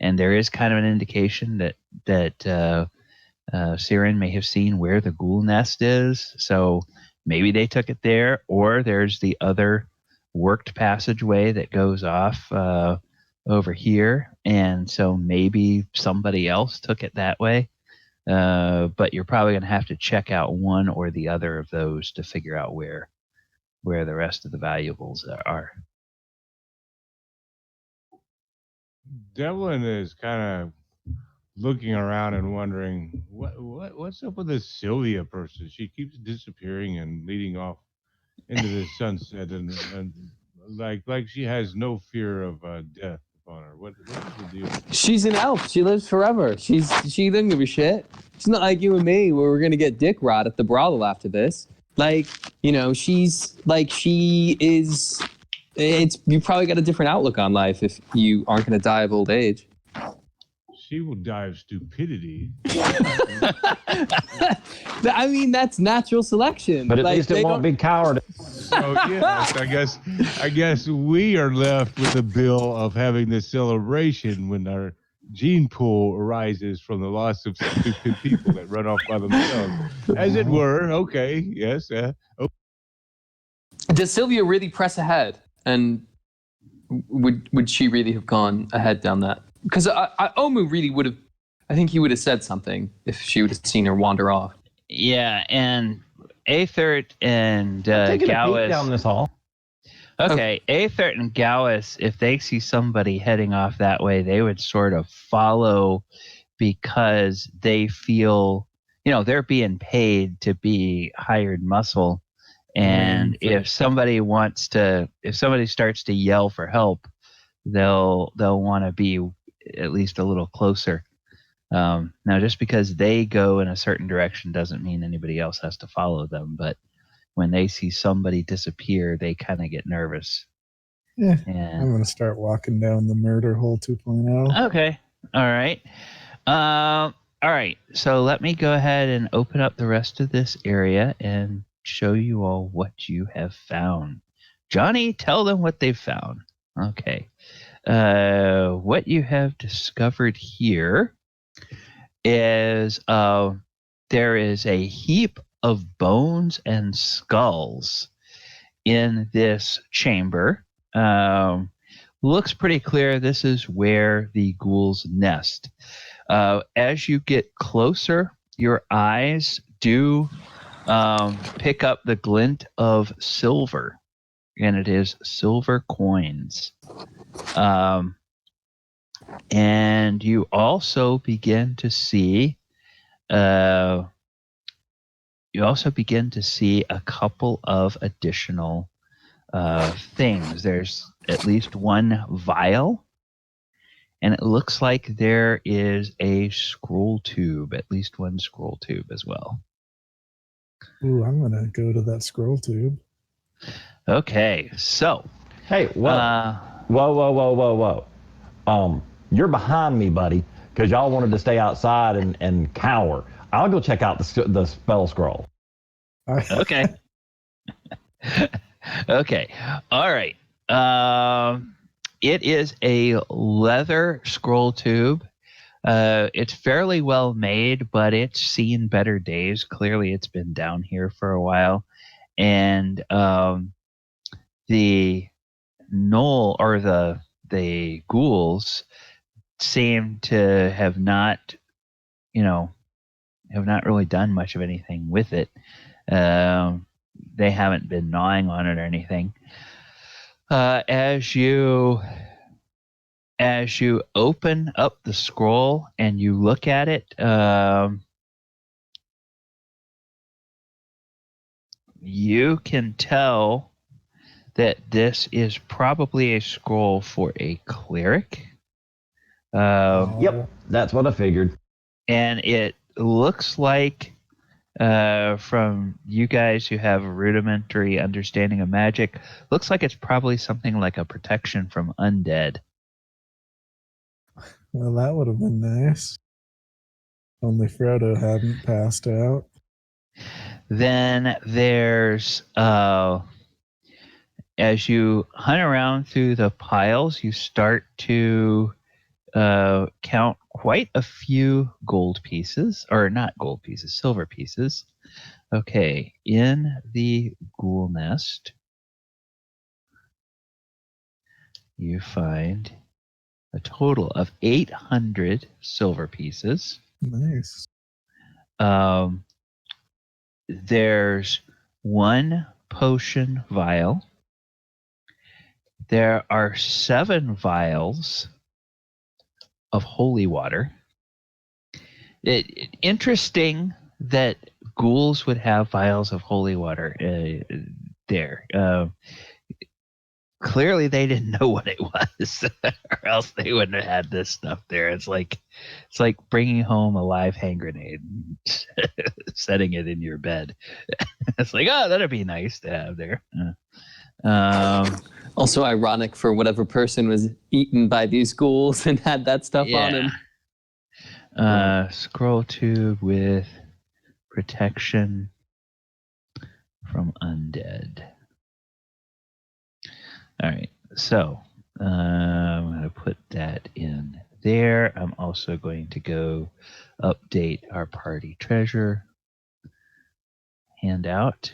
there is kind of an indication that Siren may have seen where the ghoul nest is. So maybe they took it there, or there's the other worked passageway that goes off over here, and so maybe somebody else took it that way. But you're probably going to have to check out one or the other of those to figure out where where the rest of the valuables are. Devlin is kind of looking around and wondering what's up with this Sylvia person. She keeps disappearing and leading off into the sunset, and like she has no fear of death upon her. What is the deal? She's an elf. She lives forever. She doesn't give a shit. She's not like you and me, where we're gonna get dick rot at the brothel after this. Like, you know, she is. You probably got a different outlook on life if you aren't gonna die of old age. She will die of stupidity. I mean, that's natural selection. But at least it won't be cowardice. So yes, I guess we are left with the bill of having this celebration when our gene pool arises from the loss of stupid people that run off by themselves, as it were. Okay, yes. Does Sylvia really press ahead? And would she really have gone ahead down that? Because Omu really would have. I think he would have said something if she would have seen her wander off. Yeah, and Aethert and Taking a peek Gowis. down this hall. Okay, Aethert and Gowis, if they see somebody heading off that way, they would sort of follow because they feel, they're being paid to be hired muscle. And if somebody starts to yell for help, they'll want to be at least a little closer. Now, just because they go in a certain direction doesn't mean anybody else has to follow them. But when they see somebody disappear, they kind of get nervous. Yeah, And, I'm going to start walking down the murder hole 2.0. Okay. All right. All right. So let me go ahead and open up the rest of this area and show you all what you have found. Johnny, tell them what they've found. Okay. What you have discovered here is there is a heap of bones and skulls in this chamber. Looks pretty clear this is where the ghouls nest. As you get closer, your eyes do pick up the glint of silver, and it is silver coins. And you also begin to see a couple of additional things. There's at least one vial, and it looks like there is a scroll tube, at least one scroll tube as well. Ooh, I'm going to go to that scroll tube. Okay, so. Hey, whoa. You're behind me, buddy, because y'all wanted to stay outside and cower. I'll go check out the spell scroll. Okay. Okay. All right. It is a leather scroll tube. It's fairly well made, but it's seen better days. Clearly, it's been down here for a while. And the gnoll or the ghouls seem to have not really done much of anything with it. They haven't been gnawing on it or anything. As you open up the scroll and you look at it, you can tell that this is probably a scroll for a cleric. Yep, that's what I figured. And it looks like, from you guys who have a rudimentary understanding of magic, looks like it's probably something like a protection from undead. Well, that would have been nice. Only Frodo hadn't passed out. Then there's, as you hunt around through the piles, you start to count quite a few gold pieces, or not gold pieces, silver pieces. Okay, in the ghoul nest, you find a total of 800 silver pieces. Nice. There's one potion vial. There are 7 vials of holy water. Interesting that ghouls would have vials of holy water there. Clearly, they didn't know what it was, or else they wouldn't have had this stuff there. It's like bringing home a live hand grenade, and setting it in your bed. It's like, oh, that'd be nice to have there. Also ironic for whatever person was eaten by these ghouls and had that stuff on him. Scroll tube with protection from undead. All right, so I'm going to put that in there. I'm also going to go update our party treasure handout.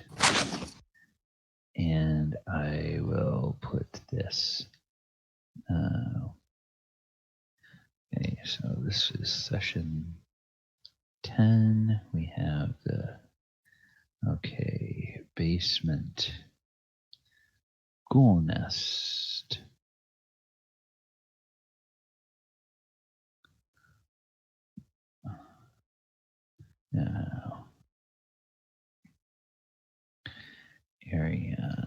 And I will put this. Okay, so this is session 10. We have the, basement ghoul nest. Now, area.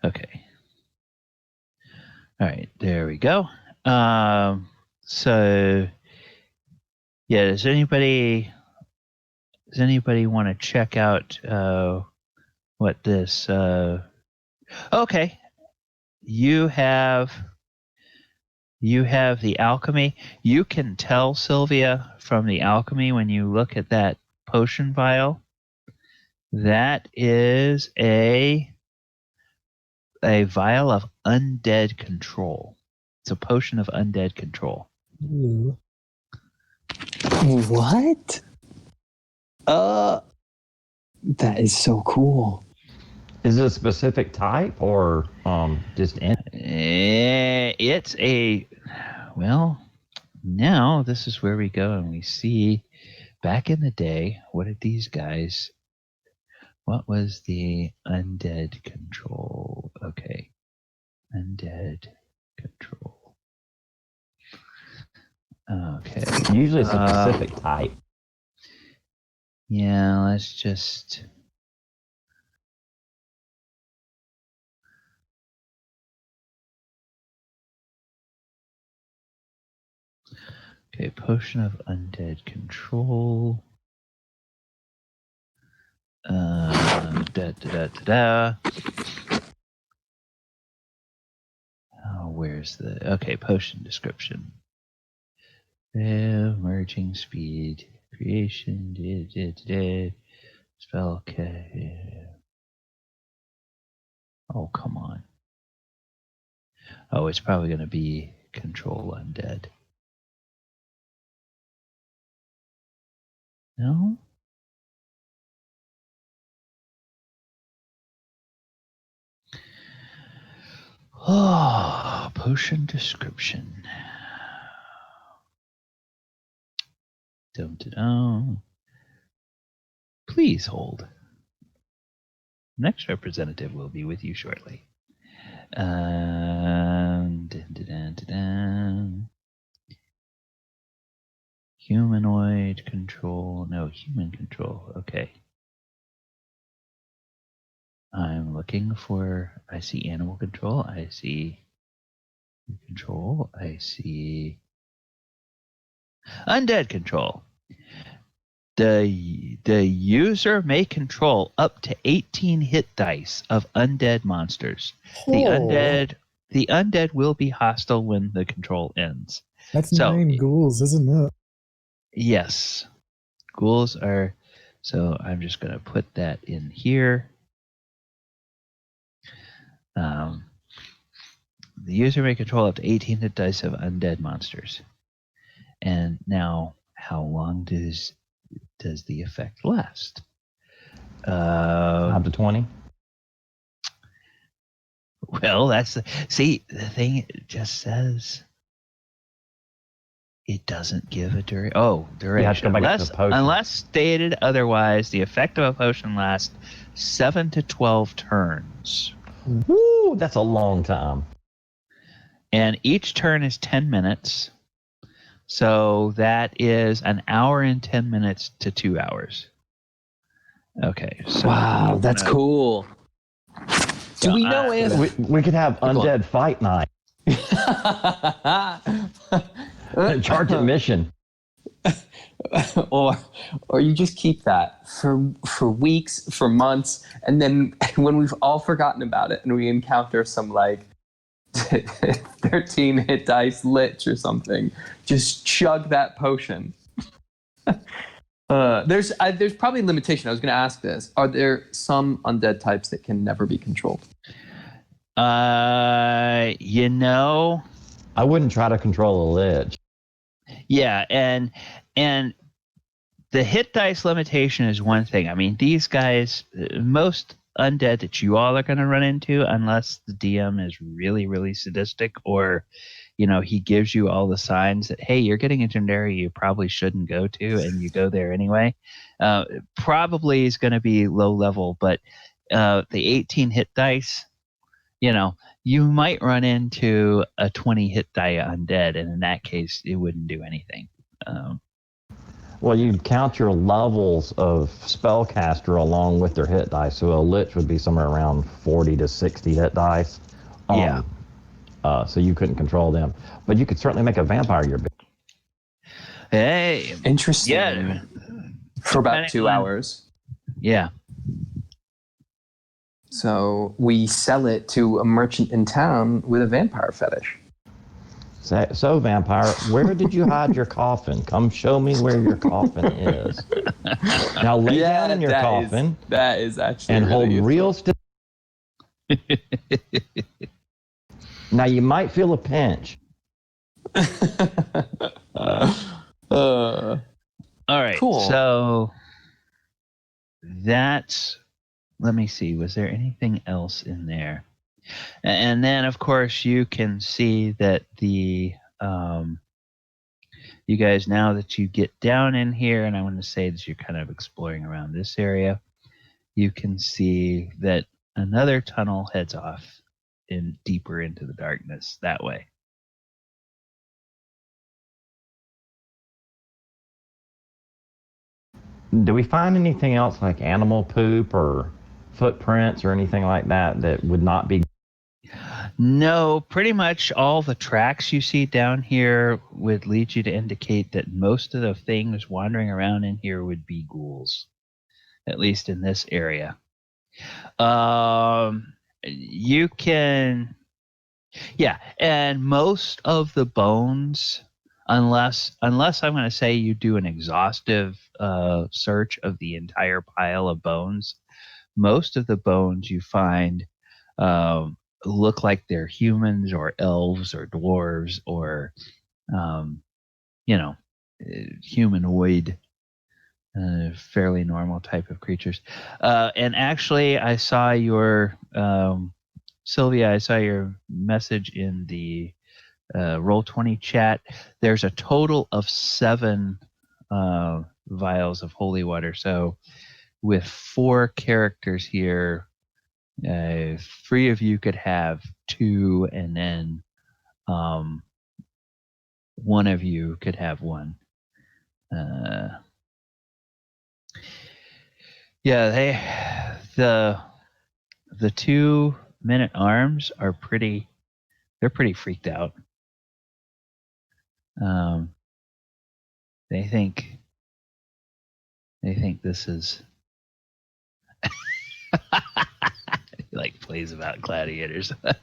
Okay. All right, there we go. So, yeah, does anybody want to check out what this? Okay, you have the alchemy. You can tell, Sylvia, from the alchemy when you look at that potion vial, that is a vial of undead control. It's a potion of undead control. Ooh. What? That is so cool. Is it a specific type or just any? It's a, well, now this is where we go and we see back in the day, what was the undead control? Okay. Undead control. Okay. Usually it's a specific type. Yeah, let's just... Okay, potion of undead control. Oh, where's the... Okay, potion description. Merging speed. Creation. Spell. Okay. Oh, come on. Oh, it's probably going to be control undead. No? Oh, potion description. Dum-da-dum. Please hold. Next representative will be with you shortly. Dun-dun-dun-dun-dun. Humanoid control. No, human control. Okay. I'm looking for... I see animal control. I see control. I see undead control. The user may control up to 18 hit dice of undead monsters. The undead will be hostile when the control ends. That's 9 ghouls, isn't it? Yes. Ghouls are... So I'm just going to put that in here. The user may control up to 18 hit dice of undead monsters. And now, how long does the effect last? 5 to 20. Well, that's the thing. It just says It doesn't give a duration. Oh, duration. You have to go back to the potion. Unless stated otherwise, the effect of a potion lasts 7 to 12 turns. Woo, that's a long time. And each turn is 10 minutes. So that is an hour and 10 minutes to 2 hours. Okay. So wow, that's cool. Do we know if We could have undead fight night. Charge admission. or you just keep that for weeks, for months, and then when we've all forgotten about it and we encounter some like 13 hit dice lich or something, just chug that potion. There's probably a limitation. I was going to ask this: are there some undead types that can never be controlled? You know, I wouldn't try to control a lich. yeah, and the hit dice limitation is one thing. I mean, these guys, most undead that you all are going to run into, unless the DM is really, really sadistic, or he gives you all the signs that, hey, you're getting into an area you probably shouldn't go to, and you go there anyway, probably is going to be low level. But the 18 hit dice, you might run into a 20 hit die undead, and in that case, it wouldn't do anything. Well, you'd count your levels of spellcaster along with their hit dice. So a lich would be somewhere around 40 to 60 hit dice. Yeah. So you couldn't control them. But you could certainly make a vampire your bitch. Hey. Interesting. Yeah. For about 2 hours. Yeah. So we sell it to a merchant in town with a vampire fetish. So, vampire, where did you hide your coffin? Come show me where your coffin is. Now lay down in your coffin. That is actually and really hold real still. Now you might feel a pinch. All right. Cool. So that's. Let me see. Was there anything else in there? And then, of course, you can see that you guys, now that you get down in here, and I want to say that you're kind of exploring around this area, you can see that another tunnel heads off deeper into the darkness that way. Do we find anything else like animal poop or footprints or anything like that would not be? No, pretty much all the tracks you see down here would lead you to indicate that most of the things wandering around in here would be ghouls, at least in this area. You can, yeah, and most of the bones, unless I'm going to say you do an exhaustive search of the entire pile of bones, most of the bones you find look like they're humans or elves or dwarves or, humanoid, fairly normal type of creatures. And actually, I saw your, Sylvia, I saw your message in the Roll20 chat. There's a total of 7 vials of holy water. So with 4 characters here, 3 of you could have 2, and then 1 of you could have 1. Yeah, the 2 men-at-arms are pretty freaked out. They think this is like plays about gladiators. Have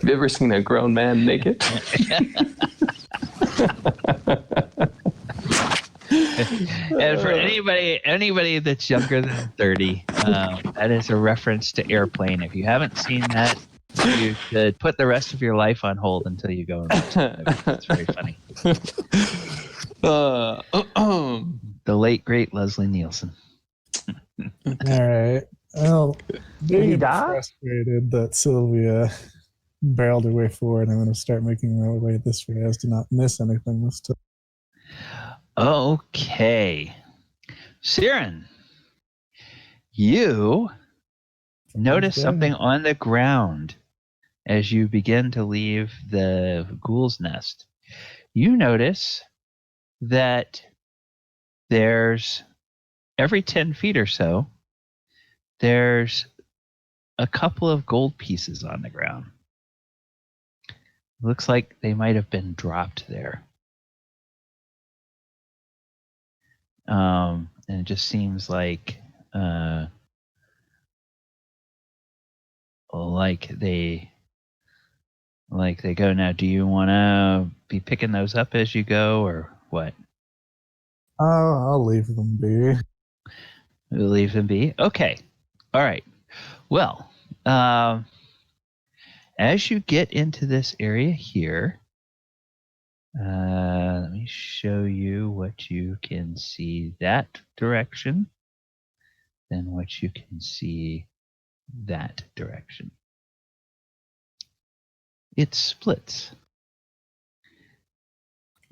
you ever seen a grown man naked? And for anybody that's younger than 30, that is a reference to Airplane. If you haven't seen that, you should put the rest of your life on hold until you go and watch it. It's very funny. The late great Leslie Nielsen. All right. Well, being frustrated that Sylvia barreled our way forward. I'm going to start making my way this way as to not miss anything this time. Okay. Siren, you notice something on the ground as you begin to leave the ghoul's nest. You notice that there's, every 10 feet or so, there's a couple of gold pieces on the ground. Looks like they might have been dropped there. And it just seems like they go. Now, do you want to be picking those up as you go, or what? I'll leave them be. We'll leave them be? Okay. All right. Well, as you get into this area here, let me show you what you can see that direction, then what you can see that direction. It splits.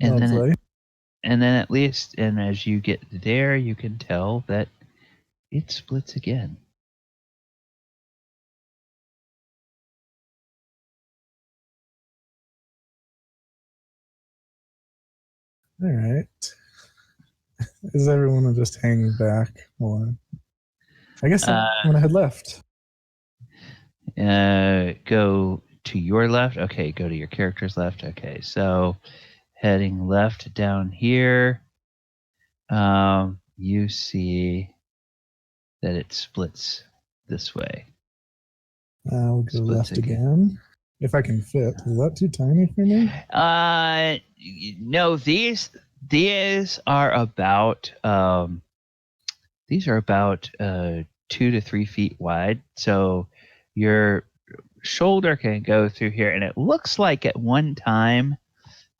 And then at least, and as you get there, you can tell that it splits again. All right. Is everyone just hanging back? I guess I'm going to head left. Go to your left. Okay, go to your character's left. Okay, so heading left down here, you see that it splits this way. I'll go left again. If I can fit. Is that too tiny for me? No, these are about 2 to 3 feet wide. So your shoulder can go through here, and it looks like at one time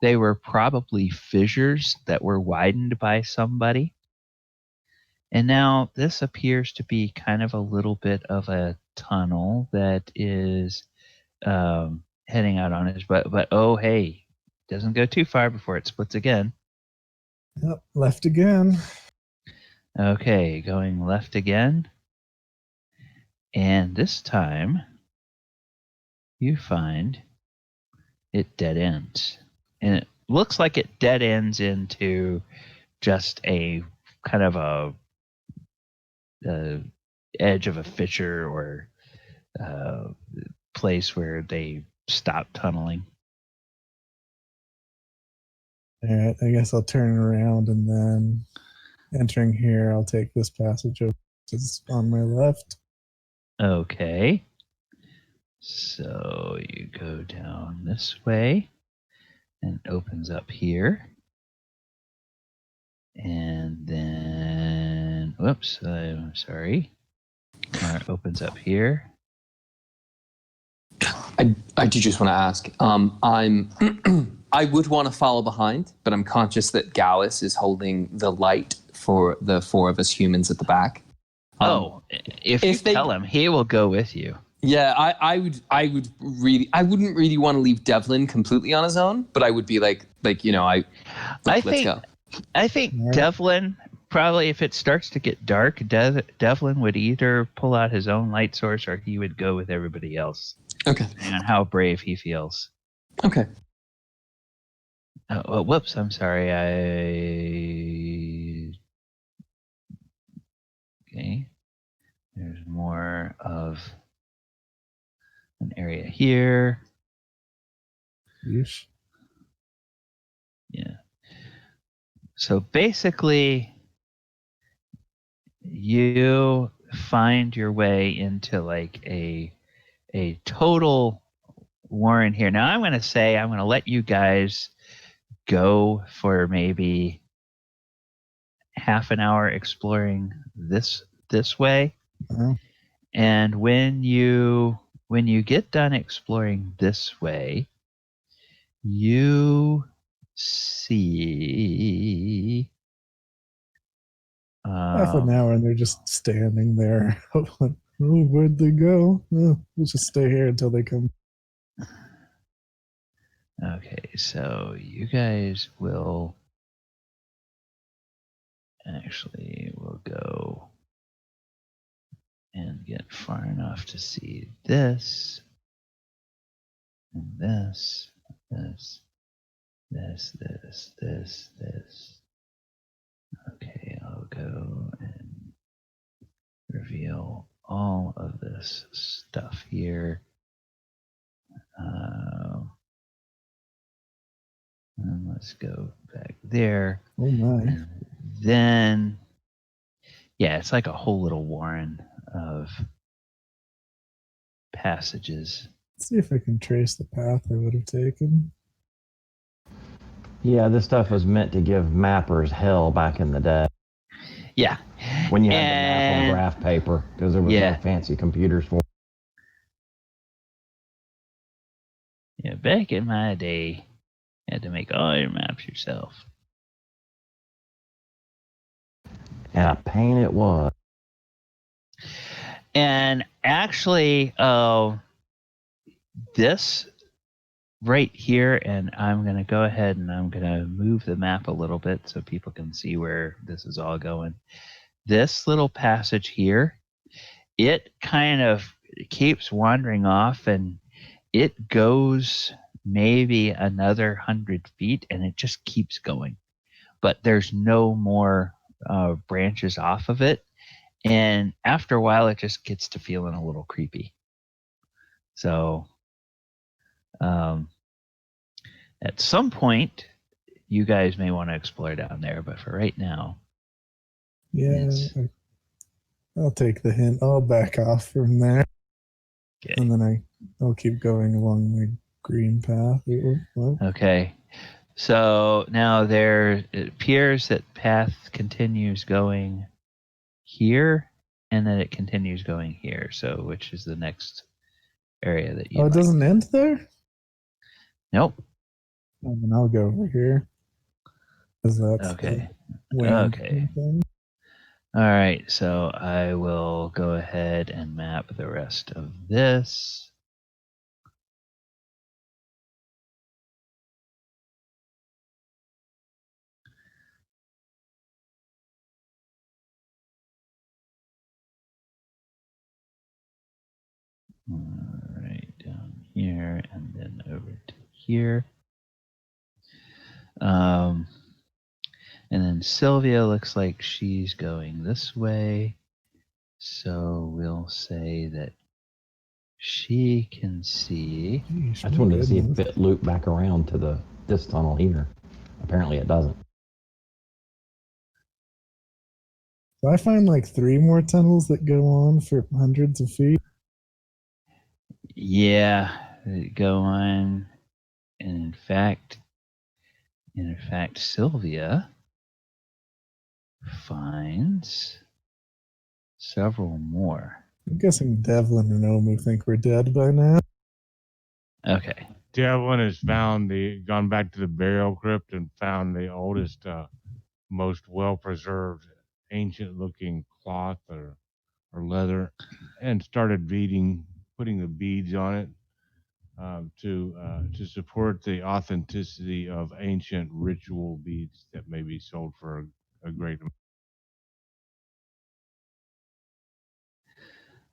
they were probably fissures that were widened by somebody. And now this appears to be kind of a little bit of a tunnel that is heading out on it. But oh, hey, doesn't go too far before it splits again. Yep, left again. Okay, going left again. And this time, you find it dead ends. And it looks like it dead ends into just a kind of a edge of a fissure or place where they stop tunneling. All right, I guess I'll turn around, and then entering here, I'll take this passage over on my left. Okay. So you go down this way, and it opens up here. And then, whoops, I'm sorry. It opens up here. I do just want to ask. I would want to follow behind, but I'm conscious that Gallus is holding the light for the 4 of us humans at the back. If you tell him, he will go with you. Yeah, I wouldn't really want to leave Devlin completely on his own, but I would be let's go. I think Devlin, probably if it starts to get dark, Devlin would either pull out his own light source or he would go with everybody else. Okay. Depending on how brave he feels. Okay. Oh, whoops, I'm sorry. Okay. There's more of an area here. Yeesh. Yeah. So basically, you find your way into like a total warren here. Now I'm going to let you guys go for maybe half an hour exploring this way. Uh-huh. And when you get done exploring this way, you see half an hour, and they're just standing there. Oh, where'd they go? Oh, we'll just stay here until they come. Okay, so you guys will we'll go and get far enough to see this, and this. Okay, I'll go and reveal all of this stuff here. And let's go back there. Oh my. And then, yeah, it's like a whole little warren of passages. Let's see if I can trace the path I would have taken. Yeah, this stuff was meant to give mappers hell back in the day. Yeah. When you had to map on graph paper, because there was no fancy computers for it. Yeah, back in my day, you had to make all your maps yourself. And a pain it was. And actually, this right here, and I'm going to go ahead and I'm going to move the map a little bit so people can see where this is all going. This little passage here, it kind of keeps wandering off, and it goes maybe another 100 feet, and it just keeps going. But there's no more branches off of it. And after a while, it just gets to feeling a little creepy. So at some point, you guys may want to explore down there. But for right now, yeah, I'll take the hint. I'll back off from there. Okay. And then I'll keep going along the green path. What? Okay. So now it appears that path continues going here, and then it continues going here. So which is the next area that you it doesn't end there? Nope. And then I'll go over here. Because that's okay. Okay. Thing. All right. So I will go ahead and map the rest of this. All right, down here and then over to here. And then Sylvia looks like she's going this way. So we'll say that she can see. I just wanted to see if it looped back around to this tunnel here. Apparently it doesn't. So I find like 3 more tunnels that go on for hundreds of feet. Yeah, go on. And in fact, Sylvia finds several more. I'm guessing Devlin and Omu think we're dead by now. Okay. Devlin has gone back to the burial crypt and found the oldest, most well-preserved, ancient-looking cloth or leather, and started putting the beads on it to support the authenticity of ancient ritual beads that may be sold for a great amount.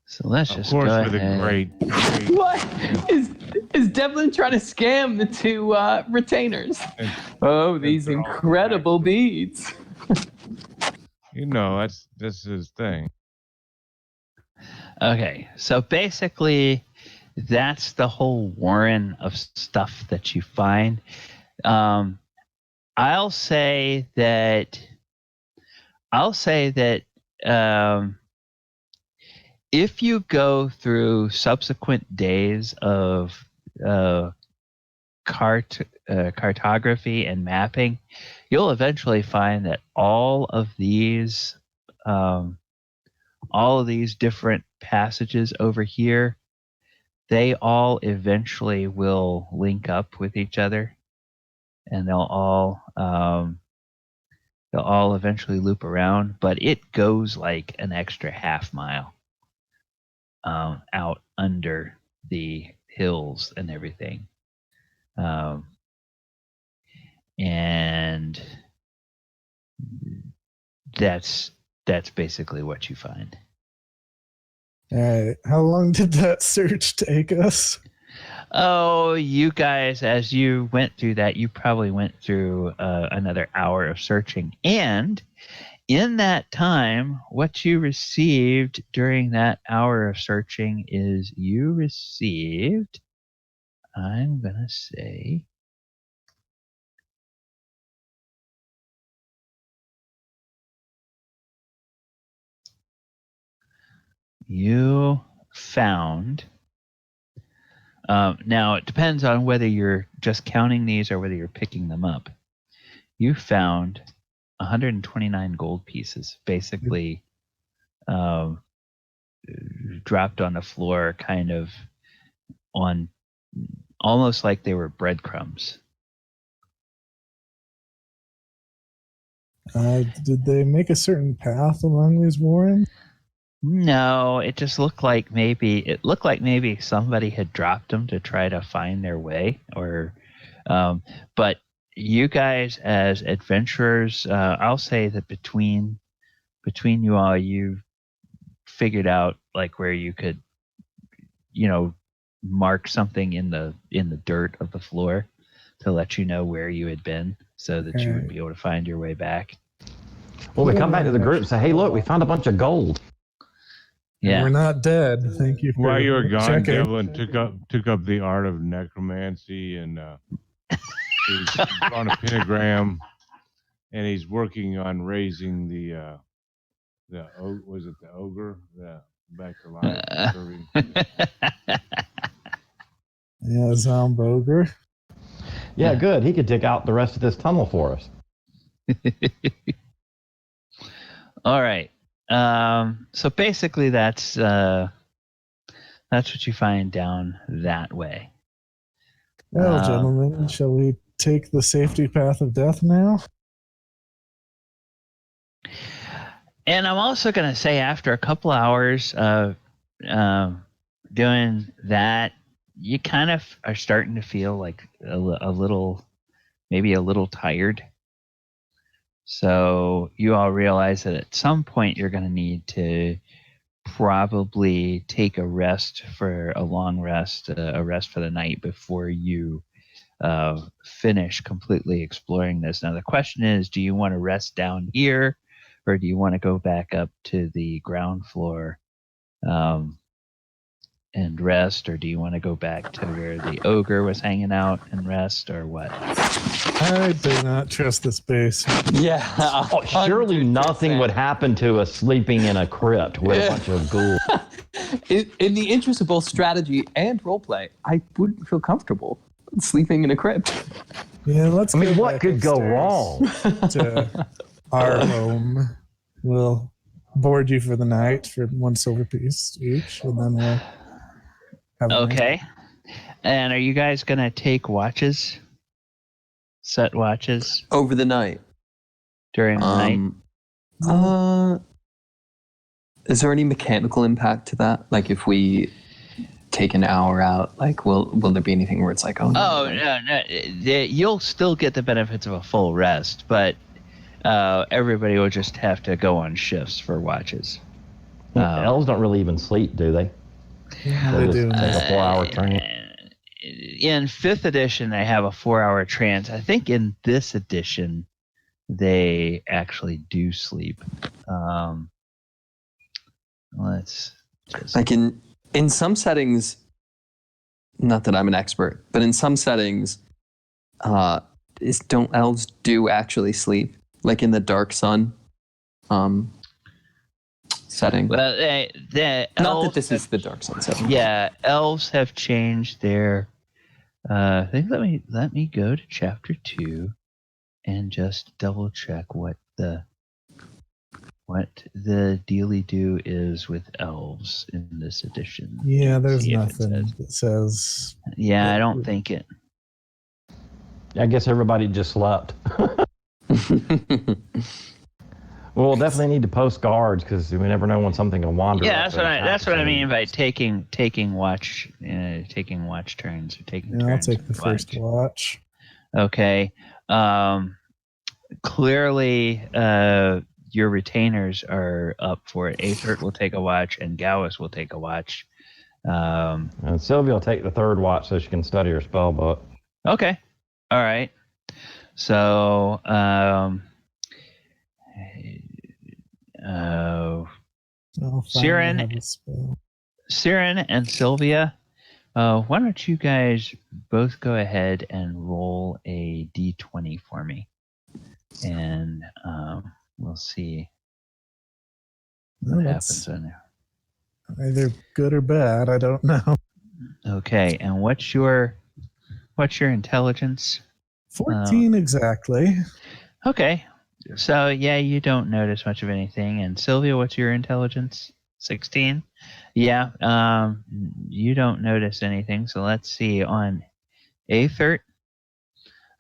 So let's just go ahead. A great What is Devlin trying to scam the 2 retainers? Oh, these incredible beads! That's his thing. Okay, so basically, that's the whole warren of stuff that you find. I'll say that if you go through subsequent days of cartography and mapping, you'll eventually find that all of these different passages over here, they all eventually will link up with each other, and they'll all eventually loop around. But it goes like an extra half mile out under the hills and everything. And that's basically what you find. All right. How long did that search take us? Oh, you guys, as you went through that, you probably went through another hour of searching. And in that time, what you received during that hour of searching is you received, I'm going to say, you found, now it depends on whether you're just counting these or whether you're picking them up. You found 129 gold pieces, basically dropped on the floor, kind of on, almost like they were breadcrumbs. Did they make a certain path along these warrens? No, it just looked like maybe somebody had dropped them to try to find their way, or but you guys as adventurers, I'll say that between you all, you figured out like where you could, mark something in the dirt of the floor to let you know where you had been, so that you would be able to find your way back. Well, we come back to the group and say, "Hey, look, we found a bunch of gold." Yeah, We're not dead. Thank you for While you were gone, checking. Devlin took up the art of necromancy, and he's drawn a pentagram, and he's working on raising the was it the ogre back to life? Serving. Yeah, Zomboger. Yeah, good. He could dig out the rest of this tunnel for us. All right. So basically, that's what you find down that way. Well, gentlemen, shall we take the safety path of death now? And I'm also going to say, after a couple hours of doing that, you kind of are starting to feel like a little tired. So you all realize that at some point you're going to need to probably take a rest, for a long rest, a rest for the night before you finish completely exploring this. Now the question is, do you want to rest down here, or do you want to go back up to the ground floor and rest, or do you want to go back to where the ogre was hanging out and rest, or what? I do not trust this base. Yeah. Oh, surely nothing would happen to us sleeping in a crypt with a bunch of ghouls. In the interest of both strategy and roleplay, I wouldn't feel comfortable sleeping in a crypt. Yeah, let's. I mean, go what back could go upstairs wrong? To our home. We'll board you for the night for 1 silver piece each, and then we'll have a Okay. And are you guys going to take watches? Set watches? Over the night. During the night? Is there any mechanical impact to that? Like, if we take an hour out, like, will there be anything where it's like, no, you'll still get the benefits of a full rest, but everybody will just have to go on shifts for watches. Elves don't really even sleep, do they? Yeah, they do. Take a 4-hour trance. In 5th edition, they have a 4-hour trance. I think in this edition, they actually do sleep. Let's just... Like in some settings, not that I'm an expert, but in some settings, don't elves do actually sleep? Like in the Dark Sun setting. Well, not that this is the Dark Sun setting. Yeah, elves have changed their. I think let me go to chapter 2 and just double check what the dealy do is with elves in this edition. Yeah, there's nothing that says. Yeah, I don't think it. I guess everybody just slept. Well, we'll definitely need to post guards, because we never know when something will wander. Yeah, that's what I mean by taking watch turns, or taking. Yeah, I'll take the first watch. Okay, clearly, your retainers are up for it. Aethert will take a watch, and Gowis will take a watch. And Sylvia will take the third watch so she can study her spell book. Okay. All right. So, Siren and Sylvia, why don't you guys both go ahead and roll a d20 for me, and we'll see what happens in there. Either good or bad, I don't know. Okay, and what's your intelligence? 14 exactly. Okay, so yeah, you don't notice much of anything. And Sylvia, what's your intelligence? 16. Yeah, you don't notice anything. So let's see on Aethert.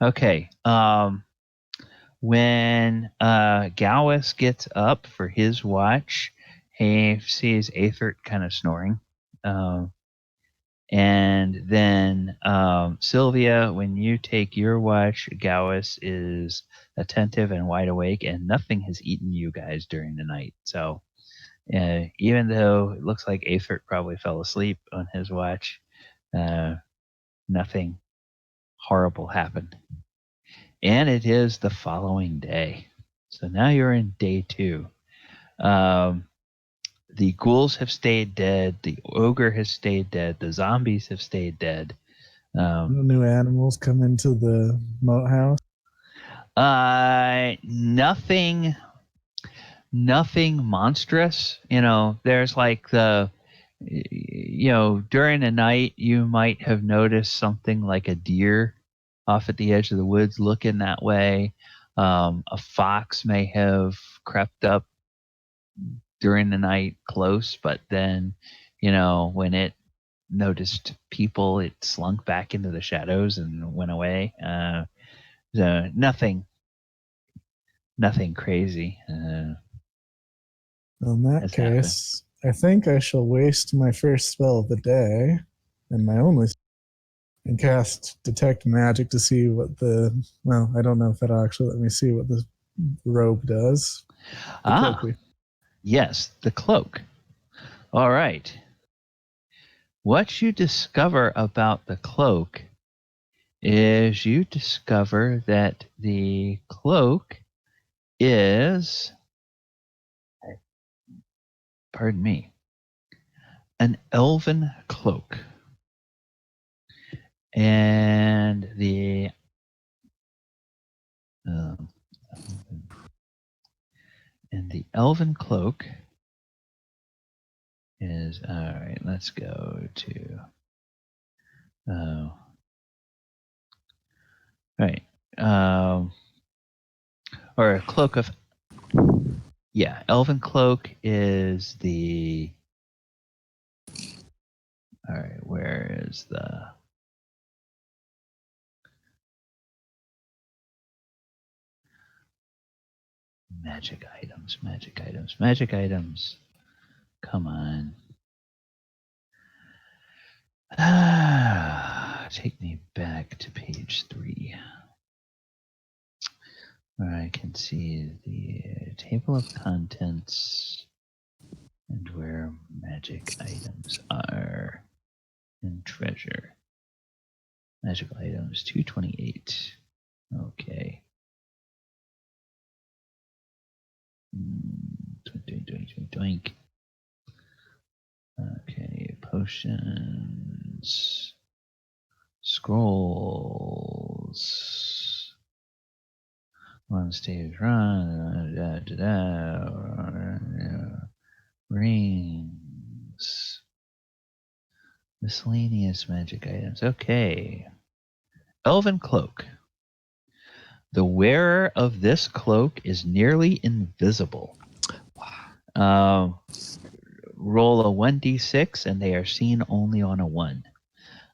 Okay, when Gowis gets up for his watch, he sees Aethert kind of snoring. And then Sylvia, when you take your watch, Gowis is attentive and wide awake, and nothing has eaten you guys during the night. So even though it looks like Aethert probably fell asleep on his watch, nothing horrible happened. And it is the following day. So now you're in day 2. The ghouls have stayed dead. The ogre has stayed dead. The zombies have stayed dead. No new animals come into the moat house? Nothing monstrous. There's like during the night, you might have noticed something like a deer off at the edge of the woods looking that way. A fox may have crept up during the night close, but then, when it noticed people, it slunk back into the shadows and went away. So nothing crazy. In that case, I think I shall waste my first spell of the day and my only and cast Detect Magic to see what I don't know if that'll actually let me see what the robe does. Yes, the cloak. All right. What you discover about the cloak is you discover that the cloak is, pardon me, an elven cloak. And the elven cloak is, all right, let's go to, all right, or a cloak of, elven cloak is the, all right, where is the, magic items, come on. Take me back to page 3. Where I can see the table of contents and where magic items are and treasure. Magical items 228. Okay. Doink. Okay, potions, scrolls, one stage run, rings, miscellaneous magic items. Okay. Elven cloak. The wearer of this cloak is nearly invisible. Roll a 1d6 and they are seen only on a 1.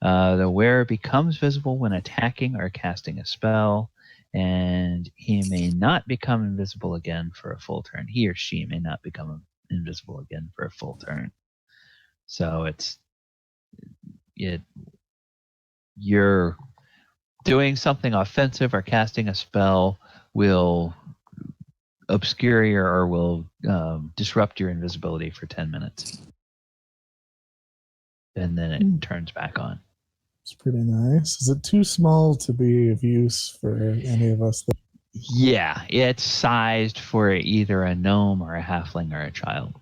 The wearer becomes visible when attacking or casting a spell, and he may not become invisible again for a full turn. He or she may not become invisible again for a full turn. So your doing something offensive or casting a spell will obscure or will disrupt your invisibility for 10 minutes. And then it turns back on. It's pretty nice. Is it too small to be of use for any of us? Yeah, it's sized for either a gnome or a halfling or a child.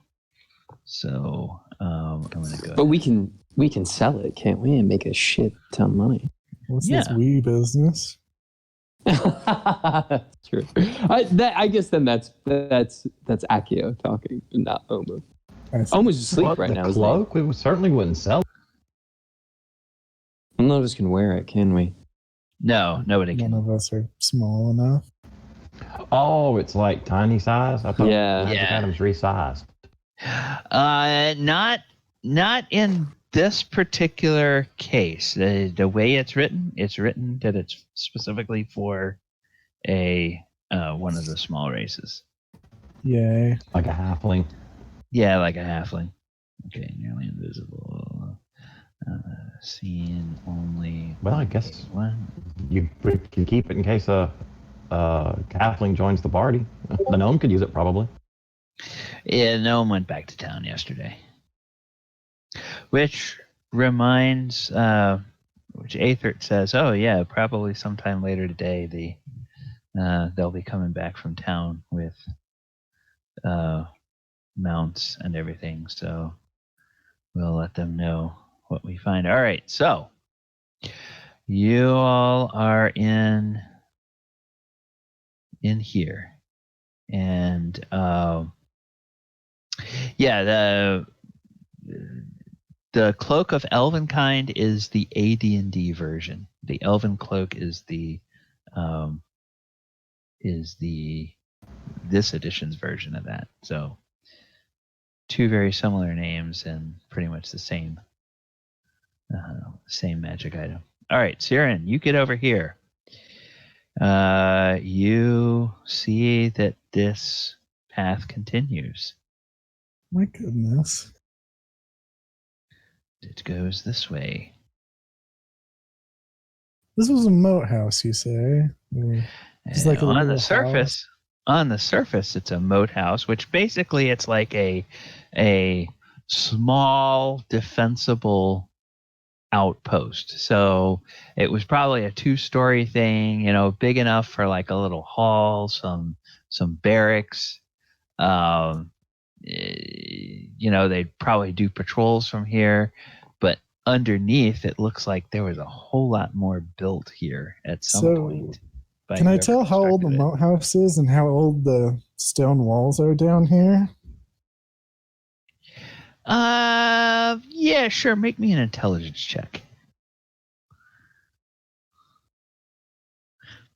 So I'm gonna go. But we can sell it, can't we, and make a shit ton of money? What's this wee business? True. I guess then that's Akio talking, and not Omu. Omu's asleep right now. The cloak, we certainly wouldn't sell it. None of us can wear it, can we? No, nobody can. None of us are small enough. Oh, it's like tiny size? I thought Magic Yeah. Items resized. Not in this particular case. The way it's written that it's specifically for a one of the small races. Yay. Like a halfling. Yeah, like a halfling. Okay, nearly invisible. Seen only. Well, I guess one. you could keep it in case a halfling joins the party. The gnome could use it probably. Yeah, no one went back to town yesterday. Which reminds, which Aethert says, oh yeah, probably sometime later today they'll be coming back from town with mounts and everything. So we'll let them know what we find. All right, so you all are in here, and the Cloak of Elvenkind is the AD&D version. The Elven Cloak is this edition's version of that. So two very similar names and pretty much the same magic item. All right, Siren, you get over here. You see that this path continues. My goodness. It goes this way. This was a moat house, you say? Just like On the surface, it's a moat house, which basically it's like a small defensible outpost. So it was probably a 2-story thing, big enough for like a little hall, some barracks. They'd probably do patrols from here, but underneath it looks like there was a whole lot more built here at some point. Can I tell how old the moat house is and how old the stone walls are down here? Yeah, sure. Make me an intelligence check.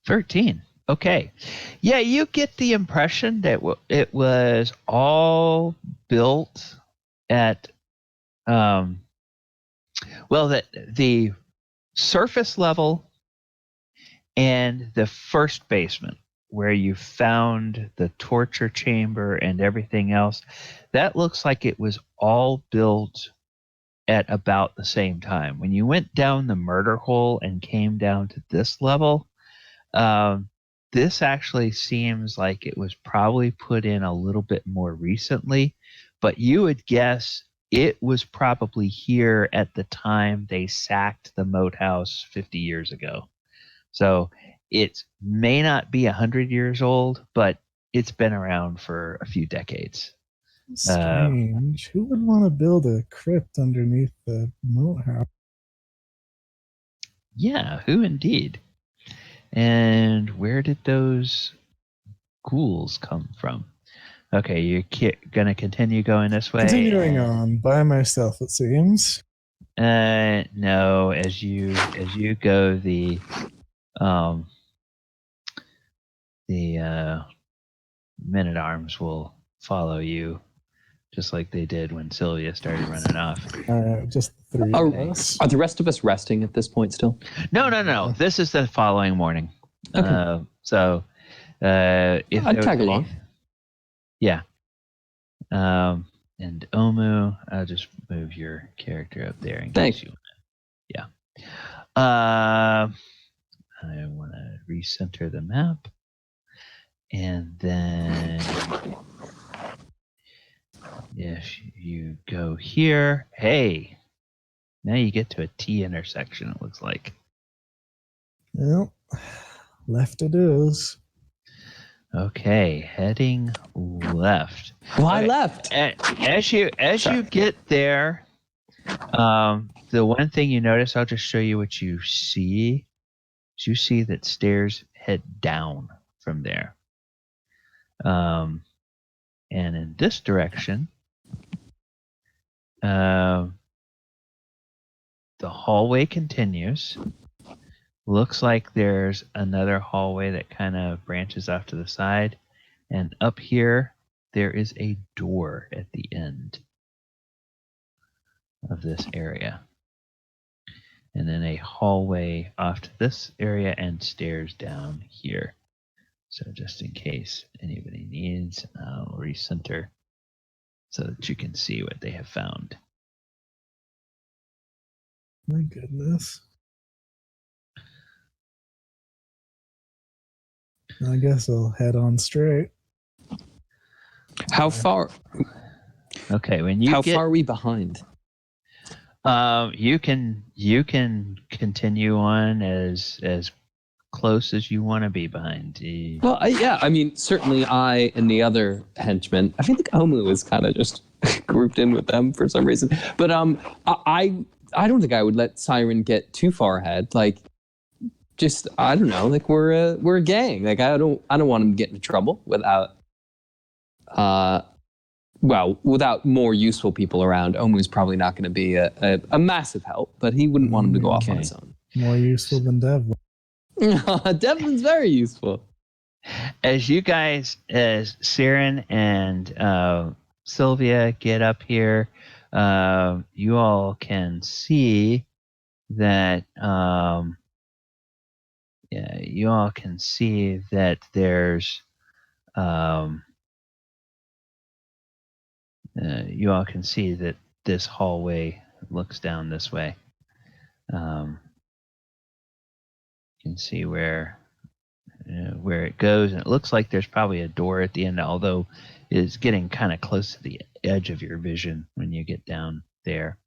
13. Okay. Yeah, you get the impression that it was all built at, that the surface level and the first basement where you found the torture chamber and everything else, that looks like it was all built at about the same time. When you went down the murder hole and came down to this level, this actually seems like it was probably put in a little bit more recently, but you would guess it was probably here at the time they sacked the moat house 50 years ago. So it may not be 100 years old, but it's been around for a few decades. Strange. Who would want to build a crypt underneath the moat house? Yeah, who indeed? And where did those ghouls come from? Okay, you're gonna continue going this way. Continuing on by myself, it seems. No, as you go, the men-at-arms will follow you, just like they did when Sylvia started running off. Just the 3 of us. Are the rest of us resting at this point still? No. This is the following morning. Okay. If I'd tag along. Yeah. And Omu, I'll just move your character up there. Thanks. Yeah. I want to recenter the map. And then if you go here, hey, now you get to a T intersection, it looks like. Well, left it is. Okay, heading left. Well, I Okay, left. As you get there, the one thing you notice, I'll just show you what you see. You see that stairs head down from there. And in this direction, the hallway continues. Looks like there's another hallway that kind of branches off to the side. And up here, there is a door at the end of this area. And then a hallway off to this area and stairs down here. So just in case anybody needs, I'll recenter so that you can see what they have found. My goodness. I guess I'll head on straight. How far? Okay, when you How get, far are we behind? you can continue on as close as you want to be behind. Well, I mean, certainly I and the other henchmen. I think Omu was kind of just grouped in with them for some reason. But I don't think I would let Siren get too far ahead. Like, just I don't know. Like we're a gang. Like I don't want him to get into trouble without without more useful people around. Omu's probably not going to be a massive help, but he wouldn't want him to go off on his own. More useful than Dev. Devlin's very useful. As you guys, as Siren and Sylvia get up here, you all can see that. You all can see that there's. You all can see that this hallway looks down this way. You can see where it goes, and it looks like there's probably a door at the end, although it's getting kind of close to the edge of your vision when you get down there.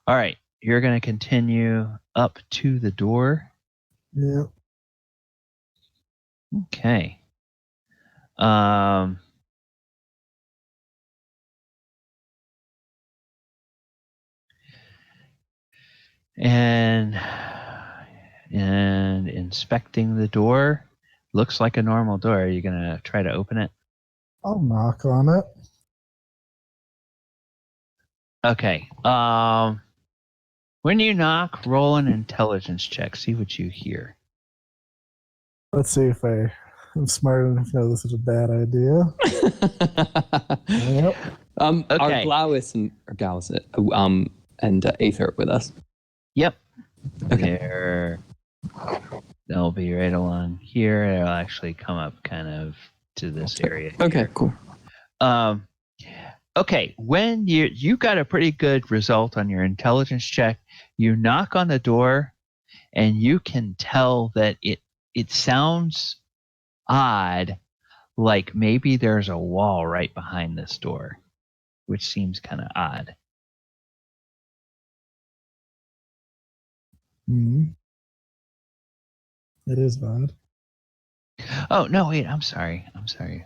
All right, you're going to continue up to the door. Yeah. Okay. And inspecting the door, looks like a normal door. Are you gonna try to open it? I'll knock on it. Okay. When you knock, roll an intelligence check. See what you hear. Let's see if I'm smart enough to know this is a bad idea. Yep. Are Glauis and Aether with us? Yep. Okay. They'll be right along here. It'll actually come up kind of to this area. Okay, here. cool. Okay, when you got a pretty good result on your intelligence check, you knock on the door, and you can tell that it sounds odd, like maybe there's a wall right behind this door, which seems kind of odd. It is odd. Oh, no, wait, I'm sorry.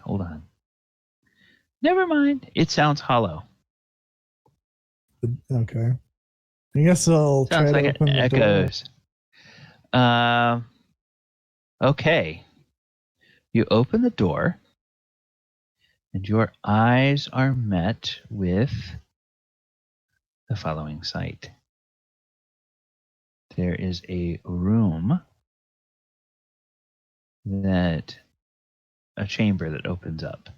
Hold on. Never mind. It sounds hollow. Okay. I guess I'll Sounds try like to it open the echoes. Okay. You open the door, and your eyes are met with the following sight. There is a room a chamber that opens up.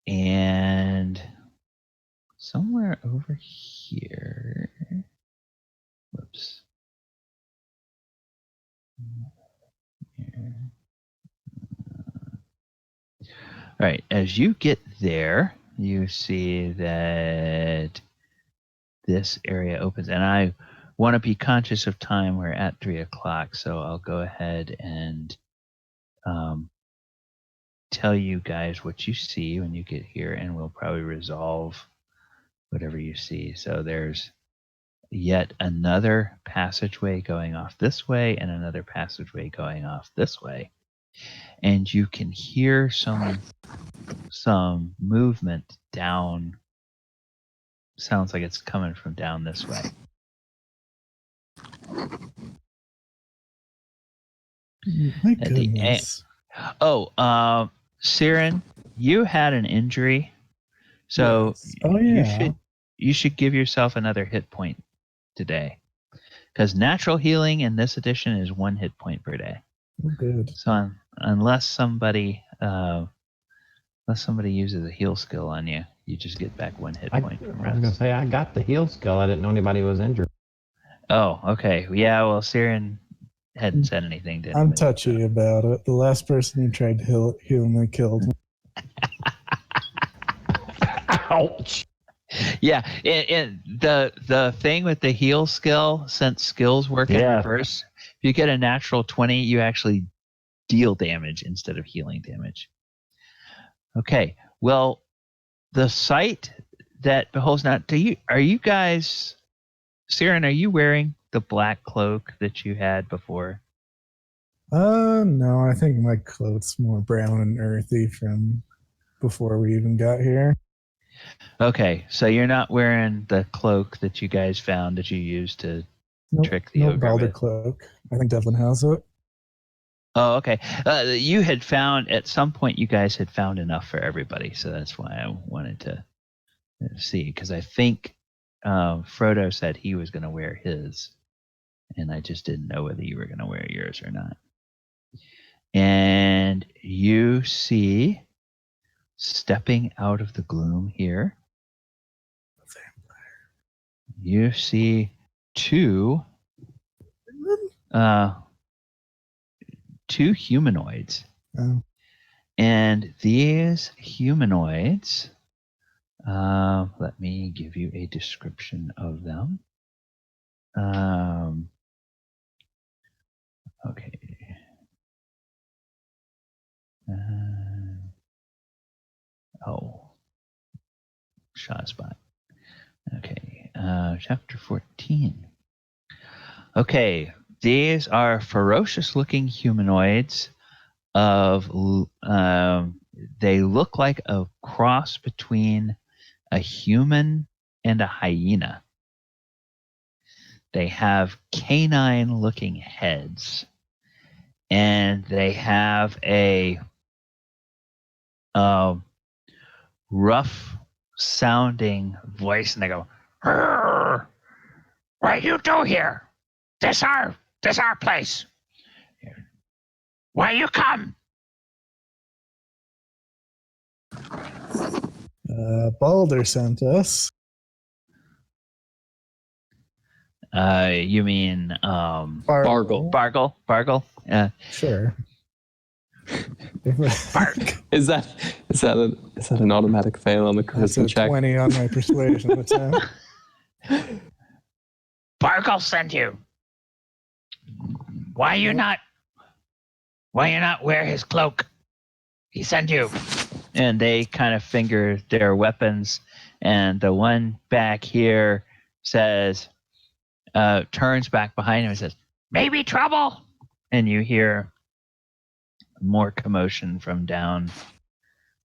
And somewhere over here, whoops. Here. All right, as you get there, you see that this area opens, and I want to be conscious of time. We're at 3:00, so I'll go ahead and tell you guys what you see when you get here, and we'll probably resolve whatever you see. So there's yet another passageway going off this way and another passageway going off this way. And you can hear some movement down. Sounds like it's coming from down this way. My goodness. Siren, you had an injury, so Yes. Oh, yeah. you should give yourself another hit point today, because natural healing in this edition is 1 hit point per day. Oh, good. So unless somebody uses a heal skill on you, you just get back 1 hit point from I was rest. gonna say I got the heal skill. I didn't know anybody was injured. Oh, okay. Yeah, well, Siren hadn't said anything to I'm anybody, touchy so. about it. The last person who tried to heal me killed me. Ouch. Yeah, the thing with the heal skill, since skills work in reverse, if you get a natural 20, you actually deal damage instead of healing damage. Okay, well, the sight that beholds now, are you guys, Siren, are you wearing the black cloak that you had before? No, I think my cloak's more brown and earthy from before we even got here. Okay, so you're not wearing the cloak that you guys found that you used to trick the ogre Balder with. cloak. I think Devlin has it. Oh, okay. You had found, at some point, you guys had found enough for everybody, so that's why I wanted to see, because I think Frodo said he was going to wear his, and I just didn't know whether you were going to wear yours or not. And you see, stepping out of the gloom here, you see two humanoids. Oh. And these humanoids, let me give you a description of them. Okay. Shot spot. Okay. Chapter 14. Okay. These are ferocious-looking humanoids they look like a cross between a human and a hyena. They have canine-looking heads, and they have a rough-sounding voice, and they go, "What do you do here? This our place. Why you come?" Balder sent us. You mean Bargle. Bargle? Yeah. Sure. Is that an automatic fail on the That's charisma a check? 20 on my persuasion attempt. Bargle sent you. Why you not wear his cloak? He sent you. And they kind of finger their weapons, and the one back here says, turns back behind him and says, "Maybe trouble." And you hear more commotion from down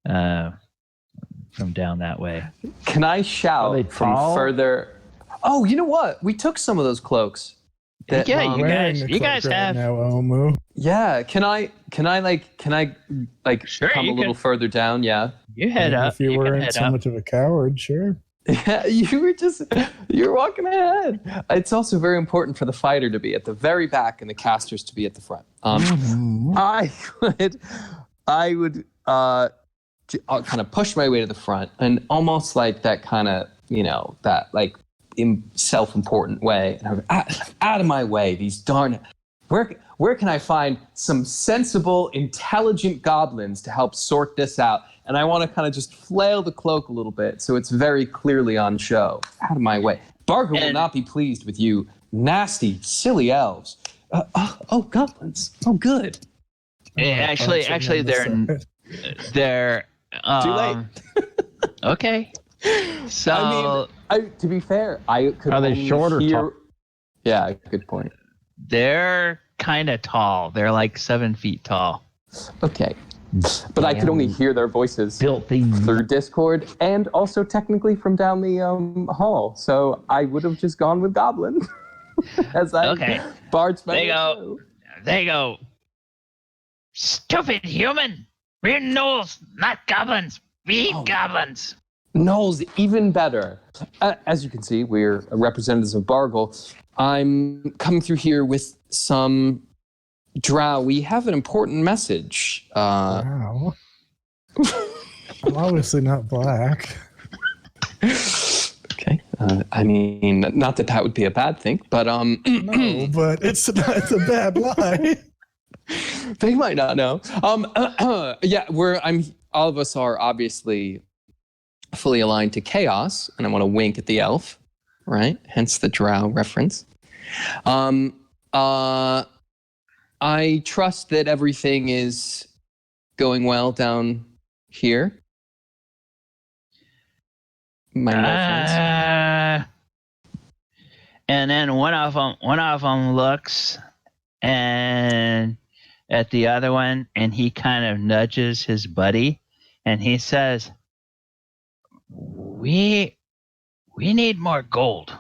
that way. Can I shout from further? Oh, you know what? We took some of those cloaks. Yeah, you Wearing guys the cloak have. right now, Omu. Yeah. Can I Sure, come a little further down? Yeah. You head up. If you can weren't head so up. much of a coward, sure. Yeah, you're walking ahead. It's also very important for the fighter to be at the very back and the casters to be at the front. I would kind of push my way to the front, and almost like that kind of, that like self-important way. And I go, out of my way, these darn. Where can I find some sensible, intelligent goblins to help sort this out? And I want to kind of just flail the cloak a little bit so it's very clearly on show. Out of my way. Barker will not be pleased with you nasty, silly elves. Goblins. Oh, good. Actually, they're Too late. Okay. So to be fair, I could Are they only short or hear... tall? Yeah, good point. they're kind of tall. They're like 7 feet tall. Okay. But I could only hear their voices Filthy. through Discord and also technically from down the hall. So I would have just gone with Goblin. As I barged my way through. There you go. Stupid human. We're gnolls, not goblins. We eat goblins. Gnolls, even better. As you can see, we're representatives of Bargle. I'm coming through here with some drow. We have an important message. Wow. I'm obviously not black. Okay. I mean, not that would be a bad thing, but No, but it's a bad lie. They might not know. All of us are obviously fully aligned to chaos, and I want to wink at the elf, right? Hence the drow reference. I trust that everything is going well down here. My friends. And then one of them looks and at the other one, and he kind of nudges his buddy, and he says, "We need more gold.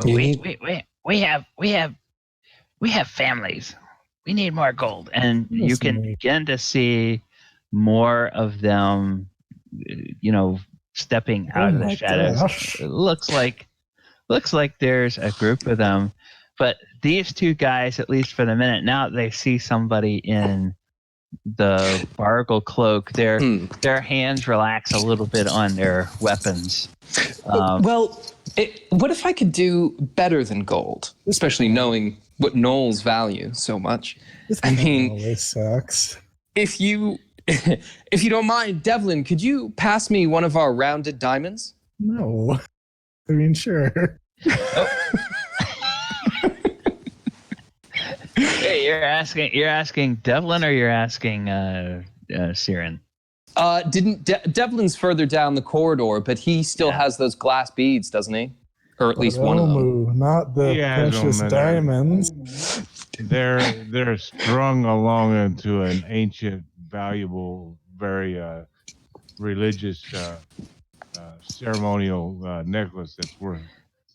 We have families. We need more gold." And you can begin to see more of them, stepping out of the shadows. Gosh. It looks like there's a group of them, but these two guys, at least for the minute, now they see somebody in the Bargle cloak, their hands relax a little bit on their weapons. What if I could do better than gold, especially knowing what gnolls value so much? This always sucks. If you don't mind, Devlin, could you pass me one of our rounded diamonds? No. I mean, sure. Hey, you're asking Devlin, or you're asking Siren? Devlin's further down the corridor, but he still has those glass beads, doesn't he? Or at least one of them. Not the precious diamonds. They're strung along into an ancient, valuable, very religious, ceremonial necklace that's worth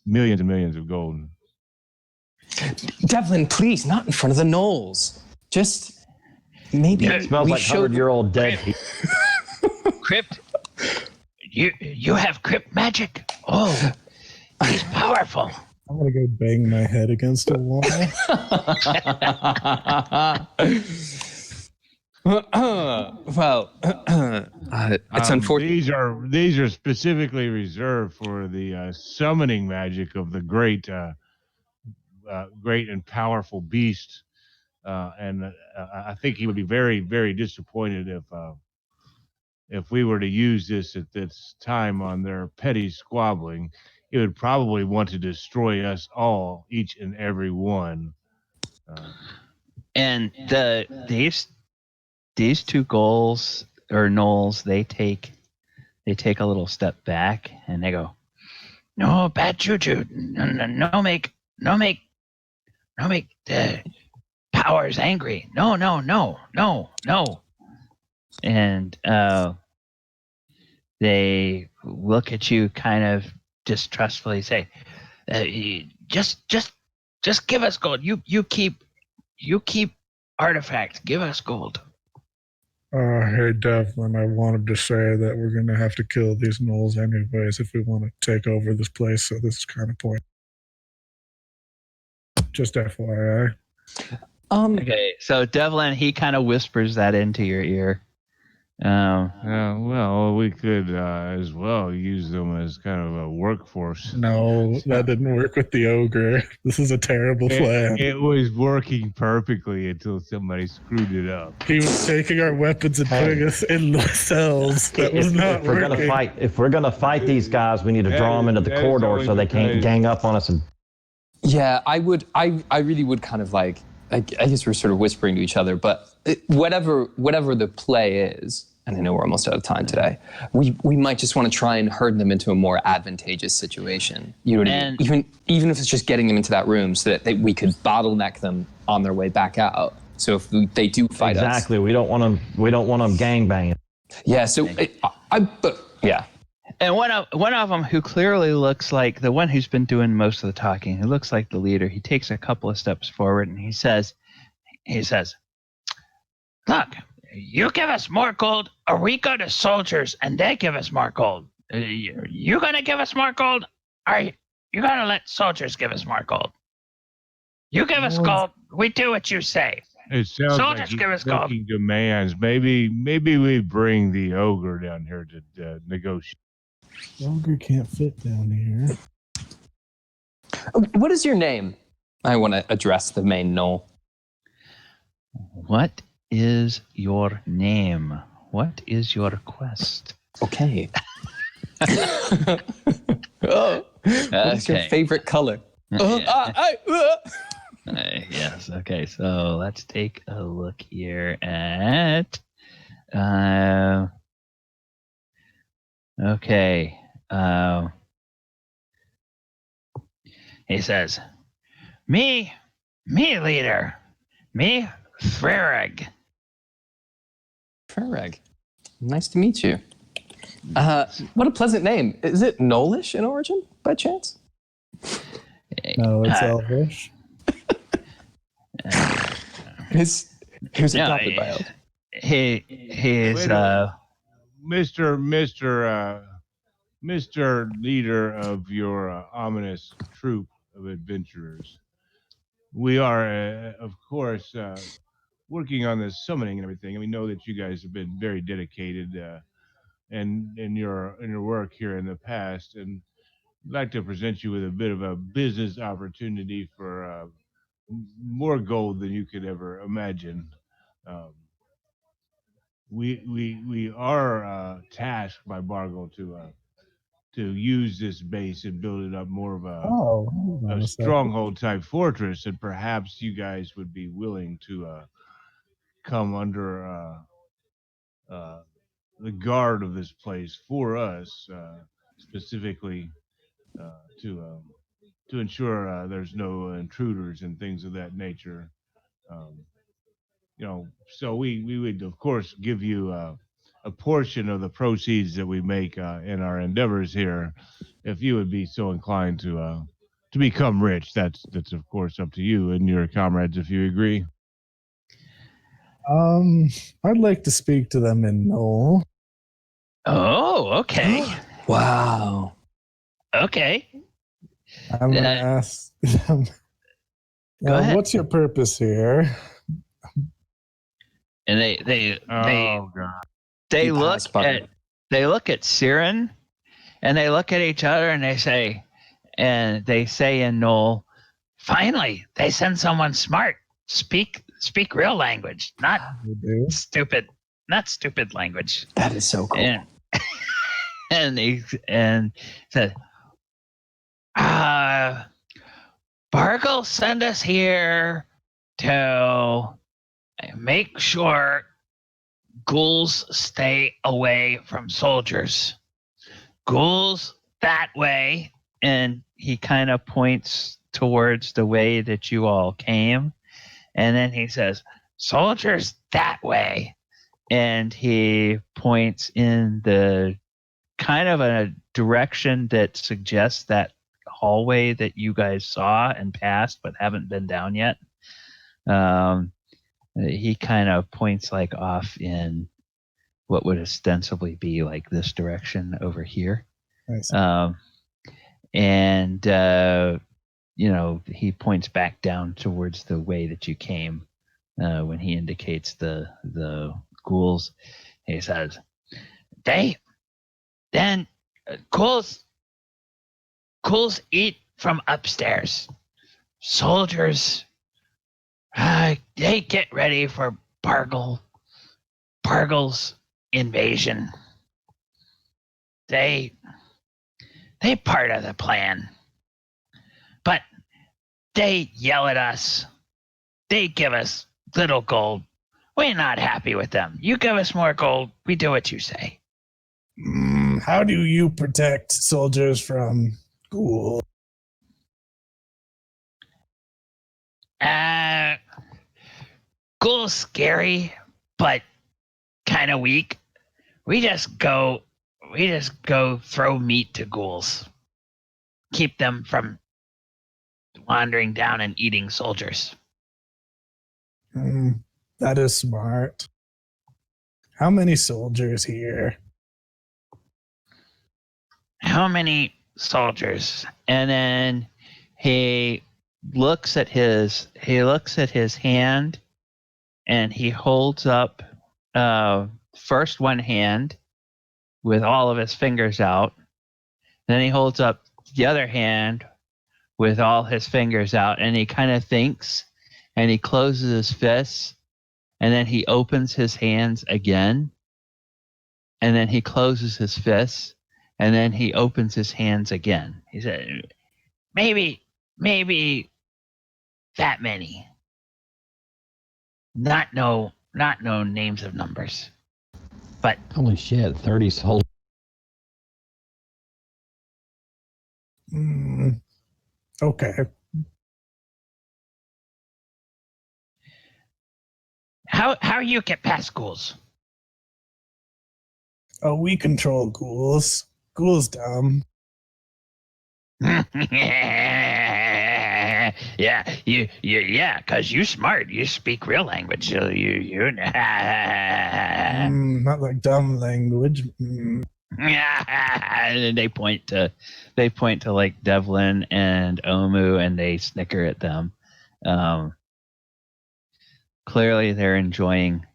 millions and millions of gold. Devlin, please, not in front of the gnolls. Just maybe. It smells like 100-year-old dead people. Crypt? You have crypt magic? Oh, he's powerful. I'm going to go bang my head against a wall. It's unfortunate. These are specifically reserved for the summoning magic of the great and powerful beast. And I think he would be very, very disappointed if we were to use this at this time on their petty squabbling. He would probably want to destroy us all, each and every one. And these two gnolls, they take a little step back and they go, "No, bad juju. No make the powers angry. No. And they look at you kind of distrustfully, say, just give us gold. You keep artifacts. Give us gold." Hey, Devlin, I wanted to say that we're going to have to kill these gnolls anyways if we want to take over this place, so this is kind of point. Just FYI. Okay, so Devlin, he kind of whispers that into your ear. Well, we could as well use them as kind of a workforce. No, that didn't work with the ogre. This is a terrible plan. It was working perfectly until somebody screwed it up. He was taking our weapons and putting us in the cells. That was not working. If we're gonna fight these guys, we need to draw them into the corridor so they can't gang up on us and Yeah, I would. I really would kind of like. I guess we're sort of whispering to each other, but whatever the play is, and I know we're almost out of time today. We might just want to try and herd them into a more advantageous situation. You know what I mean? Even if it's just getting them into that room, so that we could bottleneck them on their way back out. So if they do fight us, exactly, we don't want them. We don't want them gangbanging. Yeah. So yeah. And one of them, who clearly looks like the one who's been doing most of the talking, who looks like the leader, he takes a couple of steps forward and he says, "Look, you give us more gold, or we go to soldiers and they give us more gold. You gonna give us more gold, or you gonna let soldiers give us more gold? You give us gold, we do what you say. It sounds Soldiers like he's give us gold." making demands. Maybe we bring the ogre down here to negotiate. Ogre can't fit down here. What is your name? I want to address the main Knoll. What is your name? What is your quest? Okay. What's your favorite color? Yes. Okay. So let's take a look here at. Okay. He says, "Me leader, me Threreg." Threreg. Nice to meet you. What a pleasant name. Is it Knowlish in origin, by chance? No, it's Elvish. Who's adopted by Elf? He is Mr. Leader of your ominous troop of adventurers. We are, of course, working on this summoning and everything, and we know that you guys have been very dedicated in your work here in the past, and I'd like to present you with a bit of a business opportunity for more gold than you could ever imagine. We are tasked by Bargle to use this base and build it up more of a stronghold type fortress, and perhaps you guys would be willing to come under the guard of this place for us, specifically to ensure there's no intruders and things of that nature. So we would of course give you a portion of the proceeds that we make in our endeavors here, if you would be so inclined to become rich. That's of course up to you and your comrades if you agree. I'd like to speak to them in Knoll. Oh, okay. Wow. Okay. I'm going to ask them, Go ahead. what's your purpose here? And they look at Siren, and they look at each other, and they say in Knoll, "Finally, they send someone smart. Speak real language, not stupid language." That is so cool. And he said, "Bargle sent us here to make sure ghouls stay away from soldiers. Ghouls that way," and he kind of points towards the way that you all came, and then he says, "Soldiers that way," and he points in the kind of a direction that suggests that hallway that you guys saw and passed but haven't been down yet. He kind of points like off in what would ostensibly be like this direction over here. Nice. And he points back down towards the way that you came when he indicates the ghouls. He says, ghouls eat from upstairs. Soldiers, they get ready for Bargle's invasion. They part of the plan. But They yell at us. They give us little gold. We're not happy with them. You give us more gold, we do what you say. How do you protect soldiers from ghouls? Ghouls scary, but kind of weak. We just go throw meat to ghouls. Keep them from wandering down and eating soldiers. That is smart. How many soldiers here? How many soldiers? And then he looks at his hand, and he holds up first one hand with all of his fingers out. Then he holds up the other hand with all his fingers out, and he kind of thinks, and he closes his fists, and then he opens his hands again, and then he closes his fists, and then he opens his hands again. He said, maybe that many. Not no names of numbers. But Holy shit, 30 soldiers. Okay. How you get past ghouls? Oh, we control ghouls. Ghouls dumb. Yeah, because you smart. You speak real language. So you. Not like dumb language. And they point to like Devlin and Omu, and they snicker at them. Clearly, they're enjoying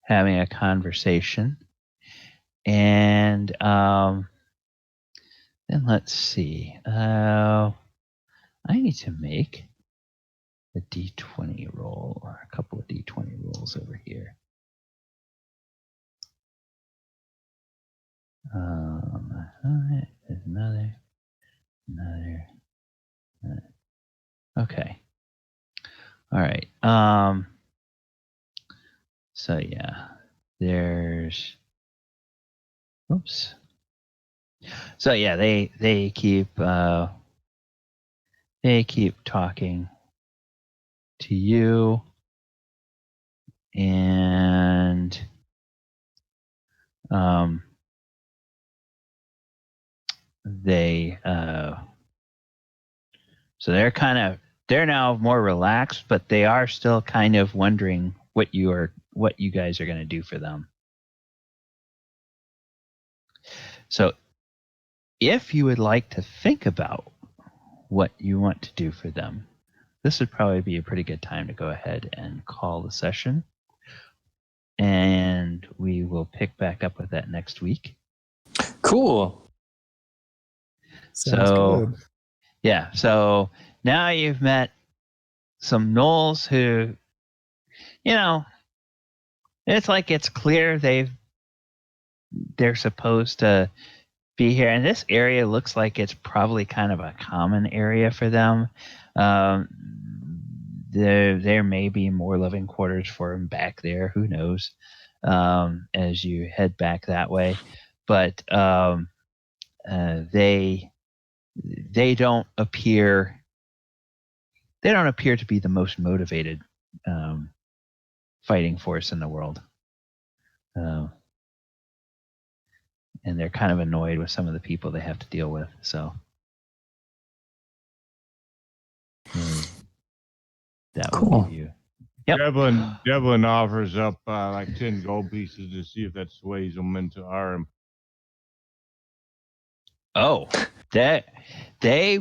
having a conversation. And then let's see. I need to make a D20 roll, or a couple of D20 rolls over here. Another. Okay. All right. So yeah, there's. Oops. So yeah, they keep talking to you, and they so they're now more relaxed, but they are still kind of wondering what you guys are going to do for them. So if you would like to think about what you want to do for them, this would probably be a pretty good time to go ahead and call the session. And we will pick back up with that next week. Cool. Sounds good. Yeah, so now you've met some gnolls who, it's like it's clear they're supposed to be here, and this area looks like it's probably kind of a common area for them. There may be more living quarters for them back there. Who knows? As you head back that way, but they don't appear to be the most motivated fighting force in the world. And they're kind of annoyed with some of the people they have to deal with. So that Cool. will give you. Yep. Devlin offers up like 10 gold pieces to see if that sways them into our. Oh, that they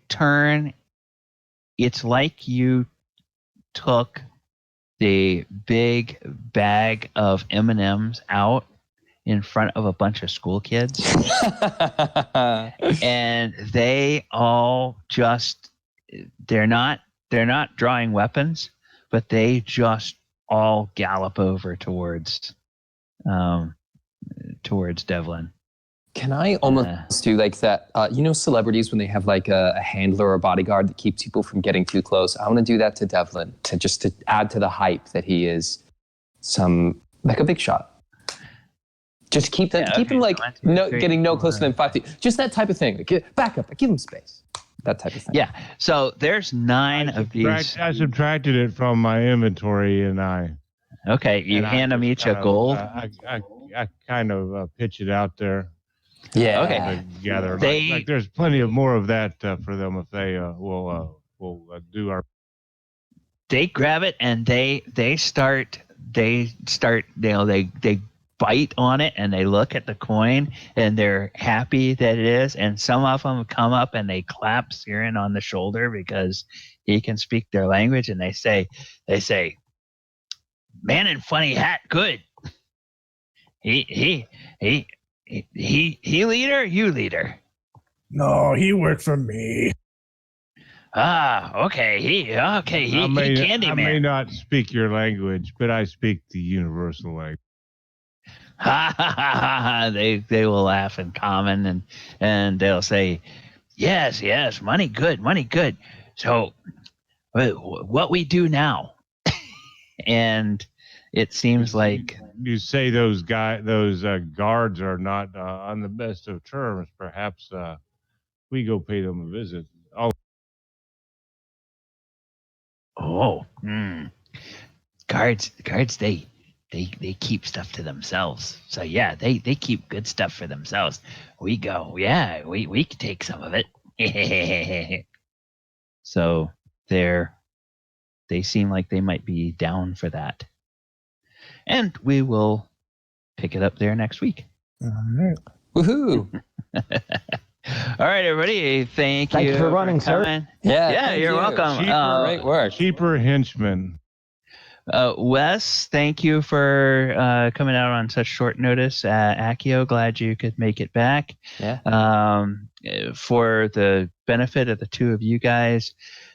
turn. It's like you took the big bag of M&Ms out in front of a bunch of school kids. And they all just, they're not drawing weapons, but they just all gallop over towards Devlin. Can I almost do like that? Celebrities when they have like a handler or a bodyguard that keeps people from getting too close. I want to do that to Devlin to add to the hype that he is like a big shot. Just keep him like getting no closer than 5 feet. Just that type of thing. Back up, give him space. That type of thing. Yeah. So there's 9 of these. I subtracted it from my inventory, and Okay, you hand them each a gold. I kind of pitch it out there. Yeah. Okay. Together. Like there's plenty of more of that for them if they will do our. They grab it and they start. They bite on it and they look at the coin and they're happy that it is. And some of them come up and they clap Siren on the shoulder because he can speak their language. And they say, "Man in funny hat, good. He leader, you leader." No, he worked for me. Okay. He Candyman. I may not speak your language, but I speak the universal language. Ha ha ha ha! They will laugh in common and they'll say, "Yes, money good. So, what we do now?" And it seems like you say those guards are not on the best of terms. Perhaps we go pay them a visit. Guards, they keep stuff to themselves. So yeah, they keep good stuff for themselves. We go, yeah, we can take some of it. So they seem like they might be down for that. And we will pick it up there next week. All right. Woohoo! All right, everybody. Thank you for running, sir. Yeah, you're welcome. Great work. Cheaper henchmen. Wes, thank you for coming out on such short notice. Akio, glad you could make it back. Yeah. For the benefit of the two of you guys,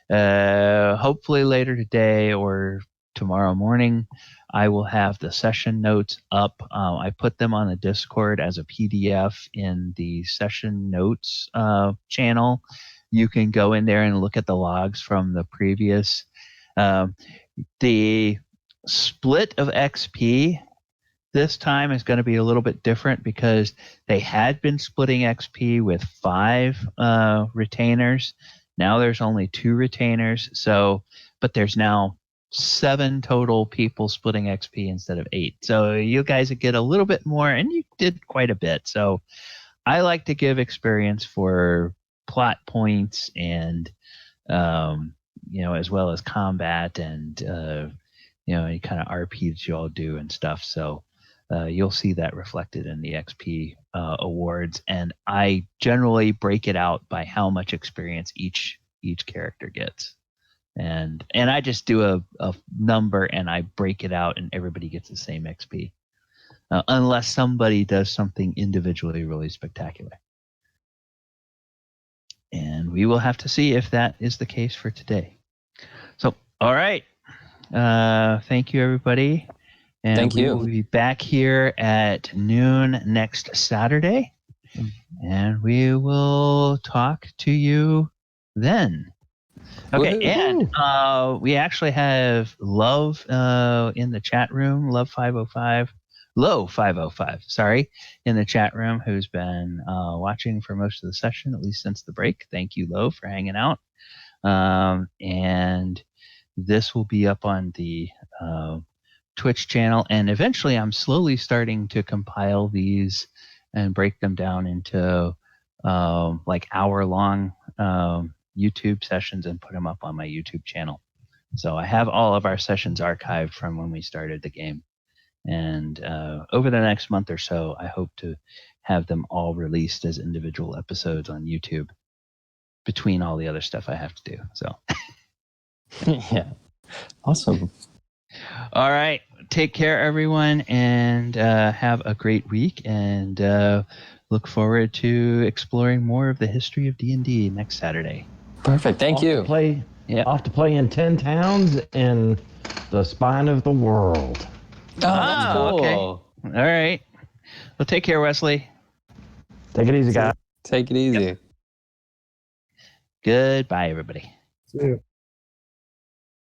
hopefully later today or tomorrow morning, I will have the session notes up. I put them on the Discord as a PDF in the session notes channel. You can go in there and look at the logs from the previous. The split of XP this time is going to be a little bit different because they had been splitting XP with 5 retainers. Now there's only 2 retainers. But there's now 7 total people splitting XP instead of 8. So you guys get a little bit more, and you did quite a bit. So I like to give experience for plot points and as well as combat and any kind of RP that you all do and stuff. So you'll see that reflected in the XP awards. And I generally break it out by how much experience each character gets. And I just do a number and I break it out and everybody gets the same XP. Unless somebody does something individually really spectacular. And we will have to see if that is the case for today. So, all right. Thank you, everybody. And Thank you. We'll be back here at noon next Saturday. And we will talk to you then. Okay, Woo-hoo. and we actually have Love in the chat room, Low 505, sorry, in the chat room, who's been watching for most of the session, at least since the break. Thank you, Low, for hanging out. And this will be up on the Twitch channel, and eventually I'm slowly starting to compile these and break them down into like hour-long YouTube sessions and put them up on my YouTube channel. So I have all of our sessions archived from when we started the game. And over the next month or so, I hope to have them all released as individual episodes on YouTube between all the other stuff I have to do. So, Yeah. Awesome. All right. Take care, everyone, and have a great week. And look forward to exploring more of the history of D&D next Saturday. Perfect. Thank you. Off to play in 10 towns in the spine of the world. Oh, that's cool. Okay. All right. Well, take care, Wesley. Take it easy, guys. Take it easy. Goodbye, everybody. See you.